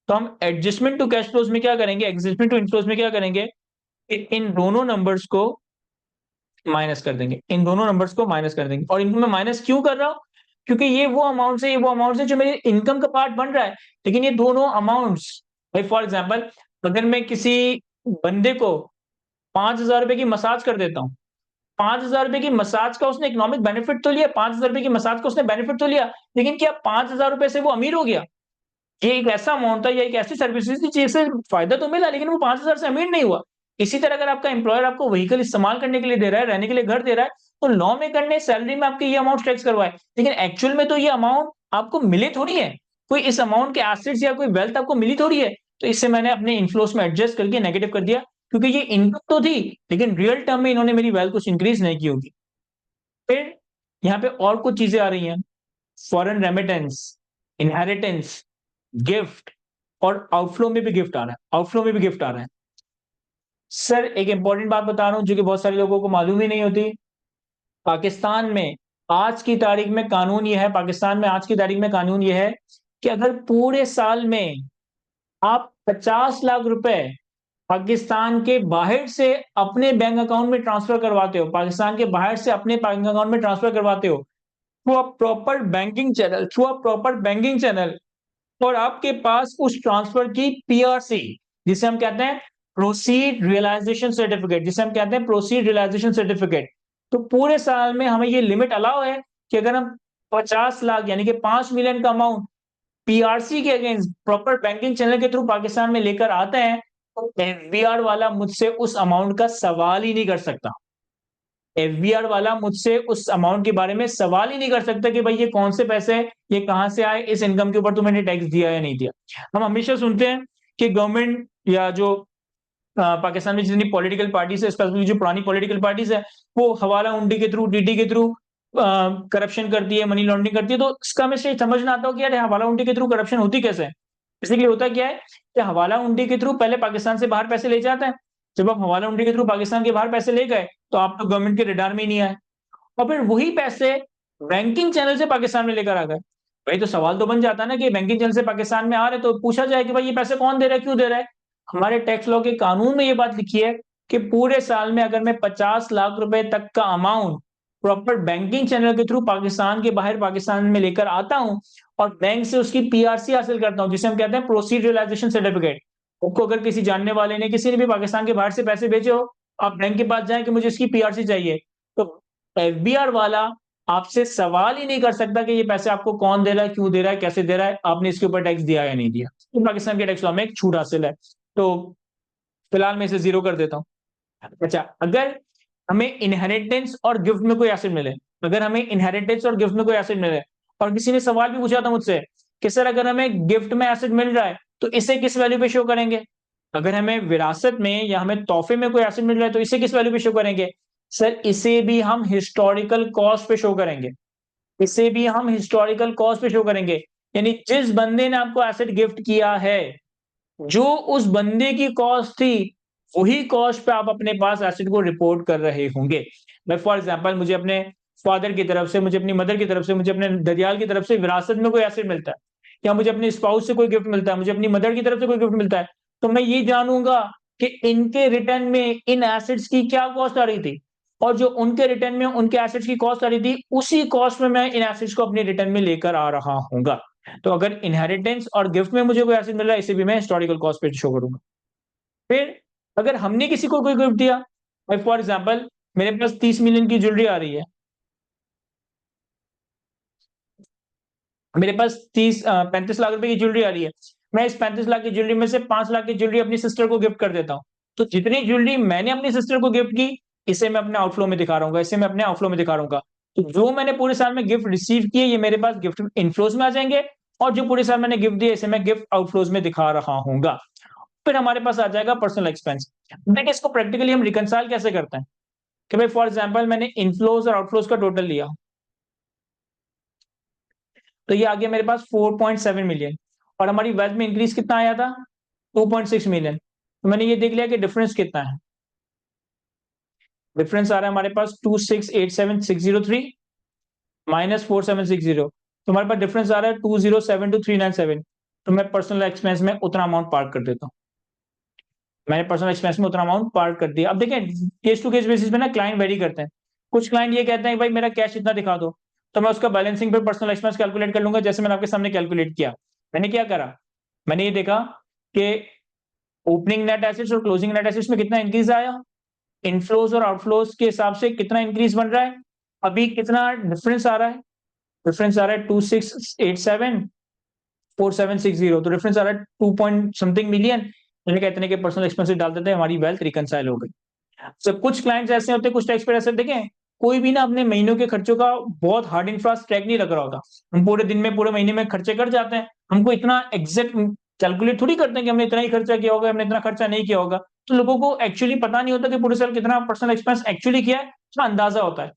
तो हम एडजस्टमेंट टू कैश फ्लोज में क्या करेंगे, एडजस्टमेंट टू इनफ्लोज में क्या करेंगे, इन दोनों नंबर्स को माइनस कर देंगे, इन दोनों नंबर्स को माइनस कर देंगे। और इनको मैं माइनस क्यों कर रहा हूं? क्योंकि ये वो अमाउंट है, ये वो अमाउंट है जो मेरे इनकम का पार्ट बन रहा है, लेकिन ये दोनों अमाउंट्स, भाई फॉर एग्जाम्पल अगर मैं किसी बंदे को 5,000 रुपए की मसाज कर देता हूँ, 5,000 रुपए की मसाज का उसने इकोनॉमिक बेनिफिट तो लिया, 5,000 रुपए की मसाज का उसने बेनिफिट तो लिया, लेकिन क्या 5,000 रुपए से वो अमीर हो गया? ये एक ऐसा अमाउंट था या एक ऐसी सर्विसेज थी जिससे फायदा तो मिला, लेकिन वो 5,000 से अमीर नहीं हुआ। इसी तरह अगर आपका एम्प्लॉयर आपको व्हीकल इस्तेमाल करने के लिए दे रहा है, रहने के लिए घर दे रहा है, तो लॉ मेकर ने सैलरी में आपके ये अमाउंट टैक्स करवाए, लेकिन एक्चुअल में तो ये अमाउंट आपको मिले थोड़ी है। कोई इस अमाउंट के एसेट्स या कोई वेल्थ आपको मिली थोड़ी है। तो इससे मैंने अपने इनफ्लोस में एडजस्ट करके नेगेटिव कर दिया, क्योंकि ये इनकम तो थी, लेकिन रियल टर्म में इन्होंने मेरी वेल्थ कुछ इंक्रीज नहीं की होगी। फिर यहाँ पे और कुछ चीजें आ रही हैं, फॉरेन रेमिटेंस, इनहेरिटेंस, गिफ्ट, और आउटफ्लो में भी गिफ्ट आ रहा है, आउटफ्लो में भी गिफ्ट आ रहा है। सर एक इंपॉर्टेंट बात बता रहा हूं जो कि बहुत सारे लोगों को मालूम ही नहीं होती। पाकिस्तान में आज की तारीख में कानून यह है, पाकिस्तान में आज की तारीख में कानून यह है कि अगर पूरे साल में आप 50 लाख रुपए पाकिस्तान के बाहर से अपने बैंक अकाउंट में ट्रांसफर करवाते हो, पाकिस्तान के बाहर से अपने बैंक अकाउंट में ट्रांसफर करवाते हो through a proper banking channel, through a proper banking channel, और आपके पास उस ट्रांसफर की पीआरसी, जिसे हम कहते हैं प्रोसीड रियलाइजेशन सर्टिफिकेट, जिसे हम कहते हैं प्रोसीड रियलाइजेशन सर्टिफिकेट, तो पूरे साल में हमें ये लिमिट अलाउ है कि अगर हम 50 लाख यानी कि 5 मिलियन का अमाउंट पीआरसी के अगेंस्ट प्रॉपर बैंकिंग चैनल के थ्रू पाकिस्तान में लेकर आते हैं, तो एफबीआर वाला मुझसे उस अमाउंट का सवाल ही नहीं कर सकता। एफबीआर वाला मुझसे उस अमाउंट के बारे में सवाल ही नहीं कर सकता कि भाई ये कौन से पैसे हैं, ये कहां से आए, इस इनकम के ऊपर तो मैंने टैक्स दिया या नहीं दिया। हम हमेशा सुनते हैं कि गवर्नमेंट या जो पाकिस्तान में जितनी पॉलिटिकल पार्टीज है, स्पेशली जो पुरानी पॉलिटिकल पार्टीज है, वो हवाला हुंडी के थ्रू, डीडी के थ्रू करप्शन करती है, मनी लॉन्ड्रिंग करती है। तो इसका हमें से समझ ना आता हो कि यार हवाला हुंडी के थ्रू करप्शन होती कैसे है। बेसिकली होता क्या है कि हवाला हुंडी के थ्रू पहले पाकिस्तान से बाहर पैसे ले जाते हैं, जब आप हवाला हुंडी के थ्रू पाकिस्तान के बाहर पैसे ले गए, तो आप तो गवर्नमेंट के रडार में ही नहीं आए, और फिर वही पैसे बैंकिंग चैनल से पाकिस्तान में लेकर आ गए। भाई तो सवाल तो बन जाता है ना कि बैंकिंग चैनल से पाकिस्तान में आ रहे, तो पूछा जाए कि भाई ये पैसे कौन दे रहा है, क्यों दे रहा है। हमारे टैक्स लॉ के कानून में ये बात लिखी है कि पूरे साल में अगर मैं 50 लाख रुपए तक का अमाउंट प्रॉपर बैंकिंग चैनल के थ्रू पाकिस्तान के बाहर पाकिस्तान में लेकर आता हूं, और बैंक से उसकी पीआरसी हासिल करता हूं, जिसे हम कहते हैं प्रोसीड रियलाइजेशन सर्टिफिकेट। उसको अगर किसी जानने वाले ने, किसी ने भी पाकिस्तान के बाहर से पैसे भेजे हो, आप बैंक के पास जाएं कि मुझे इसकी पीआरसी चाहिए, तो एफबीआर वाला आपसे सवाल ही नहीं कर सकता कि ये पैसे आपको कौन दे रहा है, क्यों दे रहा है, कैसे दे रहा है, आपने इसके ऊपर टैक्स दिया या नहीं दिया। तो पाकिस्तान के टैक्स लॉ में एक छूट हासिल है। तो फिलहाल मैं इसे जीरो कर देता हूं। अच्छा, अगर हमें इनहेरिटेंस और गिफ्ट में कोई एसेट मिले, अगर हमें इनहेरिटेंस और गिफ्ट में कोई एसेट मिले, और किसी ने सवाल भी पूछा था मुझसे कि सर अगर हमें गिफ्ट में एसेट मिल रहा है तो इसे किस वैल्यू पे शो करेंगे, अगर हमें विरासत में या हमें तोहफे में कोई एसेट मिल रहा है तो इसे किस वैल्यू पे शो करेंगे? सर इसे भी हम हिस्टोरिकल कॉस्ट पे शो करेंगे, इसे भी हम हिस्टोरिकल कॉस्ट पे शो करेंगे। यानी जिस बंदे ने आपको एसेट गिफ्ट किया है, जो उस बंदे की कॉस्ट थी वही कॉस्ट पे आप अपने पास एसेट को रिपोर्ट कर रहे होंगे। मैं फॉर एग्जांपल मुझे अपने फादर की तरफ से, मुझे अपनी मदर की तरफ से, मुझे अपने दरियाल की तरफ से विरासत में कोई एसेट मिलता है, या मुझे अपने स्पाउस से कोई गिफ्ट मिलता है, मुझे अपनी मदर की तरफ से कोई गिफ्ट मिलता है, तो मैं ये जानूंगा कि इनके रिटर्न में इन एसेट्स की क्या कॉस्ट आ रही थी, और जो उनके रिटर्न में उनके एसेट्स की कॉस्ट आ रही थी, उसी कॉस्ट में मैं इन एसेट्स को अपने रिटर्न में लेकर आ रहा हूँगा। तो अगर इनहेरिटेंस और गिफ्ट में मुझे कोई एसेट मिल रहा है, इसे भी मैं हिस्टोरिकल कॉस्ट पे शो करूंगा। फिर अगर हमने किसी को कोई गिफ्ट दिया, फॉर एग्जाम्पल मेरे पास 30 मिलियन की ज्वेलरी आ रही है, मेरे पास 35 लाख रुपए की ज्वेलरी आ रही है, मैं इस 35 लाख की ज्वेलरी में से 5 लाख की ज्वेलरी अपनी सिस्टर को गिफ्ट कर देता हूँ। तो जितनी ज्वेलरी मैंने अपनी सिस्टर को गिफ्ट की, इसे मैं अपने आउटफ्लो में दिखा रहा हूँ, इसे मैं अपने आउटफ्लो में दिखा रहा हूँ। तो जो मैंने पूरे साल में गिफ्ट रिसीव किए, ये मेरे पास गिफ्ट इनफ्लोज में आ जाएंगे, और जो पूरे साल मैंने गिफ्ट दिए, इसे मैं गिफ्ट आउटफ्लोज में दिखा रहा हूँ। फिर हमारे पास आ जाएगा पर्सनल एक्सपेंस। देखिए इसको प्रैक्टिकली हम रिकंसाइल कैसे करते हैं कि भाई फॉर एग्जांपल मैंने इनफ्लोज और आउटफ्लोज का टोटल लिया, तो ये आ गया मेरे पास 4.7 मिलियन, और हमारी वेल्थ में इंक्रीज कितना आया था, 2.6 मिलियन। तो मैंने ये देख लिया कि डिफरेंस कितना है, डिफरेंस आ रहा है हमारे पास 2687603 माइनस 4760, तो हमारे पास डिफरेंस आ रहा है 2072397। तो मैं पर्सनल एक्सपेंस में उतना अमाउंट पार्क कर देता हूँ, मैंने पर्सनल एक्सपेंस में उतना अमाउंट पार्क कर दिया। अब देखें केस टू केस बेसिस पे ना क्लाइंट वेरी करते हैं, कुछ क्लाइंट ये कहते हैं भाई मेरा कैश इतना दिखा दो, तो मैं उसका बैलेंसिंग पे पर्सनल एक्सपेंस कैलकुलेट कर लूंगा, जैसे मैंने आपके सामने कैलकुलेट किया। मैंने क्या करा, मैंने ये देखा कि ओपनिंग नेट एसेट्स और क्लोजिंग नेट एसेट्स में कितना इंक्रीज आया, इनफ्लोज और आउटफ्लोज के हिसाब से कितना इंक्रीज बन रहा है, अभी कितना डिफरेंस आ रहा है, डिफरेंस आ रहा है 2687 4760, तो डिफरेंस आ रहा है 2 पॉइंट समथिंग मिलियन। मैंने कहते हैं कि पर्सनल एक्सपेंसेस डाल देते हैं, हमारी वेल्थ रिकंसाइल हो गई। सब कुछ क्लाइंट्स ऐसे होते हैं, कुछ टैक्स पेयर ऐसे देखें, कोई भी ना अपने महीनों के खर्चों का बहुत हार्ड एंड फास्ट ट्रैक नहीं रख रहा होता। हम पूरे दिन में पूरे महीने में खर्चे कर जाते हैं, हमको इतना एग्जैक्ट कैलकुलेट थोड़ी करते हैं कि हमने इतना ही खर्चा किया होगा, हमने इतना खर्चा नहीं किया होगा। तो लोगों को एक्चुअली पता नहीं होता कि पूरे साल कितना पर्सनल एक्सपेंस एक्चुअली किया है, उसका अंदाजा होता है।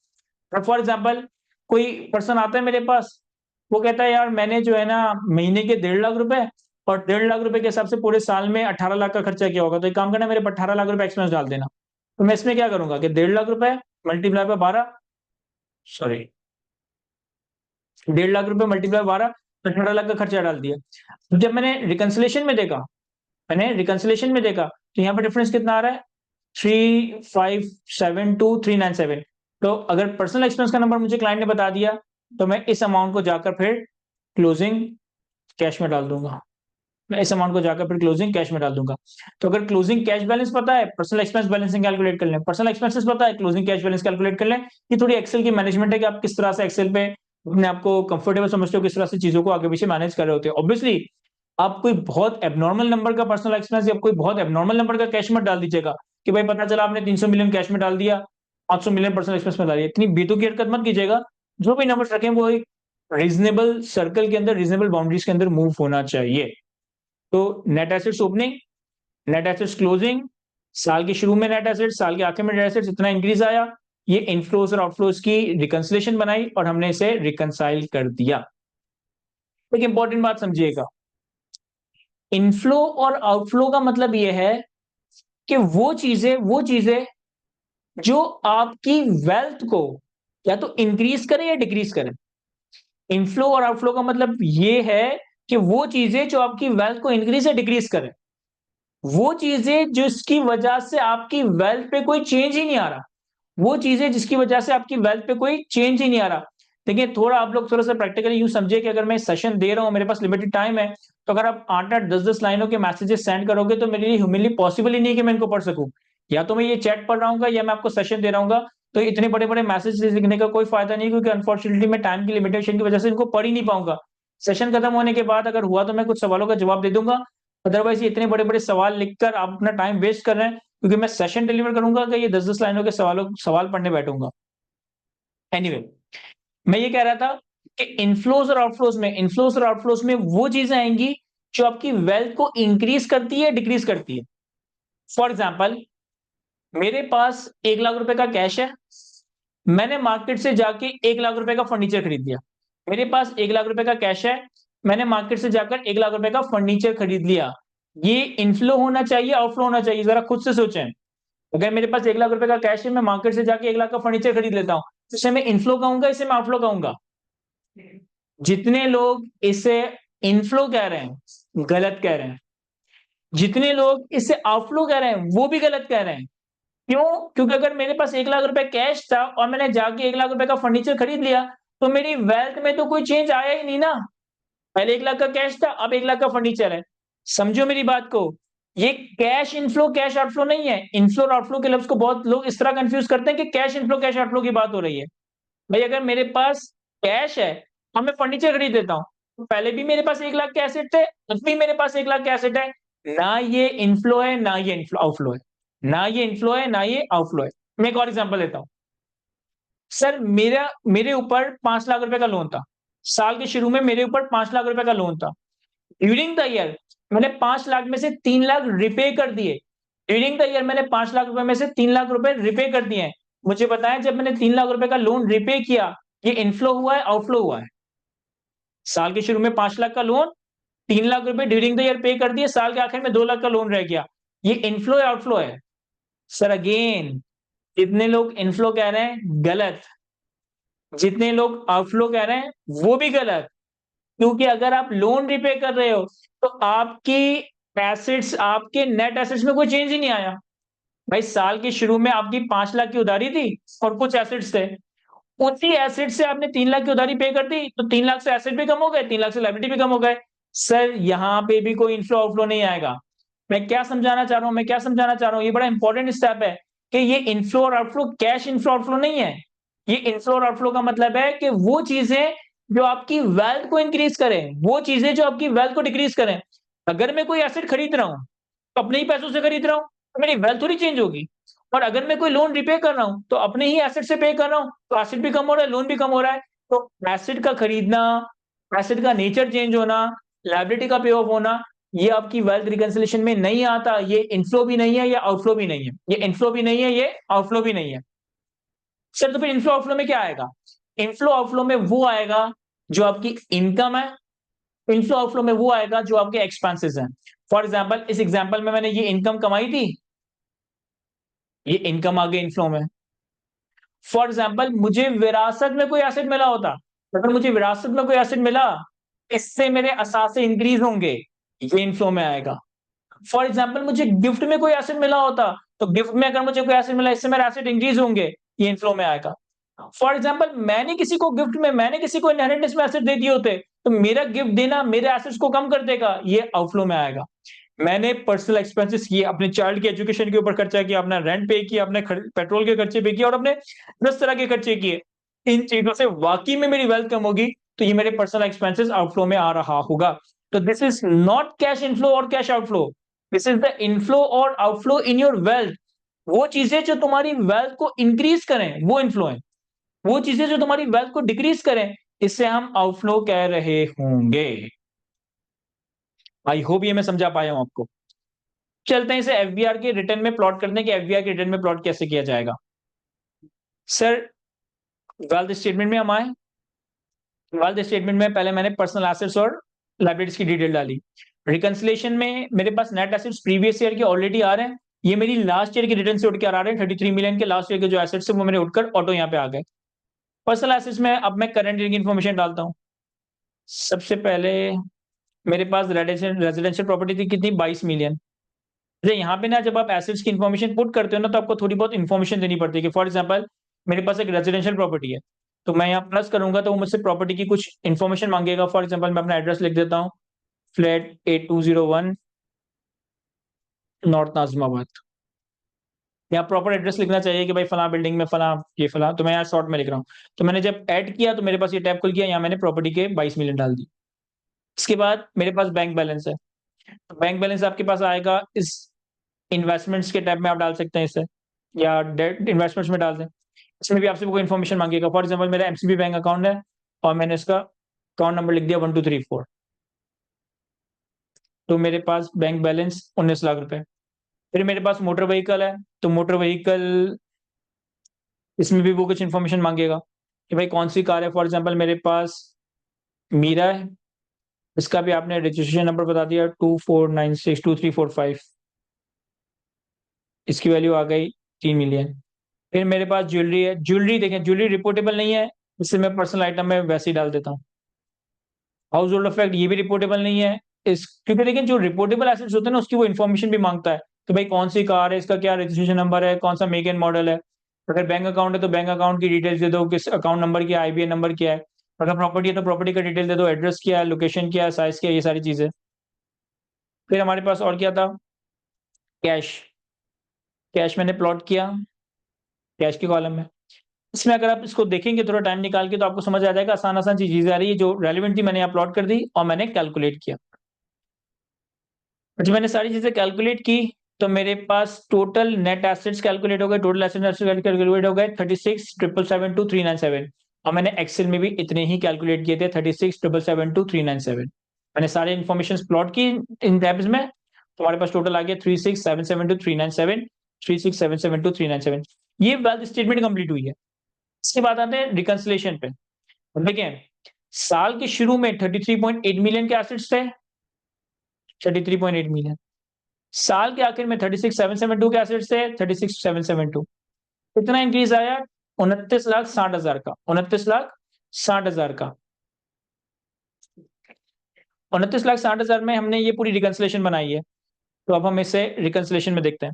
फॉर एग्जाम्पल कोई पर्सन आता है मेरे पास, वो कहता है यार मैंने जो है ना महीने के 1.5 लाख रुपए और 1.5 लाख रुपए के हिसाब से पूरे साल में 18 लाख का खर्चा किया होगा, तो एक काम करना मेरे पर 18 लाख रुपए एक्सपेंस डाल देना। तो मैं इसमें क्या करूंगा कि 1.5 लाख रुपए मल्टीप्लाई बाय 12, सॉरी 1.5 लाख रुपए मल्टीप्लाई 12, तो 18 लाख का खर्चा डाल दिया। तो जब मैंने रिकंसिलेशन में देखा, मैंने रिकंसिलेशन में देखा, तो यहाँ पर डिफरेंस कितना आ रहा है, 3572397। तो अगर पर्सनल एक्सपेंस का नंबर मुझे क्लाइंट ने बता दिया, तो मैं इस अमाउंट को जाकर फिर क्लोजिंग कैश में डाल दूंगा, मैं इस अमाउंट को जाकर फिर क्लोजिंग कैश में डाल दूंगा। तो अगर क्लोजिंग कैश बैलेंस पता है, पर्सनल एक्सपेंस बैलेंसिंग कैलकुलेट कर लें, पर्सनल एक्सपेंसेस पता है, क्लोजिंग कैश बैलेंस कैलकुलेट कर लें। ये थोड़ी एक्सेल की मैनेजमेंट है कि आप किस तरह से एक्सेल पे अपने आपको कंफर्टेबल समझते हो, किस तरह से चीजों को आगे पीछे मैनेज कर रहे होते हो। ऑब्वियसली आप कोई बहुत एबनॉर्मल नंबर का पर्सनल एक्सपेंस या कोई बहुत एबनॉर्मल नंबर का कैश मत डाल दीजिएगा कि भाई पता चला आपने 300 मिलियन कैश में डाल दिया, 500 मिलियन पर्सनल एक्सपेंस में डाल दिया। इतनी बेतुकी की हरकत मत कीजिएगा। जो भी नंबर रखें वो एक रीजनेबल सर्कल के अंदर, रीजनेबल बाउंड्रीज के अंदर मूव होना चाहिए। तो net assets opening, net assets closing, साल के शुरू में नेट एसेट्स, साल के आखिर में नेट एसेट्स, इतना इंक्रीज आया, ये इनफ्लोज और आउटफ्लोज की रिकंसिलेशन बनाई और हमने इसे रिकंसाइल कर दिया। एक इंपॉर्टेंट बात समझिएगा, इनफ्लो और आउटफ्लो का मतलब यह है कि वो चीजें जो आपकी वेल्थ को या तो इंक्रीज करें या डिक्रीज करें। इनफ्लो और आउटफ्लो का मतलब ये है कि वो चीजें जो आपकी वेल्थ को इंक्रीज या डिक्रीज करें, वो चीजें जिसकी वजह से आपकी वेल्थ पे कोई चेंज ही नहीं आ रहा, वो चीजें जिसकी वजह से आपकी वेल्थ पे कोई चेंज ही नहीं आ रहा। देखिए थोड़ा आप लोग थोड़ा सा प्रैक्टिकली यूं समझिए कि अगर मैं सेशन दे रहा हूं, मेरे पास लिमिटेड टाइम है, तो अगर आप 8-8 10-10 लाइनों के मैसेजेस सेंड करोगे तो मेरे लिए ह्यूमनली पॉसिबल ही नहीं कि मैं इनको पढ़ सकूं। या तो मैं ये चैट पढ़ रहा हूँ या मैं आपको सेशन दे रहा हूँ, तो इतने बड़े बड़े मैसेज लिखने का कोई फायदा नहीं, क्योंकि अनफॉर्चुनेटली मैं टाइम की लिमिटेशन की वजह से इनको पढ़ ही नहीं पाऊंगा। सेशन खत्म होने के बाद अगर हुआ तो मैं कुछ सवालों का जवाब दे दूंगा, अदरवाइज ये इतने बड़े बड़े सवाल लिखकर आप अपना टाइम वेस्ट कर रहे हैं, क्योंकि मैं सेशन डिलीवर करूंगा कि ये 10-10 लाइनों के सवाल पढ़ने बैठूंगा। एनीवे मैं ये कह रहा था कि इनफ्लोज और आउटफ्लोज में वो चीजें आएंगी जो आपकी वेल्थ को इंक्रीज करती है, डिक्रीज करती है। फॉर एग्जाम्पल मेरे पास 1 लाख रुपए का कैश है, मैंने मार्केट से जाके 1 लाख रुपए का फर्नीचर खरीद लिया। मेरे पास 1 लाख रुपए का कैश है, मैंने मार्केट से जाकर 1 लाख रुपए का फर्नीचर खरीद लिया। ये इनफ्लो होना चाहिए, आउटफ्लो होना चाहिए? जरा खुद से सोचें। अगर मेरे पास 1 लाख रुपए का कैश है, मैं मार्केट से जाके 1 लाख का फर्नीचर खरीद लेता हूँ, तो इसे मैं इनफ्लो कहूंगा, इसे मैं आउटफ्लो कहूंगा? जितने लोग इसे इनफ्लो कह रहे हैं, गलत कह रहे हैं। जितने लोग इसे आउटफ्लो कह रहे हैं, वो भी गलत कह रहे हैं। क्यों? क्योंकि अगर मेरे पास 1 लाख रुपए कैश था और मैंने जाके 1 लाख रुपए का फर्नीचर खरीद लिया, तो मेरी वेल्थ में तो कोई चेंज आया ही नहीं ना। पहले 1 लाख का कैश था, अब 1 लाख का फर्नीचर है। समझो मेरी बात को। ये कैश इनफ्लो, कैश आउटफ्लो नहीं है। इनफ्लो और आउटफ्लो के लफ्ज को बहुत लोग इस तरह कंफ्यूज करते हैं कि कैश इनफ्लो, कैश आउटफ्लो की बात हो रही है। भाई अगर मेरे पास कैश है और मैं फर्नीचर खरीद लेता हूँ, तो पहले भी मेरे पास 1 लाख के एसेट थे, अब भी मेरे पास 1 लाख के एसेट है। ना ये इनफ्लो है, ना ये इनफ्लो आउटफ्लो है। ना ये इनफ्लो है, ना ये आउटफ्लो है। मैं एक और एग्जांपल देता हूँ। सर मेरा मेरे ऊपर 5 लाख रुपए का लोन था। साल के शुरू में मेरे ऊपर 5 लाख रुपए का लोन था। ड्यूरिंग द ईयर मैंने 5 लाख में से 3 लाख रिपे कर दिए। ड्यूरिंग द ईयर मैंने 5 लाख रुपए में से 3 लाख रुपए रिपे कर दिए हैं। मुझे बताया, जब मैंने 3 लाख रुपए का लोन रिपे किया, ये इनफ्लो हुआ है, आउटफ्लो हुआ है? साल के शुरू में 5 लाख का लोन, 3 लाख रुपए ड्यूरिंग द ईयर पे कर दिए, साल के आखिर में 2 लाख का लोन रह गया। ये इनफ्लो है, आउटफ्लो है? सर अगेन, जितने लोग इनफ्लो कह रहे हैं, गलत। जितने लोग आउटफ्लो कह रहे हैं, वो भी गलत। क्योंकि अगर आप लोन रिपे कर रहे हो, तो आपकी एसेट्स, आपके नेट एसेट्स में कोई चेंज ही नहीं आया। भाई साल के शुरू में आपकी 5 लाख की उधारी थी और कुछ एसेट्स थे। उसी एसेट से आपने 3 लाख की उधारी पे कर दी, तो 3 लाख से एसेट भी कम हो गए, 3 लाख से लायबिलिटी भी कम हो गए। सर यहाँ पे भी कोई इनफ्लो आउटफ्लो नहीं आएगा। मैं क्या समझाना चाह रहा हूँ, मैं क्या समझाना चाह रहा हूँ, ये बड़ा इंपॉर्टेंट स्टेप है कि ये इनफ्लो और आउटफ्लो कैश इनफ्लो आउटफ्लो नहीं है। ये इनफ्लो और आउटफ्लो का मतलब है कि वो चीजें जो आपकी वेल्थ को इंक्रीज करें, वो चीजें जो आपकी वेल्थ को डिक्रीज करें। अगर मैं कोई एसेट खरीद रहा हूँ, तो अपने ही पैसों से खरीद रहा हूँ, तो मेरी वेल्थ थोड़ी चेंज होगी। और अगर मैं कोई लोन रिपे कर रहा हूँ, तो अपने ही एसेट से पे कर रहा हूँ, तो एसेट भी कम हो रहा है, लोन भी कम हो रहा है। तो एसेट का खरीदना, एसेट का नेचर चेंज होना, लायबिलिटी का पे ऑफ होना, ये आपकी वेल्थ रिकंसिलिएशन में नहीं आता। ये इनफ्लो भी नहीं है, ये आउटफ्लो भी नहीं है। ये इनफ्लो भी नहीं है, ये आउटफ्लो भी नहीं है। सर तो फिर इनफ्लो आउटफ्लो में क्या आएगा? इनफ्लो आउटफ्लो में वो आएगा जो आपकी इनकम है। इनफ्लो आउटफ्लो में वो आएगा जो आपके एक्सपेंसेस हैं। फॉर एग्जांपल, इस एग्जांपल में मैंने ये इनकम कमाई थी, ये इनकम आ गई इनफ्लो में। फॉर एग्जाम्पल, मुझे विरासत में कोई एसेट मिला होता, अगर मुझे विरासत में कोई एसेट मिला, इससे मेरे असासे इंक्रीज होंगे, ये इनफ्लो में आएगा। फॉर एग्जाम्पल, मुझे गिफ्ट में कोई एसेट मिला होता, तो गिफ्ट में अगर मुझे कोई एसेट मिला, इससे मेरे एसेट इंक्रीज होंगे, ये इनफ्लो में आएगा। फॉर एग्जाम्पल, मैंने किसी को गिफ्ट में, मैंने किसी को इनहेरिटेंस में एसेट दे दिए होते, तो मेरा गिफ्ट देना मेरे एसेट्स को कम कर देगा, ये आउटफ्लो में आएगा। मैंने पर्सनल एक्सपेंसेस किए, अपने चाइल्ड की एजुकेशन के ऊपर खर्चा किया, अपना रेंट पे किया, अपने पेट्रोल के खर्चे पे किए, और अपने 10 तरह के खर्चे किए। इन चीजों से वाकई में मेरी वेल्थ कम होगी, तो ये मेरे पर्सनल एक्सपेंसेस आउटफ्लो में आ रहा होगा। तो this is not cash inflow और cash outflow. This is the inflow और आउटफ्लो इन योर वेल्थ। वो चीजें जो तुम्हारी वेल्थ को इंक्रीज करें, वो इनफ्लो है। वो चीजें जो तुम्हारी वेल्थ को डिक्रीज करें, इससे हम आउटफ्लो कह रहे होंगे। आई होप ये मैं समझा पाया हूं आपको। चलते हैं इसे एफबीआर के रिटर्न में प्लॉट करने के, एफबीआर के रिटर्न में प्लॉट कैसे किया जाएगा। सर वेल्थ स्टेटमेंट में हम आए। वेल्थ स्टेटमेंट में पहले मैंने पर्सनल एसेट्स और लायबिलिटीज की डिटेल डाली। रिकंसिलिएशन में मेरे पास नेट एसेट्स प्रीवियस ईयर के ऑलरेडी आ रहे हैं। ये मेरी लास्ट ईयर की रिटर्न से उठ के आ रहे हैं। 33 मिलियन के लास्ट ईयर के जो एसेट्स है, वो मेरे उठकर ऑटो यहाँ पे आ गए। पर्सनल एसेट्स में अब मैं करंट ईयर की इन्फॉर्मेशन डालता हूँ। सबसे पहले मेरे पास रेजिडेंशियल प्रॉपर्टी थी, कितनी? 22 मिलियन। अच्छा, यहाँ पे ना जब आप एसेट्स की इन्फॉर्मेशन पुट करते हो ना, तो आपको थोड़ी बहुत इन्फॉर्मेशन देनी पड़ती है कि फॉर एग्जांपल मेरे पास एक रेजिडेंशियल प्रॉपर्टी है, तो मैं यहाँ प्लस करूंगा तो वो मुझसे प्रॉपर्टी की कुछ इन्फॉर्मेशन मांगेगा। फॉर एग्जांपल मैं अपना एड्रेस लिख देता हूँ, फ्लैट 8201 नॉर्थ नाजिमाबाद। यहाँ प्रॉपर एड्रेस लिखना चाहिए कि भाई फला बिल्डिंग में फला, ये फला, तो मैं यहाँ शॉर्ट में लिख रहा हूँ। तो मैंने जब ऐड किया, तो मेरे पास ये टैब खुल गया, यहाँ मैंने प्रॉपर्टी के 22 मिलियन डाल दी। इसके बाद मेरे पास बैंक बैलेंस है। तो बैंक बैलेंस आपके पास आएगा इस इन्वेस्टमेंट्स के टैब में, आप डाल सकते हैं इसे, या डेट इन्वेस्टमेंट्स में डाल दें। इसमें भी आपसे कोई इन्फॉर्मेशन मांगेगा। फॉर एग्जांपल मेरा एमसीबी बैंक अकाउंट है, और मैंने इसका अकाउंट नंबर लिख दिया 1234। तो मेरे पास बैंक बैलेंस 19 लाख रुपए। फिर मेरे पास मोटर व्हीकल है, तो मोटर व्हीकल, इसमें भी वो कुछ इन्फॉर्मेशन मांगेगा कि भाई कौन सी कार है। फॉर एग्जाम्पल मेरे पास मीरा है, इसका भी आपने रजिस्ट्रेशन नंबर बता दिया 24962345। इसकी वैल्यू आ गई 3 मिलियन। फिर मेरे पास ज्वेलरी है। ज्वेलरी देखें, ज्वेलरी रिपोर्टेबल नहीं है, इससे मैं पर्सनल आइटम में वैसे ही डाल देता हूँ। हाउस होल्ड इफेक्ट ये भी रिपोर्टेबल नहीं है, इस क्योंकि देखिए जो रिपोर्टेबल एसेट्स होते हैं ना उसकी वो इन्फॉर्मेशन भी मांगता है कि भाई कौन सी कार है, इसका क्या रजिस्ट्रेशन नंबर है, कौन सा मेक एंड मॉडल है। अगर बैंक अकाउंट है तो बैंक अकाउंट की डिटेल्स दे दो, किस अकाउंट नंबर क्या है, आईबीएन नंबर क्या है। अगर प्रॉपर्टी है तो प्रॉपर्टी का डिटेल दे दो, एड्रेस क्या है, लोकेशन क्या है, साइज क्या है, ये सारी चीजें। फिर हमारे पास और क्या था, कैश। कैश मैंने प्लॉट किया कैश के कॉलम में। इसमें अगर आप इसको देखेंगे थोड़ा टाइम निकाल के तो आपको समझ आ जाएगा, आसान आसान सी चीजें आ रही है जो रेलिवेंट थी मैंने यहाँ प्लॉट कर दी और मैंने कैलकुलेट किया। जब मैंने सारी चीजें कैलकुलेट की तो मेरे पास टोटल नेट एसेट्स कैलकुलेट हो गए, टोटल एसेट्स कैलकुलेट हो गए 36,772,397। और मैंने एक्सेल में भी इतने ही कैलकुलेट किए थे, 36,772,397। मैंने सारे इन्फॉर्मेशन प्लॉट की इन टैब्स में, तो हमारे पास टोटल आ गया 36,772,397, 36,772,397। ये बैलेंस स्टेटमेंट कंप्लीट हुई है। इसके बाद आते हैं रिकंसिलेशन पे। देखिए, साल के शुरू में 33.8 मिलियन के एसेट्स थे, 33.8 मिलियन। साल के आखिर में 36,772 के एसेट्स थे, 36,772। कितना इंक्रीज आया, 29,60,000 का, 29,60,000 का। 29,60,000 में हमने ये पूरी रिकंसिलेशन बनाई है। तो अब हम इसे रिकंसिलेशन में देखते हैं।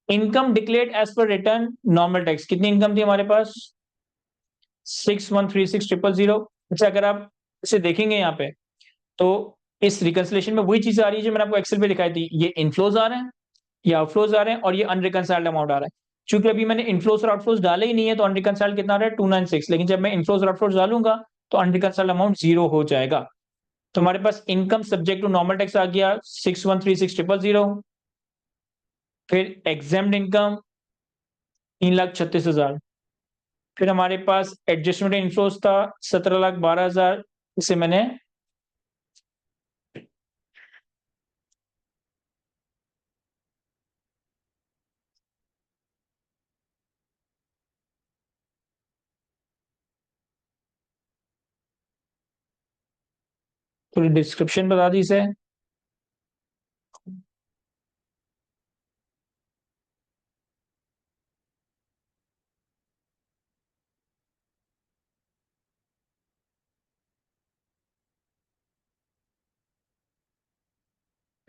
Income declared as per return normal tax, कितनी इनकम थी हमारे पास, 6,136,000। अच्छा, अगर आप इसे देखेंगे यहाँ पे तो इस रिकंसिलेशन में वही चीज आ रही है जो मैंने आपको एक्सेल पे दिखाई थी। ये इनफ्लोज आ रहे हैं, ये आउटफ्लोज आ रहे हैं और ये अनरिकंसाइल्ड अमाउंट आ रहा है। चूंकि अभी मैंने इनफ्लोज और आउटफ्लोज डाले ही नहीं है तो अनरिकंसाइल्ड कितना आ रहा है, 296। लेकिन जब मैं इनफ्लोज और आउटफ्लोज डालूंगा तो अनरिकंसाइल्ड अमाउंट 0 हो जाएगा। तो हमारे पास income subject to normal tax आ गया 6,136,000। फिर एग्जेम्प्ट इनकम 3,36,000। फिर हमारे पास एडजस्टमेंट इनफ्लोज था 17,12,000। इसे मैंने थोड़ी डिस्क्रिप्शन बता दी इसे।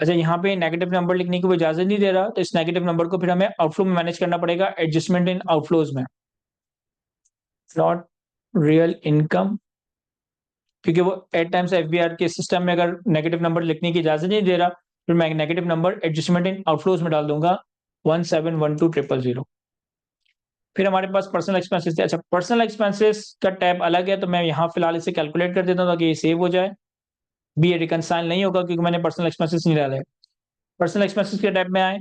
अच्छा, यहाँ पे नेगेटिव नंबर लिखने की कोई इजाजत नहीं दे रहा, तो इस नेगेटिव नंबर को फिर हमें आउटफ्लो में मैनेज करना पड़ेगा, एडजस्टमेंट इन आउटफ्लोज में, नॉट रियल इनकम। क्योंकि वो एट टाइम्स एफबीआर के सिस्टम में अगर नेगेटिव नंबर लिखने की इजाजत नहीं दे रहा, फिर मैं negative number adjustment in outflows में डाल दूंगा 1712,000। फिर हमारे पास पर्सनल एक्सपेंसेस थे। अच्छा, पर्सनल एक्सपेंसेस का टैब अलग है, तो मैं यहाँ फिलहाल इसे कैलकुलेट कर देता हूँ ताकि ये सेव हो जाए। बी, ये रिकंसाइल नहीं होगा क्योंकि मैंने पर्सनल एक्सपेंसेस नहीं डाले। पर्सनल एक्सपेंसेस के टैब में आए,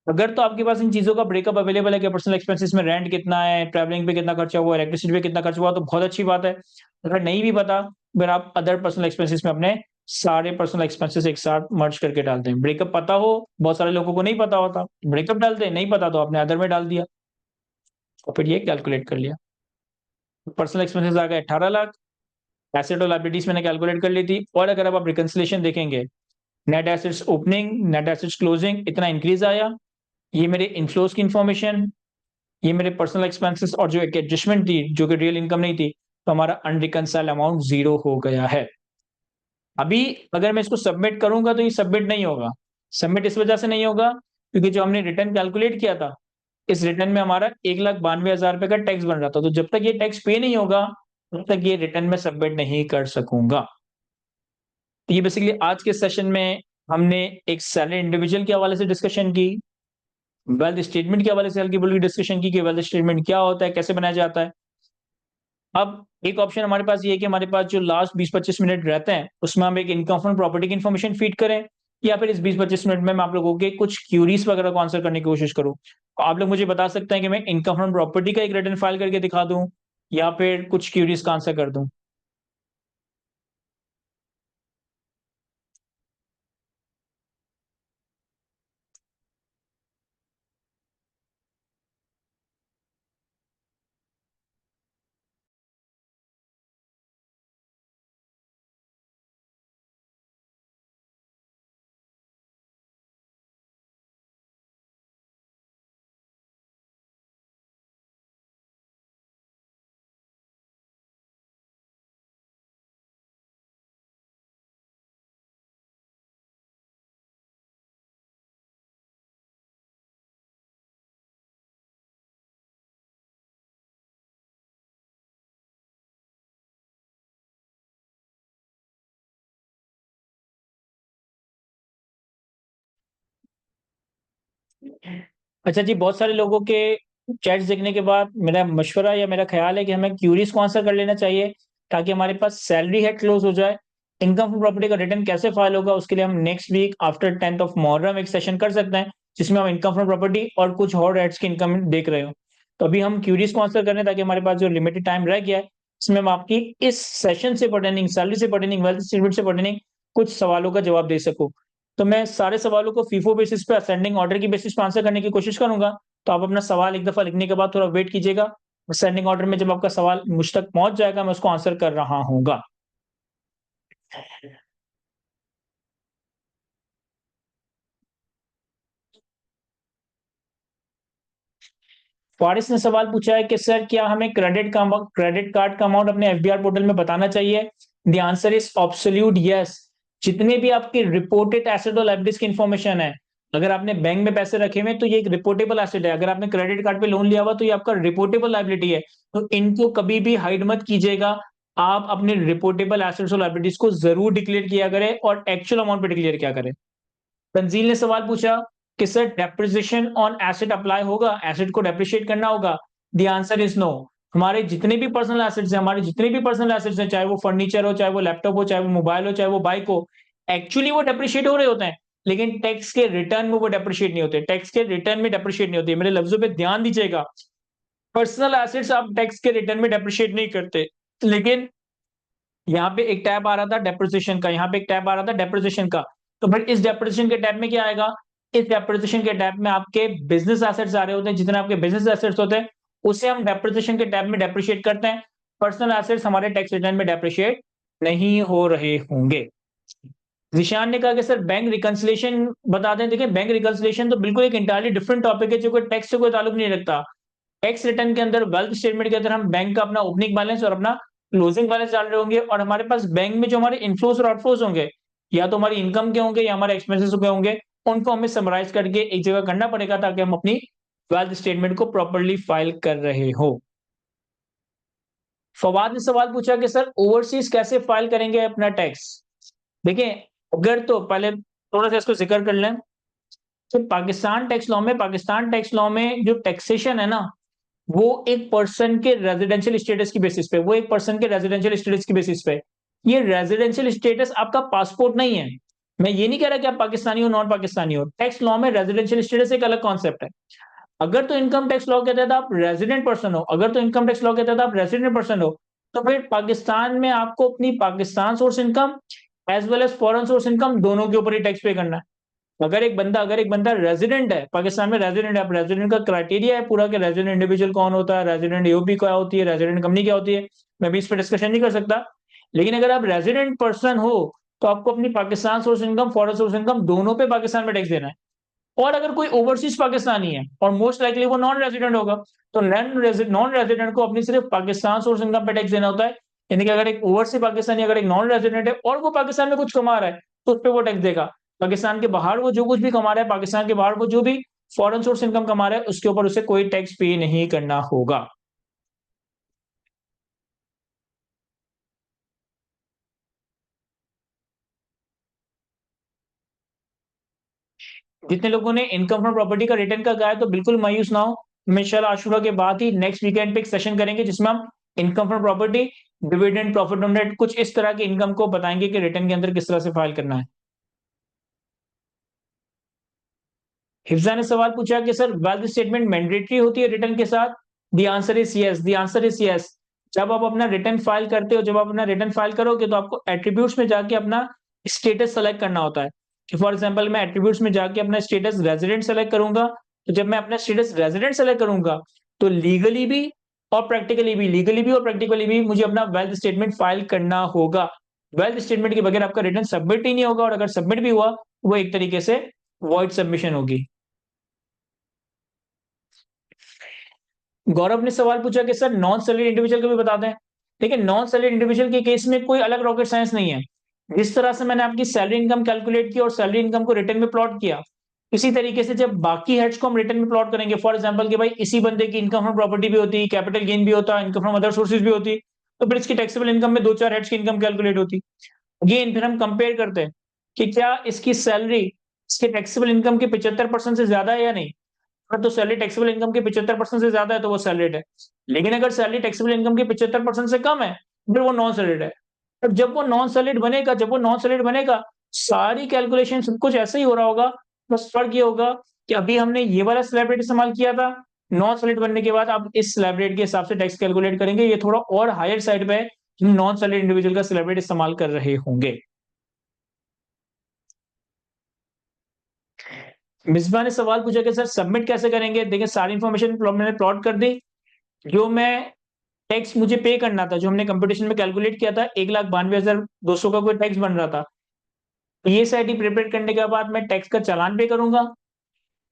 अगर तो आपके पास इन चीजों का ब्रेकअप अवेलेबल है कि पर्सनल एक्सपेंसेस में रेंट कितना है, ट्रैवलिंग पे कितना खर्चा हुआ, इलेक्ट्रिसिटी पे कितना खर्चा हुआ, तो बहुत अच्छी बात है। अगर नहीं भी पता, फिर आप अदर पर्सनल एक्सपेंसेस में अपने सारे पर्सनल एक्सपेंसेस एक साथ मर्ज करके डालते हैं। ब्रेकअप पता हो, बहुत सारे लोगों को नहीं पता होता, ब्रेकअप डालते हैं, नहीं पता तो आपने अदर में डाल दिया और फिर ये कैलकुलेट कर लिया। पर्सनल एक्सपेंसेस आ गए 18 लाख। एसेट और लायबिलिटीज मैंने कैलकुलेट कर ली थी। और अगर अब आप रिकंसिलेशन देखेंगे, net assets opening, net assets closing, इतना इंक्रीज आया। ये मेरे इनफ्लोज की इंफॉर्मेशन, ये मेरे पर्सनल एक्सपेंसेस और जो एक एडजस्टमेंट थी जो कि रियल इनकम नहीं थी, तो हमारा अनरिकंसाइल्ड अमाउंट 0 हो गया है। अभी अगर मैं इसको सबमिट करूंगा तो ये सबमिट नहीं होगा। सबमिट इस वजह से नहीं होगा क्योंकि जो हमने रिटर्न कैलकुलेट किया था, इस रिटर्न में हमारा 1,92,000 रुपए का टैक्स बन रहा था। तो जब तक ये टैक्स पे नहीं होगा तब तक ये रिटर्न में सबमिट नहीं कर सकूंगा। तो ये बेसिकली आज के सेशन में हमने एक सैलरी इंडिविजुअल के हवाले से डिस्कशन की, वेल्थ स्टेटमेंट के हवाले से हल्की फुल्की डिस्कशन की कि वेल्थ स्टेटमेंट क्या होता है, कैसे बनाया जाता है। अब एक ऑप्शन हमारे पास ये है कि हमारे पास जो लास्ट 20-25 मिनट रहते हैं उसमें हम एक इनकम फ्रॉम प्रॉपर्टी की इन्फॉर्मेशन फीड करें, या फिर इस 20-25 मिनट में मैं आप लोगों के कुछ क्यूरीज वगैरह को आंसर करने की कोशिश करूं। तो आप लोग मुझे बता सकते हैं कि मैं इनकम फ्रॉम प्रॉपर्टी का एक रिटर्न फाइल करके दिखा दूं या फिर कुछ क्यूरीज का आंसर कर दूं। अच्छा जी, बहुत सारे लोगों के चैट्स देखने के बाद मेरा मशवरा या मेरा ख़्याल है कि हमें क्यूरीज़ को आंसर कर लेना चाहिए, ताकि हमारे पास सैलरी हेड क्लोज़ हो जाए। इनकम फ्रॉम प्रॉपर्टी का रिटर्न कैसे फाइल होगा, उसके लिए हम next week after 10th of Muharram एक सेशन कर सकते हैं, जिसमें हम इनकम फ्रॉम प्रॉपर्टी और कुछ और हेड्स की इनकम देख रहे हो। तो अभी हम क्यूरीज़ को आंसर कर रहे हैं, ताकि हमारे पास जो लिमिटेड टाइम रह गया है, इसमें हम आपकी इस सेशन से पर्टेनिंग, सैलरी से पर्टेनिंग, वेल्थ स्टेटमेंट से पर्टेनिंग कुछ सवालों का जवाब दे सकूँ। तो मैं सारे सवालों को फीफो बेसिस पे असेंडिंग ऑर्डर की बेसिस पे आंसर करने की कोशिश करूँगा। तो आप अपना सवाल एक दफ़ा लिखने के बाद थोड़ा वेट कीजिएगा। असेंडिंग ऑर्डर में जब आपका सवाल मुझ तक पहुँच जाएगा, मैं उसको आंसर कर रहा हूँगा। फारिस ने सवाल पूछा है कि सर क्या हमें क्रेडिट कार्ड का अमाउंट अपने एफबीआर पोर्टल में बताना चाहिए? The answer is absolute yes. जितने भी आपके रिपोर्टेड एसेट और लायबिलिटीज की इंफॉर्मेशन है, अगर आपने बैंक में पैसे रखे हुए हैं तो ये एक रिपोर्टेबल एसेट है। अगर आपने क्रेडिट कार्ड पे लोन लिया हुआ तो ये आपका रिपोर्टेबल लायबिलिटी है। तो इनको कभी भी हाइड मत कीजिएगा। आप अपने रिपोर्टेबल एसेट्स और लायबिलिटीज को जरूर डिक्लेयर किया करें और एक्चुअल अमाउंट पे डिक्लेयर किया करें। तंजील ने सवाल पूछा कि sir depreciation on asset apply होगा, एसेट को डेप्रिशिएट करना होगा? The answer is no. हमारे जितने भी पर्सनल एसेट्स हैं, हमारे जितने भी पर्सनल एसेट्स हैं, चाहे वो फर्नीचर हो, चाहे वो लैपटॉप हो, चाहे वो मोबाइल हो, चाहे वो बाइक हो, एक्चुअली वो डेप्रिशिएट हो रहे होते हैं, लेकिन टैक्स के रिटर्न में वो डेप्रिशिएट नहीं होते। टैक्स के रिटर्न में डेप्रिशिएट नहीं होते। मेरे लफ्जों पे ध्यान दीजिएगा। पर्सनल एसेट्स आप टैक्स के रिटर्न में डेप्रिशिएट नहीं करते, लेकिन यहाँ पे एक टैब आ रहा था डेप्रिसिएशन का, यहाँ पे एक टैब आ रहा था डेप्रिसिएशन का। तो फिर इस डेप्रिसिएशन के टैब में क्या आएगा? इस डेप्रिसिएशन के टैब में आपके बिजनेस एसेट्स आ रहे होते हैं। जितने आपके बिजनेस एसेट्स होते हैं, उसे हम डेप्रिसिएशन के टैब में डेप्रिशिएट करते हैं। पर्सनल एसेट्स हमारे टैक्स रिटर्न में डेप्रिशिएट नहीं हो रहे होंगे। ज़ीशान ने कहा कि सर बैंक रिकंसिलिएशन बता दें। देखिए, बैंक रिकंसिलिएशन तो बिल्कुल एक एंटायरली डिफरेंट टॉपिक है, जो कोई टैक्स से कोई ताल्लुक नहीं रखता। टैक्स रिटर्न के अंदर, वेल्थ स्टेटमेंट के अंदर हम बैंक का अपना ओपनिंग बैलेंस और अपना क्लोजिंग बैलेंस डाल रहे होंगे, और हमारे पास बैंक में जो हमारे इनफ्लोस और आउटफ्लोस होंगे, या तो हमारी इनकम के होंगे या हमारे एक्सपेंसेस के होंगे, उनको हमें समराइज करके एक जगह करना पड़ेगा, ताकि हम अपनी वेल्थ स्टेटमेंट को प्रॉपर्ली फाइल कर रहे हो। फवाद ने सवाल पूछा कि सर ओवरसीज कैसे फाइल करेंगे अपना टैक्स? देखिए, अगर तो पहले थोड़ा सा इसको जिक्र कर लें, तो पाकिस्तान टैक्स लॉ में जो टैक्सेशन है ना, वो एक पर्सन के रेजिडेंशियल स्टेटस की बेसिस पे, वो एक पर्सन के रेजिडेंशियल स्टेटस की बेसिस पे। ये रेजिडेंशियल स्टेटस आपका पासपोर्ट नहीं है। मैं ये नहीं कह रहा कि आप पाकिस्तानी हो, नॉन पाकिस्तानी हो। टैक्स लॉ में रेजिडेंशियल स्टेटस एक अलग कॉन्सेप्ट है। अगर तो इनकम टैक्स लॉ के तहत आप रेजिडेंट पर्सन हो, अगर तो इनकम टैक्स लॉ के तहत आप रेजिडेंट पर्सन हो, तो फिर पाकिस्तान में आपको अपनी Pakistan source income as well as foreign source income दोनों के ऊपर ही टैक्स पे करना है। अगर एक बंदा रेजिडेंट है, पाकिस्तान में रेजिडेंट है, अब रेजिडेंट का क्राइटेरिया है पूरा कि रेजिडेंट इंडिविजुअल कौन होता है, रेजिडेंट ईओपी क्या होती है, रेजिडेंट कंपनी क्या होती है। मैं भी इस पर डिस्कशन नहीं कर सकता। लेकिन अगर आप रेजिडेंट पर्सन हो, तो आपको अपनी Pakistan source income, foreign source income दोनों पे पाकिस्तान में टैक्स देना है। और अगर कोई ओवरसीज पाकिस्तानी है, और मोस्ट लाइकली वो नॉन रेजिडेंट होगा, तो नॉन रेजिडेंट को अपनी सिर्फ पाकिस्तान सोर्स इनकम पे टैक्स देना होता है। यानी कि अगर एक ओवरसीज पाकिस्तानी, अगर एक नॉन रेजिडेंट है और वो पाकिस्तान में कुछ कमा रहा है, तो उस पर वो टैक्स देगा। पाकिस्तान के बाहर वो जो कुछ भी कमा रहा है, पाकिस्तान के बाहर वो जो भी फॉरेन सोर्स इनकम कमा रहा है, उसके ऊपर उसे कोई टैक्स पे नहीं करना होगा। जितने लोगों ने इनकम फ्रॉम प्रॉपर्टी का रिटर्न का कहा है, तो बिल्कुल मायूस ना हो। हम इंशाल्लाह आशुरा के बाद ही नेक्स्ट वीकेंड पे एक सेशन करेंगे, जिसमें हम income from property, dividend, profit on net, कुछ इस तरह की इनकम को बताएंगे कि रिटर्न के अंदर किस तरह से फाइल करना है। हिफ्जा ने सवाल पूछा कि सर वेल्थ स्टेटमेंट मैंडेटरी होती है रिटर्न के साथ? The answer is yes, the answer is yes. जब आप अपना रिटर्न फाइल करते हो, जब आप अपना रिटर्न फाइल करोगे, तो आपको एट्रीब्यूट्स में जाके अपना स्टेटस सेलेक्ट करना होता है। कि फॉर एग्जांपल, मैं एट्रीब्यूट्स में जाके अपना स्टेटस रेजिडेंट सेलेक्ट करूंगा। तो जब मैं अपना स्टेटस रेजिडेंट सेलेक्ट करूंगा, तो लीगली भी और प्रैक्टिकली भी मुझे अपना वेल्थ स्टेटमेंट फाइल करना होगा। वेल्थ स्टेटमेंट के बगैर आपका रिटर्न सबमिट ही नहीं होगा, और अगर सबमिट भी हुआ, वो एक तरीके से वॉइड सबमिशन होगी। गौरव ने सवाल पूछा कि सर नॉन सैलरी इंडिविजुअल को भी बता दें। देखिए, नॉन सैलरी इंडिविजुअल के केस में कोई अलग रॉकेट साइंस नहीं है। जिस तरह से मैंने आपकी सैलरी इनकम कैलकुलेट की और सैलरी इनकम को रिटर्न में प्लॉट किया, इसी तरीके से जब बाकी हेड्स को हम रिटर्न में प्लॉट करेंगे, फॉर एग्जांपल कि भाई इसी बंदे की इनकम फ्रॉम प्रॉपर्टी भी होती, कैपिटल गेन भी होता, इनकम फ्रॉम अदर सोर्सेज भी होती, तो फिर इसकी टैक्सेबल इनकम में दो चार हेड्स की इनकम कैलकुलेट होती। अगेन फिर हम कंपेयर करते हैं कि क्या इसकी सैलरी इसके टैक्सेबल इनकम के 75% से ज्यादा है या नहीं? अगर तो सैलरी टैक्सेबल इनकम के 75% से ज्यादा है तो वो सैलरीड है। लेकिन अगर सैलरी टैक्सेबल इनकम के 75% से कम है, फिर वो नॉन सैलरीड है। अब जब वो नॉन सैलरीड बनेगा, सारी कैलकुलेशन सब कुछ ऐसे ही हो रहा होगा। बस फर्क ये होगा कि अभी हमने ये वाला स्लैब रेट इस्तेमाल किया था, नॉन सैलरीड बनने के बाद अब इस स्लैब रेट के हिसाब से टैक्स कैलकुलेट करेंगे। ये थोड़ा और हायर साइड पे है, नॉन सैलरीड इंडिविजुअल का स्लैब रेट इस्तेमाल कर रहे होंगे। मिसबा ने सवाल पूछा कि सर सबमिट कैसे करेंगे? देखिए सारी इन्फॉर्मेशन मैंने प्लॉट कर दी। जो मैं टैक्स मुझे पे करना था, जो हमने कंपटीशन में कैलकुलेट किया था, 1,92,200 का कोई टैक्स बन रहा था। पीएसआईडी प्रिपेयर करने के बाद मैं टैक्स का चालान पे करूंगा।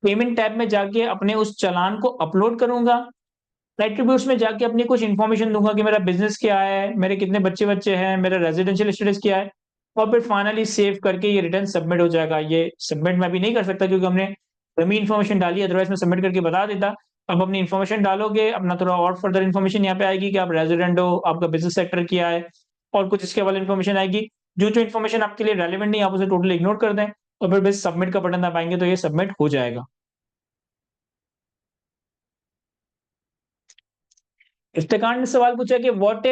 पेमेंट टैब में जाके अपने उस चालान को अपलोड करूंगा। एट्रीब्यूट्स में जाके अपनी कुछ इन्फॉर्मेशन दूंगा कि मेरा बिजनेस क्या है, मेरे कितने बच्चे बच्चे हैं, मेरा रेजिडेंशियल स्टेटस क्या है, और फिर फाइनली सेव करके ये रिटर्न सबमिट हो जाएगा। ये सबमिट मैं भी नहीं कर सकता क्योंकि हमने कमी इन्फॉर्मेशन डाली, अदरवाइज मैं सबमिट करके बता देता। अब अपनी इन्फॉर्मेशन डालोगे, अपना थोड़ा और फर्दर इन्फॉर्मेशन यहाँ पे आएगी कि आप रेजिडेंट हो, आपका बिजनेस सेक्टर क्या है, और कुछ इसके वाले इन्फॉर्मेशन आएगी। जो जो इन्फॉर्मेशन आपके लिए रेलिवेंट नहीं, आप उसे टोटली इग्नोर कर दें, और फिर बस सबमिट का बटन दबाएंगे तो ये सबमिट हो जाएगा। इफ्तिकार ने सवाल पूछा कि what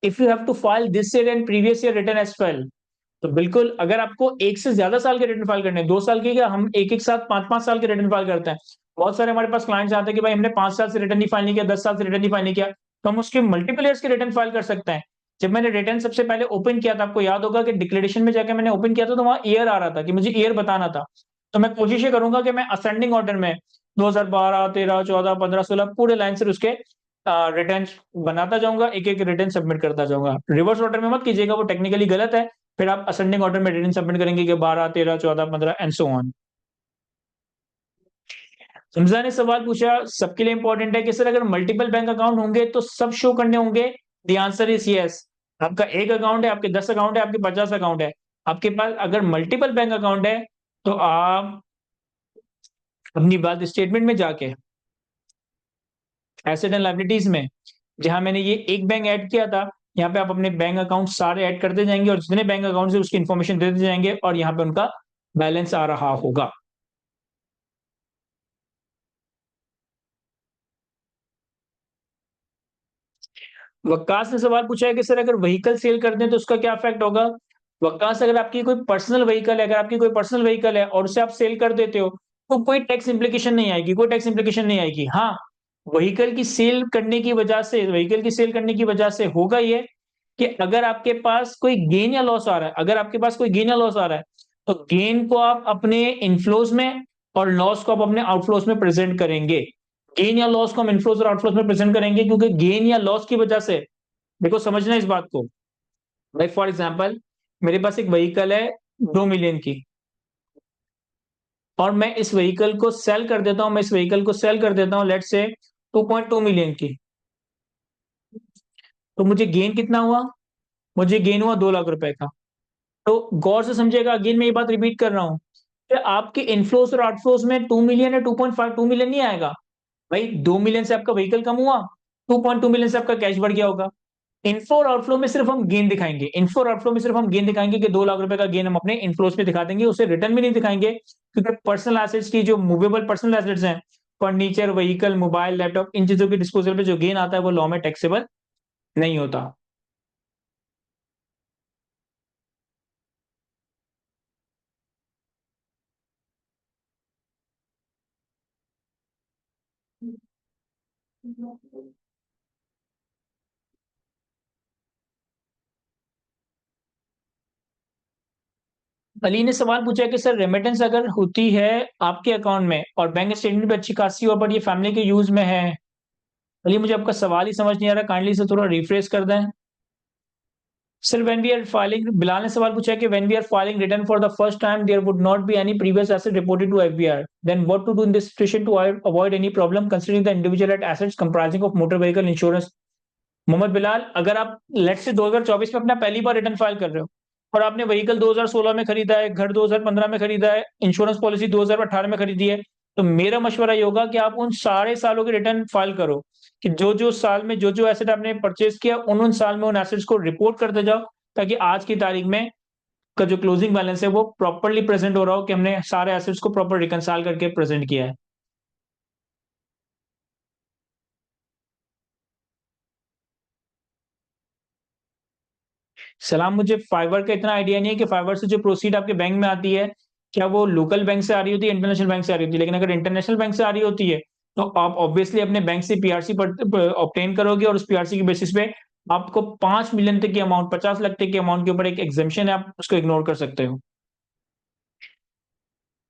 if you have to file this year and previous year return as well. तो बिल्कुल, अगर आपको एक से ज्यादा साल के रिटर्न फाइल करने हैं, 2 साल के, क्या हम एक एक साथ 5-5 साल के रिटर्न फाइल करते हैं। बहुत सारे हमारे पास क्लाइंट्स आते हैं कि भाई हमने 5 साल से रिटर्न नहीं फाइल नहीं किया, 10 साल से रिटर्न नहीं फाइल नहीं किया, तो हम उसके मल्टीपल ईयर्स के रिटर्न फाइल कर सकते हैं। जब मैंने रिटर्न सबसे पहले ओपन किया था, आपको याद होगा कि डिक्लेरेशन में जाकर मैंने ओपन किया था, तो वहां ईयर आ रहा था कि मुझे ईयर बताना था। तो मैं कोशिश ये करूंगा कि मैं असेंडिंग ऑर्डर में 2012, 13, 14, 15, 16 पूरे लाइन से उसके रिटर्न बनाता जाऊंगा, एक एक रिटर्न सबमिट करता जाऊंगा। रिवर्स ऑर्डर में मत कीजिएगा, वो टेक्निकली गलत है। फिर आप असेंडिंग ऑर्डर में रिटर्न सबमिट करेंगे कि 12, 13, 14, 15 एंड सो ऑन। हमजा ने सवाल पूछा, सबके लिए इंपॉर्टेंट है कि सर अगर मल्टीपल बैंक अकाउंट होंगे तो सब शो करने होंगे? The answer is yes. आपका एक अकाउंट है, आपके 10 अकाउंट है, आपके 50 अकाउंट है, आपके पास अगर मल्टीपल बैंक अकाउंट है, तो आप अपनी बात स्टेटमेंट में जाके एसेट एंड लायबिलिटीज में, जहां मैंने ये एक बैंक ऐड किया था, यहाँ पे आप अपने बैंक अकाउंट सारे ऐड करते जाएंगे, और जितने बैंक अकाउंट है उसकी इन्फॉर्मेशन देते जाएंगे, और यहाँ पे उनका बैलेंस आ रहा होगा। वक्कास ने सवाल पूछा है कि सर अगर व्हीकल सेल कर दें तो उसका क्या इफेक्ट होगा? वक्कास, अगर आपकी कोई पर्सनल व्हीकल है, अगर आपकी कोई पर्सनल व्हीकल है और उसे आप सेल कर देते हो, तो कोई टैक्स इंप्लीकेशन नहीं आएगी, कोई टैक्स इंप्लीकेशन नहीं आएगी। हाँ, व्हीकल की सेल करने की वजह से होगा ये कि अगर आपके पास कोई गेन या लॉस आ रहा है, अगर आपके पास कोई गेन या लॉस आ रहा है, तो गेन को आप अपने इनफ्लोज में और लॉस को आप अपने आउटफ्लोज में प्रेजेंट करेंगे। गेन या लॉस को हम इनफ्लोज और आउटफ्लोज में प्रेजेंट करेंगे, क्योंकि गेन या लॉस की वजह से, देखो समझना इस बात को, लाइक फॉर एग्जाम्पल, मेरे पास एक व्हीकल है 2 मिलियन की, और मैं इस व्हीकल को सेल कर देता हूं, लेट से 2.2 मिलियन की। तो मुझे गेन कितना हुआ? मुझे गेन हुआ 2 लाख रुपए का। तो गौर से समझिएगा, अगेन मैं ये बात रिपीट कर रहा हूं कि आपके इनफ्लोस और आउटफ्लोस में 2 मिलियन या 2.5, 2 मिलियन नहीं आएगा। भाई 2 मिलियन से आपका व्हीकल कम हुआ, 2.2 मिलियन से आपका कैश बढ़ गया होगा। इनफ्लो और आउटफ्लो में सिर्फ हम गेन दिखाएंगे, कि 2 लाख रुपए का गेन हम अपने इनफ्लोस में दिखा देंगे, उसे रिटर्न में नहीं दिखाएंगे, क्योंकि पर्सनल एसेट्स की जो मूवेबल पर्सनल एसेट्स हैं, फर्नीचर, व्हीकल, मोबाइल, लैपटॉप, इन चीजों के डिस्पोजल पे जो गेन आता है वो लॉ में टैक्सेबल नहीं होता। अली ने सवाल पूछा है कि सर रेमिटेंस अगर होती है आपके अकाउंट में और बैंक स्टेटमेंट भी अच्छी खासी हो, पर ये फैमिली के यूज में है। अली, मुझे आपका सवाल ही समझ नहीं आ रहा, काइंडली से थोड़ा रिफ्रेश कर दें। Sir when we are filing, Bilal ने सवाल पूछा है कि when we are filing return for the first time there would not be any previous asset reported to FBR, then what to do in this situation to avoid any problem considering the individual at assets comprising of motor vehicle insurance. Mohammad Bilal, अगर आप late से 2024 में अपना पहली बार return file कर रहे हो, और आपने व्हीकल 2016 में खरीदा है, घर 2015 में खरीदा है, इंश्योरेंस पॉलिसी 2018 में खरीदी है, तो मेरा मशवरा ये होगा कि आप उन सारे सालों के रिटर्न फाइल करो, कि जो जो साल में जो जो एसेट आपने परचेज किया, उन उन साल में उन एसेट्स को रिपोर्ट करते जाओ, ताकि आज की तारीख में का जो क्लोजिंग बैलेंस है वो प्रॉपर्ली प्रेजेंट हो रहा हो, कि हमने सारे एसेट्स को प्रॉपर रिकंसाइल करके प्रेजेंट किया है। सलाम, मुझे फाइवर का इतना आइडिया नहीं है कि फाइवर से जो प्रोसीड आपके बैंक में आती है, क्या वो लोकल बैंक से आ रही होती है, इंटरनेशनल बैंक से आ रही होती है। लेकिन अगर इंटरनेशनल बैंक से आ रही होती है तो आप ऑब्वियसली अपने बैंक से पीआरसी पर ऑब्टेन करोगे, और उस पीआरसी की बेसिस पे आपको 5 मिलियन तक की अमाउंट, 50 लाख तक की अमाउंट के ऊपर एक एग्जेम्पशन है, आप उसको इग्नोर कर सकते हो।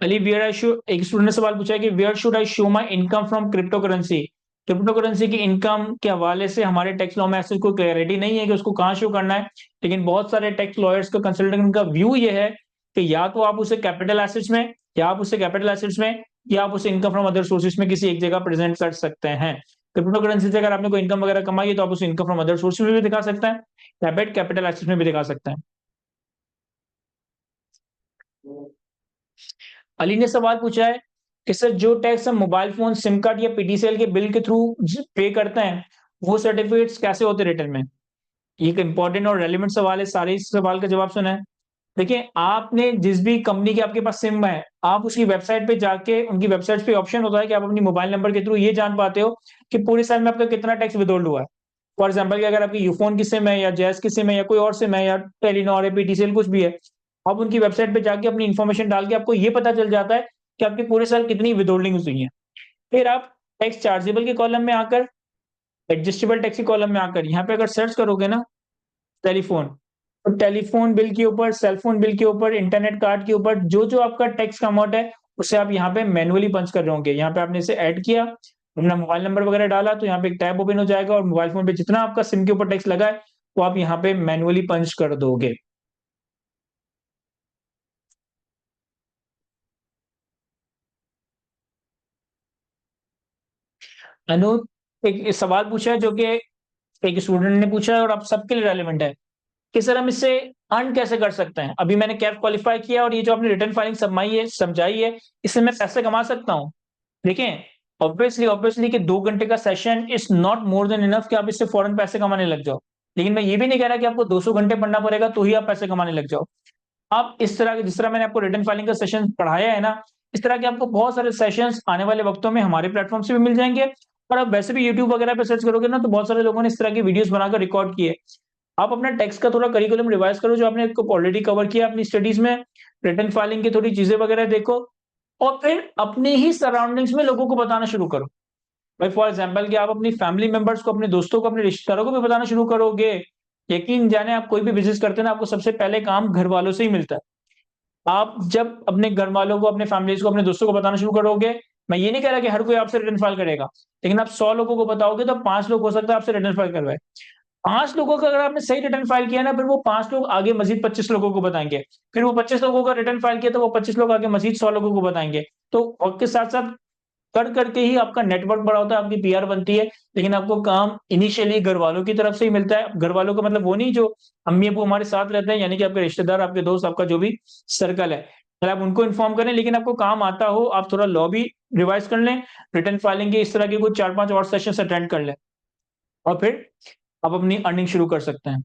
अली, वेयर आई शो एक स्टूडेंट ने सवाल पूछा है कि where should I show my income from crypto currency. Crypto currency की इनकम के हवाले से हमारे टैक्स लॉ में ऐसे कोई क्लैरिटी नहीं है कि उसको कहाँ शो करना है। लेकिन बहुत सारे टैक्स लॉयर्स का कंसल्टेंट का व्यू ये है कि या तो आप उसे कैपिटल एसेट्स में, या आप उसे कैपिटल एसेट्स में, या आप उसे इनकम फ्रॉम अदर सोर्सेज में किसी एक जगह प्रेजेंट कर सकते हैं। क्रिप्टो करेंसी से अगर आपने कोई इनकम वगैरह कमाई है तो आप उसे इनकम फ्रॉम अदर सोर्सेज में भी दिखा सकते हैं, कैपिटल एसेट्स में भी दिखा सकते हैं। अली ने सवाल पूछा है कि सर, जो टैक्स हम मोबाइल फोन, सिम कार्ड या पीटीसीएल के बिल के थ्रू पे करते हैं, वो सर्टिफिकेट्स कैसे होते रिटर्न में। ये एक इंपॉर्टेंट और रेलिवेंट सवाल है, सारे इस सवाल का जवाब सुना है। देखिए, आपने जिस भी कंपनी के आपके पास सिम है, आप उसकी वेबसाइट पे जाके, उनकी वेबसाइट पे ऑप्शन होता है कि आप अपनी मोबाइल नंबर के थ्रू ये जान पाते हो कि पूरे साल में आपका कितना टैक्स विथहोल्ड हुआ है। फॉर एग्जाम्पल कि अगर आपकी यूफोन की सिम है, या जैस की सिम है, या कोई और सिम है, या टेलीनॉर है, पीटीसीएल कुछ भी है, आप उनकी वेबसाइट पे जाके अपनी इन्फॉर्मेशन डाल के आपको ये पता चल जाता है कि आपके पूरे साल कितनी विथहोल्डिंग हुई है। फिर आप टैक्स चार्जेबल के कॉलम में आकर, एडजस्टेबल टैक्स के कॉलम में आकर, यहाँ पे अगर सर्च करोगे ना टेलीफोन, तो टेलीफोन बिल के ऊपर, सेलफोन बिल के ऊपर, इंटरनेट कार्ड के ऊपर जो जो आपका टैक्स का अमाउंट है, उसे आप यहाँ पे मैनुअली पंच कर रहे होंगे। यहाँ पे आपने इसे ऐड किया, अपना मोबाइल नंबर वगैरह डाला, तो यहाँ पे एक टैब ओपन हो जाएगा, और मोबाइल फोन पे जितना आपका सिम के ऊपर टैक्स लगा है वो आप यहाँ पे मैनुअली पंच कर दोगे। अनु, एक सवाल पूछा है जो कि एक स्टूडेंट ने पूछा है और आप सबके लिए रेलिवेंट है, कि सर हम इससे अर्न कैसे कर सकते हैं। अभी मैंने कैप क्वालिफाई किया, और ये जो आपने रिटर्न फाइलिंग समझाई है, इससे मैं पैसे कमा सकता हूँ। देखें, ऑब्वियसली ऑब्वियसली कि 2 घंटे का session is not more than enough कि आप इससे फौरन पैसे कमाने लग जाओ। लेकिन मैं ये भी नहीं कह रहा कि आपको 200 घंटे पढ़ना पड़ेगा तो ही आप पैसे कमाने लग जाओ। आप इस तरह के, जिस तरह मैंने आपको रिटर्न फाइलिंग का सेशन पढ़ाया है ना, इस तरह के आपको बहुत सारे सेशंस आने वाले वक्तों में हमारे प्लेटफॉर्म से भी मिल जाएंगे। और आप वैसे भी यूट्यूब वगैरह पे सर्च करोगे ना, तो बहुत सारे लोगों ने इस तरह की वीडियोस बनाकर रिकॉर्ड किए। आप अपना टेक्स्ट का थोड़ा करिकुलम रिवाइज करो, जो आपने ऑलरेडी कवर किया अपनी स्टडीज में, रिटर्न फाइलिंग की थोड़ी चीजें वगैरह देखो, और फिर अपने ही सराउंडिंग्स में लोगों को बताना शुरू करो। भाई फॉर एग्जाम्पल कि आप अपनी फैमिली मेंबर्स को, अपने दोस्तों को, अपने रिश्तेदारों को भी बताना शुरू करोगे। यकीन जाने, आप कोई भी बिजनेस करते हैं ना, आपको सबसे पहले काम घर वालों से ही मिलता है। आप जब अपने घर वालों को, अपने फैमिलीज को, अपने दोस्तों को बताना शुरू करोगे, मैं ये नहीं कह रहा कि हर कोई आपसे रिटर्न फाइल करेगा, लेकिन आप 100 लोगों को बताओगे तो 5 लोग हो सकता है आपसे रिटर्न फाइल करवाए। 5 लोगों का अगर आपने सही रिटर्न फाइल किया ना, फिर वो 5 लोग आगे मजीद 25 लोगों को बताएंगे। फिर वो 25 लोगों का रिटर्न फाइल किया तो वो 25 लोग आगे मजीद 100 लोगों को बताएंगे। तो वक्त के साथ साथ कर करके ही आपका नेटवर्क बड़ा होता है, आपकी पीआर बनती है। लेकिन आपको काम इनिशियली घर वालों की तरफ से ही मिलता है। घर वालों का मतलब वो नहीं जो अम्मी अबू हमारे साथ रहते हैं, यानी कि आपके रिश्तेदार, आपके दोस्त, आपका जो भी सर्कल है, अगर आप उनको इन्फॉर्म करें, लेकिन आपको काम आता हो, आप थोड़ा लॉ भी रिवाइज कर लें, रिटर्न फाइलिंग के इस तरह के कुछ 4-5 और सेशन अटेंड कर लें, और फिर आप अपनी अर्निंग शुरू कर सकते हैं।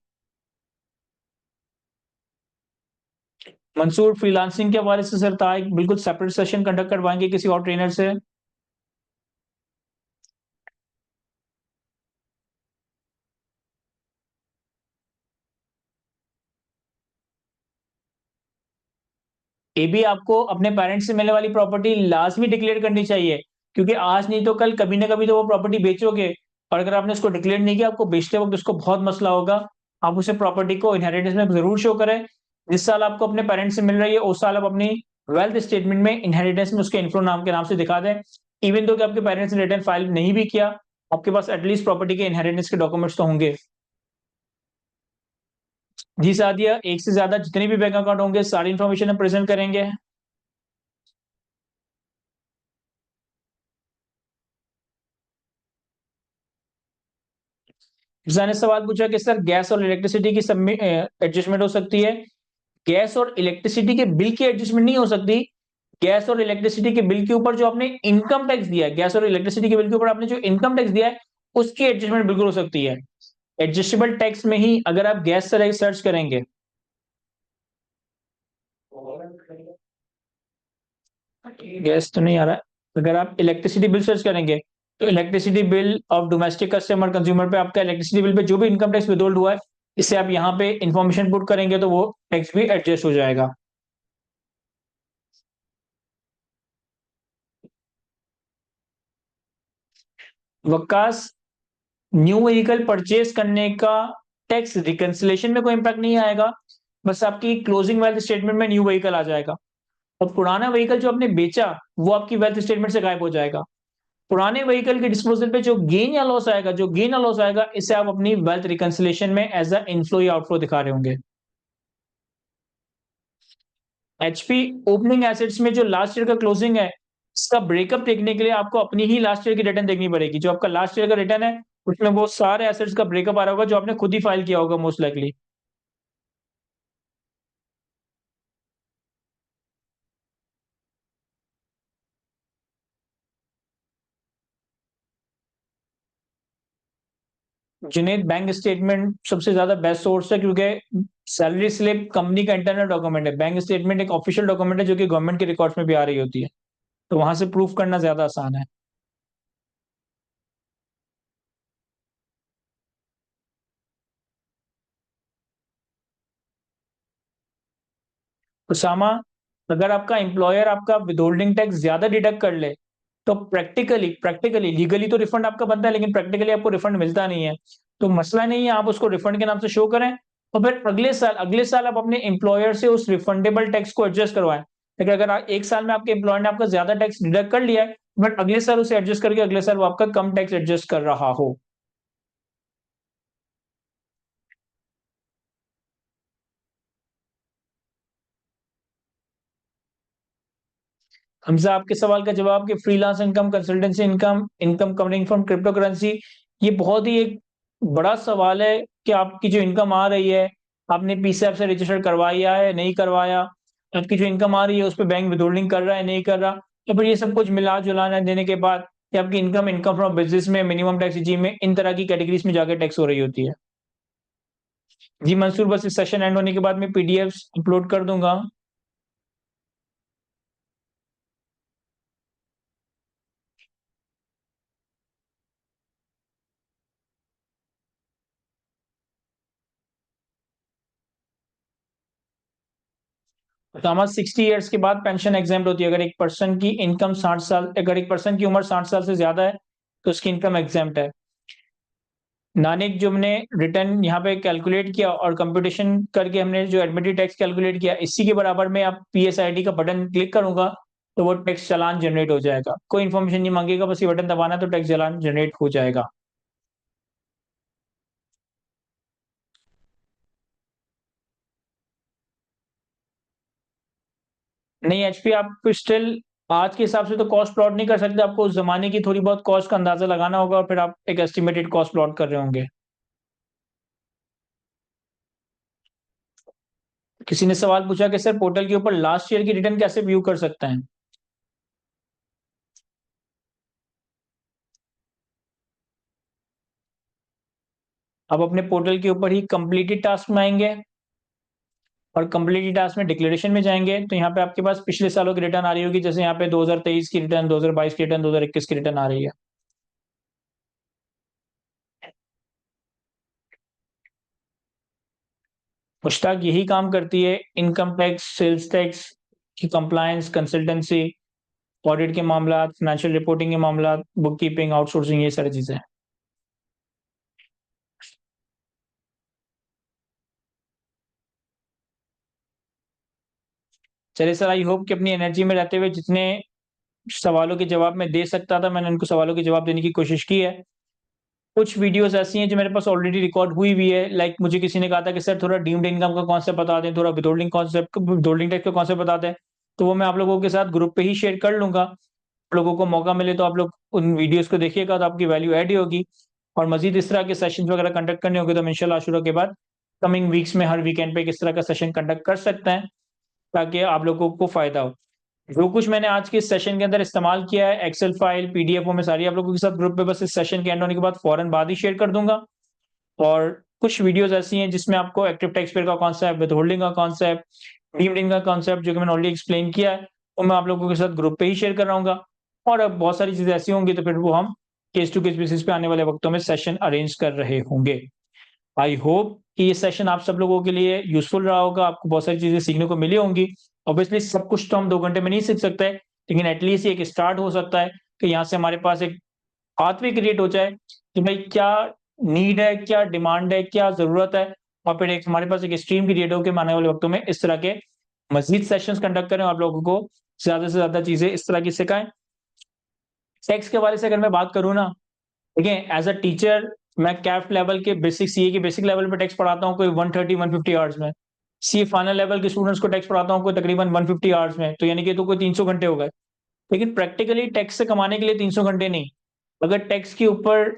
मंसूर, फ्रीलांसिंग के हवाले से सर था, एक बिल्कुल सेपरेट सेशन कंडक्ट करवाएंगे किसी और ट्रेनर से। ये भी आपको अपने पेरेंट्स से मिलने वाली प्रॉपर्टी लाजमी डिक्लेयर करनी चाहिए, क्योंकि आज नहीं तो कल कभी ना कभी तो वो प्रॉपर्टी बेचोगे, और अगर आपने उसको डिक्लेयर नहीं किया, आपको बेचते वक्त उसको बहुत मसला होगा। आप उसे प्रॉपर्टी को इनहेरिटेंस में जरूर शो करें। जिस साल आपको अपने पेरेंट्स से मिल रही है, उस साल आप अपनी वेल्थ स्टेटमेंट में इनहेरिटेंस में उसके इन्फ्लो नाम के नाम से दिखा दें। इवन दो कि आपके पेरेंट्स ने रिटर्न फाइल नहीं भी किया, आपके पास एटलीस्ट प्रॉपर्टी के इनहेरिटेंस के डॉक्यूमेंट्स तो होंगे। जी सादिया, एक से ज्यादा जितने भी बैंक अकाउंट होंगे, सारी इन्फॉर्मेशन हम प्रेजेंट करेंगे। किसान ने सवाल पूछा कि सर, गैस और इलेक्ट्रिसिटी की सब एडजस्टमेंट हो सकती है। गैस और इलेक्ट्रिसिटी के बिल की एडजस्टमेंट नहीं हो सकती। गैस और इलेक्ट्रिसिटी के बिल के ऊपर जो आपने इनकम टैक्स दिया है, गैस और इलेक्ट्रिसिटी के बिल के ऊपर आपने जो इनकम टैक्स दिया है, उसकी एडजस्टमेंट बिल्कुल हो सकती है। एडजस्टेबल टैक्स में ही अगर आप गैस से सर्च करेंगे, गैस तो नहीं आ रहा है। अगर आप इलेक्ट्रिसिटी बिल सर्च करेंगे तो electricity bill of domestic customer consumer पे आपका इलेक्ट्रिसिटी बिल पे जो भी इनकम टैक्स विथहोल्ड हुआ है, इससे आप यहाँ पे इंफॉर्मेशन पुट करेंगे तो वो टैक्स भी एडजस्ट हो जाएगा। वकास, न्यू व्हीकल परचेज करने का टैक्स रिकंसिलेशन में कोई इंपैक्ट नहीं आएगा, बस आपकी क्लोजिंग वेल्थ स्टेटमेंट में न्यू व्हीकल आ जाएगा। और पुराना व्हीकल जो आपने बेचा वो आपकी वेल्थ स्टेटमेंट से गायब हो जाएगा। पुराने व्हीकल के डिस्पोजल पे जो गेन या लॉस आएगा, जो गेन या लॉस आएगा, इसे आप अपनी वेल्थ रिकंसिलेशन में एज अ इनफ्लो या आउटफ्लो दिखा रहे होंगे। एचपी ओपनिंग एसेट्स में जो लास्ट ईयर का क्लोजिंग है, इसका ब्रेकअप देखने के लिए आपको अपनी ही लास्ट ईयर की रिटर्न देखनी पड़ेगी। जो आपका लास्ट ईयर का रिटर्न है उसमें वो सारे एसेट्स का ब्रेकअप आ रहा होगा जो आपने खुद ही फाइल किया होगा most likely. Junaid, bank statement सबसे ज्यादा बेस्ट सोर्स है, क्योंकि सैलरी स्लिप कंपनी का इंटरनल डॉक्यूमेंट है। बैंक स्टेटमेंट एक ऑफिशियल डॉक्यूमेंट है जो कि गवर्नमेंट के रिकॉर्ड्स में भी आ रही होती है, तो वहां से प्रूफ करना ज्यादा आसान है। उसामा, अगर आपका एम्प्लॉयर आपका विदहोल्डिंग टैक्स ज्यादा डिडक्ट कर ले तो प्रैक्टिकली प्रैक्टिकली लीगली तो रिफंड आपका बनता है, लेकिन प्रैक्टिकली आपको रिफंड मिलता नहीं है। तो मसला नहीं है, आप उसको रिफंड के नाम से शो करें और फिर अगले साल आप अपने एम्प्लॉयर से उस रिफंडेबल टैक्स को एडजस्ट करवाएं। लेकिन अगर एक साल में आपके एम्प्लॉयर ने आपका ज्यादा टैक्स डिडक्ट कर लिया है, बट अगले साल उसे एडजस्ट करके अगले साल वो आपका कम टैक्स एडजस्ट कर रहा हो। हमजा, आपके सवाल का जवाब कि freelance income, consultancy income, income coming from crypto currency, ये बहुत ही एक बड़ा सवाल है कि आपकी जो इनकम आ रही है, आपने पीसीएफ से रजिस्टर करवाया है नहीं करवाया, आपकी जो इनकम आ रही है उस पर बैंक विथहोल्डिंग कर रहा है नहीं कर रहा, तो फिर ये सब कुछ मिला जुलाना देने के बाद कि आपकी इनकम, इनकम फ्रॉम बिजनेस में, मिनिमम टैक्स regime में, इन तरह की कैटेगरीज में जाकर टैक्स हो रही होती है। जी मंसूर, बस इस सेशन एंड होने के बाद मैं पीडीएफ अपलोड कर दूंगा। तो 60 ईयर्स के बाद पेंशन एग्जाम होती है। अगर एक पर्सन की इनकम 60 साल, अगर एक पर्सन की उम्र 60 साल से ज्यादा है तो उसकी इनकम एग्जाम है। नानिक, जो हमने रिटर्न यहाँ पे कैलकुलेट किया और कंप्यूटेशन करके हमने जो एडमिटेड टैक्स कैलकुलेट किया, इसी के बराबर में आप पीएसआईडी का बटन क्लिक करूंगा तो वो टैक्स चालान जनरेट हो जाएगा। कोई इन्फॉर्मेशन नहीं मांगेगा, बस ये बटन दबाना तो टैक्स चालान जनरेट हो जाएगा। नहीं एचपी, आप स्टिल आज के हिसाब से तो कॉस्ट प्लॉट नहीं कर सकते, आपको उस जमाने की थोड़ी बहुत कॉस्ट का अंदाजा लगाना होगा और फिर आप एक एस्टिमेटेड कॉस्ट प्लॉट कर रहे होंगे। किसी ने सवाल पूछा कि सर पोर्टल के ऊपर लास्ट ईयर की रिटर्न कैसे व्यू कर सकते हैं। आप अपने पोर्टल के ऊपर ही कंप्लीटेड टास्क में आएंगे और कंप्लीटेड टास्क में डिक्लेरेशन में जाएंगे तो यहाँ पे आपके पास पिछले सालों की रिटर्न आ रही होगी, जैसे यहाँ पे 2023 की रिटर्न, 2022 की रिटर्न, 2021 की रिटर्न आ रही है। मुश्ताक यही काम करती है, इनकम टैक्स, सेल्स टैक्स की कंप्लायंस, कंसल्टेंसी, ऑडिट के मामला, फाइनेंशियल रिपोर्टिंग के मामला, बुक कीपिंग, आउटसोर्सिंग, ये सारी चीजें। चलिए सर, आई होप कि अपनी एनर्जी में रहते हुए जितने सवालों के जवाब मैं दे सकता था मैंने उनको सवालों के जवाब देने की कोशिश की है। कुछ वीडियोस ऐसी हैं जो मेरे पास ऑलरेडी रिकॉर्ड हुई भी है, लाइक मुझे किसी ने कहा था कि सर थोड़ा डीम्ड इनकम का कॉन्सेप्ट बता दें, थोड़ा विथहोल्डिंग टैक्स का कॉन्सेप्ट बता दें, तो वो मैं आप लोगों के साथ ग्रुप पे ही शेयर कर लूंगा। आप लोगों को मौका मिले तो आप लोग उन वीडियोस को देखिएगा तो आपकी वैल्यू ऐड ही होगी। और मजीद इस तरह के सेशंस वगैरह कंडक्ट करने होंगे तो हम इंशाल्लाह आशुरा के बाद कमिंग वीक्स में हर वीकेंड पे किस तरह का सेशन कंडक्ट कर सकते हैं ताकि आप लोगों को फायदा हो। जो कुछ मैंने आज के सेशन के अंदर इस्तेमाल किया है, एक्सेल फाइल, पीडीएफ, वो मैं सारी आप लोगों के साथ ग्रुप पे बस इस सेशन के एंड होने के बाद फौरन बाद ही शेयर कर दूंगा। और कुछ वीडियोस ऐसी हैं जिसमें आपको एक्टिव टैक्स पेयर का कॉन्सेप्ट, विद होल्डिंग का कॉन्सेप्ट, डीम्ड इन का कॉन्सेप्ट जो कि मैंने ऑलरेडी एक्सप्लेन किया है, वो मैं आप लोगों के साथ ग्रुप पे ही शेयर कर रहा हूँगा। और अब बहुत सारी चीज़ें ऐसी होंगी, तो फिर वो हम केस टू केस बेसिस पे आने वाले वक्तों में सेशन अरेंज कर रहे होंगे। आई होप कि ये सेशन आप सब लोगों के लिए यूज़फुल रहा होगा, आपको बहुत सारी चीज़ें सीखने को मिली होंगी। ऑब्वियसली सब कुछ तो हम 2 घंटे में नहीं सीख सकते, लेकिन एट लीस्ट ये एक स्टार्ट हो सकता है कि यहाँ से हमारे पास एक पाथवे क्रिएट हो जाए कि भाई क्या नीड है, क्या डिमांड है, क्या ज़रूरत है, और फिर एक हमारे पास एक स्ट्रीम क्रिएट हो के आने वाले वक्तों में इस तरह के मज़ीद सेशंस कंडक्ट करें और आप लोगों को ज़्यादा से ज़्यादा चीज़ें इस तरह की सिखाएँ। टेक्स्ट के हवाले से अगर मैं बात करूँ ना, देखिए एज़ अ टीचर मैं कैफ लेवल के बेसिक सीए के बेसिक लेवल पे टेक्स्ट पढ़ाता हूँ कोई 130-150 आवर्स में। सीए फाइनल लेवल के स्टूडेंट्स को टेक्स्ट पढ़ाता हूँ कोई तकरीबन 150 आवर्स में, तो यानी कि तो कोई 300 घंटे हो गए। लेकिन प्रैक्टिकली टेक्स्ट से कमाने के लिए 300 घंटे नहीं, अगर टेक्स्ट के ऊपर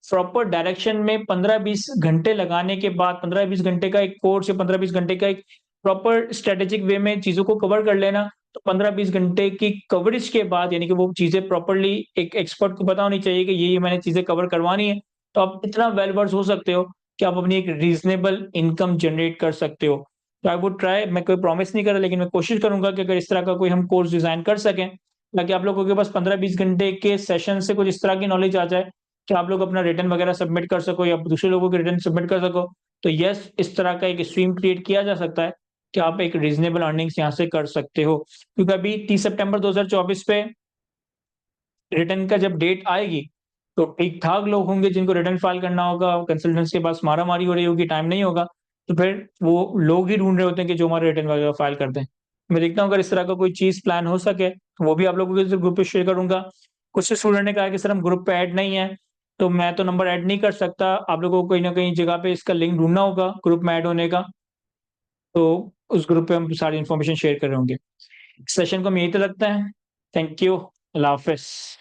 प्रॉपर डायरेक्शन में 15-20 घंटे लगाने के बाद 15-20 घंटे का एक कोर्स या 15-20 घंटे का एक प्रॉपर स्ट्रैटेजिक वे में चीज़ों को कवर कर लेना, तो 15-20 घंटे की कवरेज के बाद यानी कि वो चीज़ें प्रॉपर्ली एक एक्सपर्ट को पता होनी चाहिए कि ये मैंने चीज़ें कवर करवानी है, तो आप इतना वेल वर्स हो सकते हो कि आप अपनी एक रीज़नेबल इनकम जनरेट कर सकते हो। तो आई वुड ट्राई, मैं कोई प्रॉमिस नहीं कर रहा, लेकिन मैं कोशिश करूँगा कि अगर इस तरह का कोई हम कोर्स डिज़ाइन कर सकें, ताकि आप लोगों के पास 15-20 घंटे के सेशन से कुछ इस तरह की नॉलेज आ जाए कि आप लोग अपना रिटर्न वगैरह सबमिट कर सको या दूसरे लोगों के रिटर्न सबमिट कर सको। तो यस, इस तरह का एक स्ट्रीम क्रिएट किया जा सकता है कि आप एक रीज़नेबल अर्निंग्स यहाँ से कर सकते हो। क्योंकि अभी 30 सितंबर 2024 पे रिटर्न का जब डेट आएगी, तो ठीक-ठाक लोग होंगे जिनको रिटर्न फाइल करना होगा, कंसल्टेंट्स के पास मारा-मारी हो रही होगी, टाइम नहीं होगा, तो फिर वो लोग ही ढूँढ रहे होते हैं कि जो हमारे रिटर्न वगैरह फाइल कर दें। मैं देखता हूँ अगर इस तरह का कोई चीज़ प्लान हो सके, तो वो भी आप लोगों के साथ ग्रुप पे शेयर करूँगा। कुछ स्टूडेंट ने कहा कि सर हम ग्रुप पे ऐड नहीं है, तो मैं तो नंबर ऐड नहीं कर सकता, आप लोगों को कहीं न कहीं जगह पे इसका लिंक ढूँढना होगा ग्रुप में ऐड होने का, तो उस ग्रुप पे हम सारी इन्फॉर्मेशन शेयर कर रहे होंगे। सेशन को हम यहीं तक रखते हैं। Thank you. अल्लाह हाफ़िज़।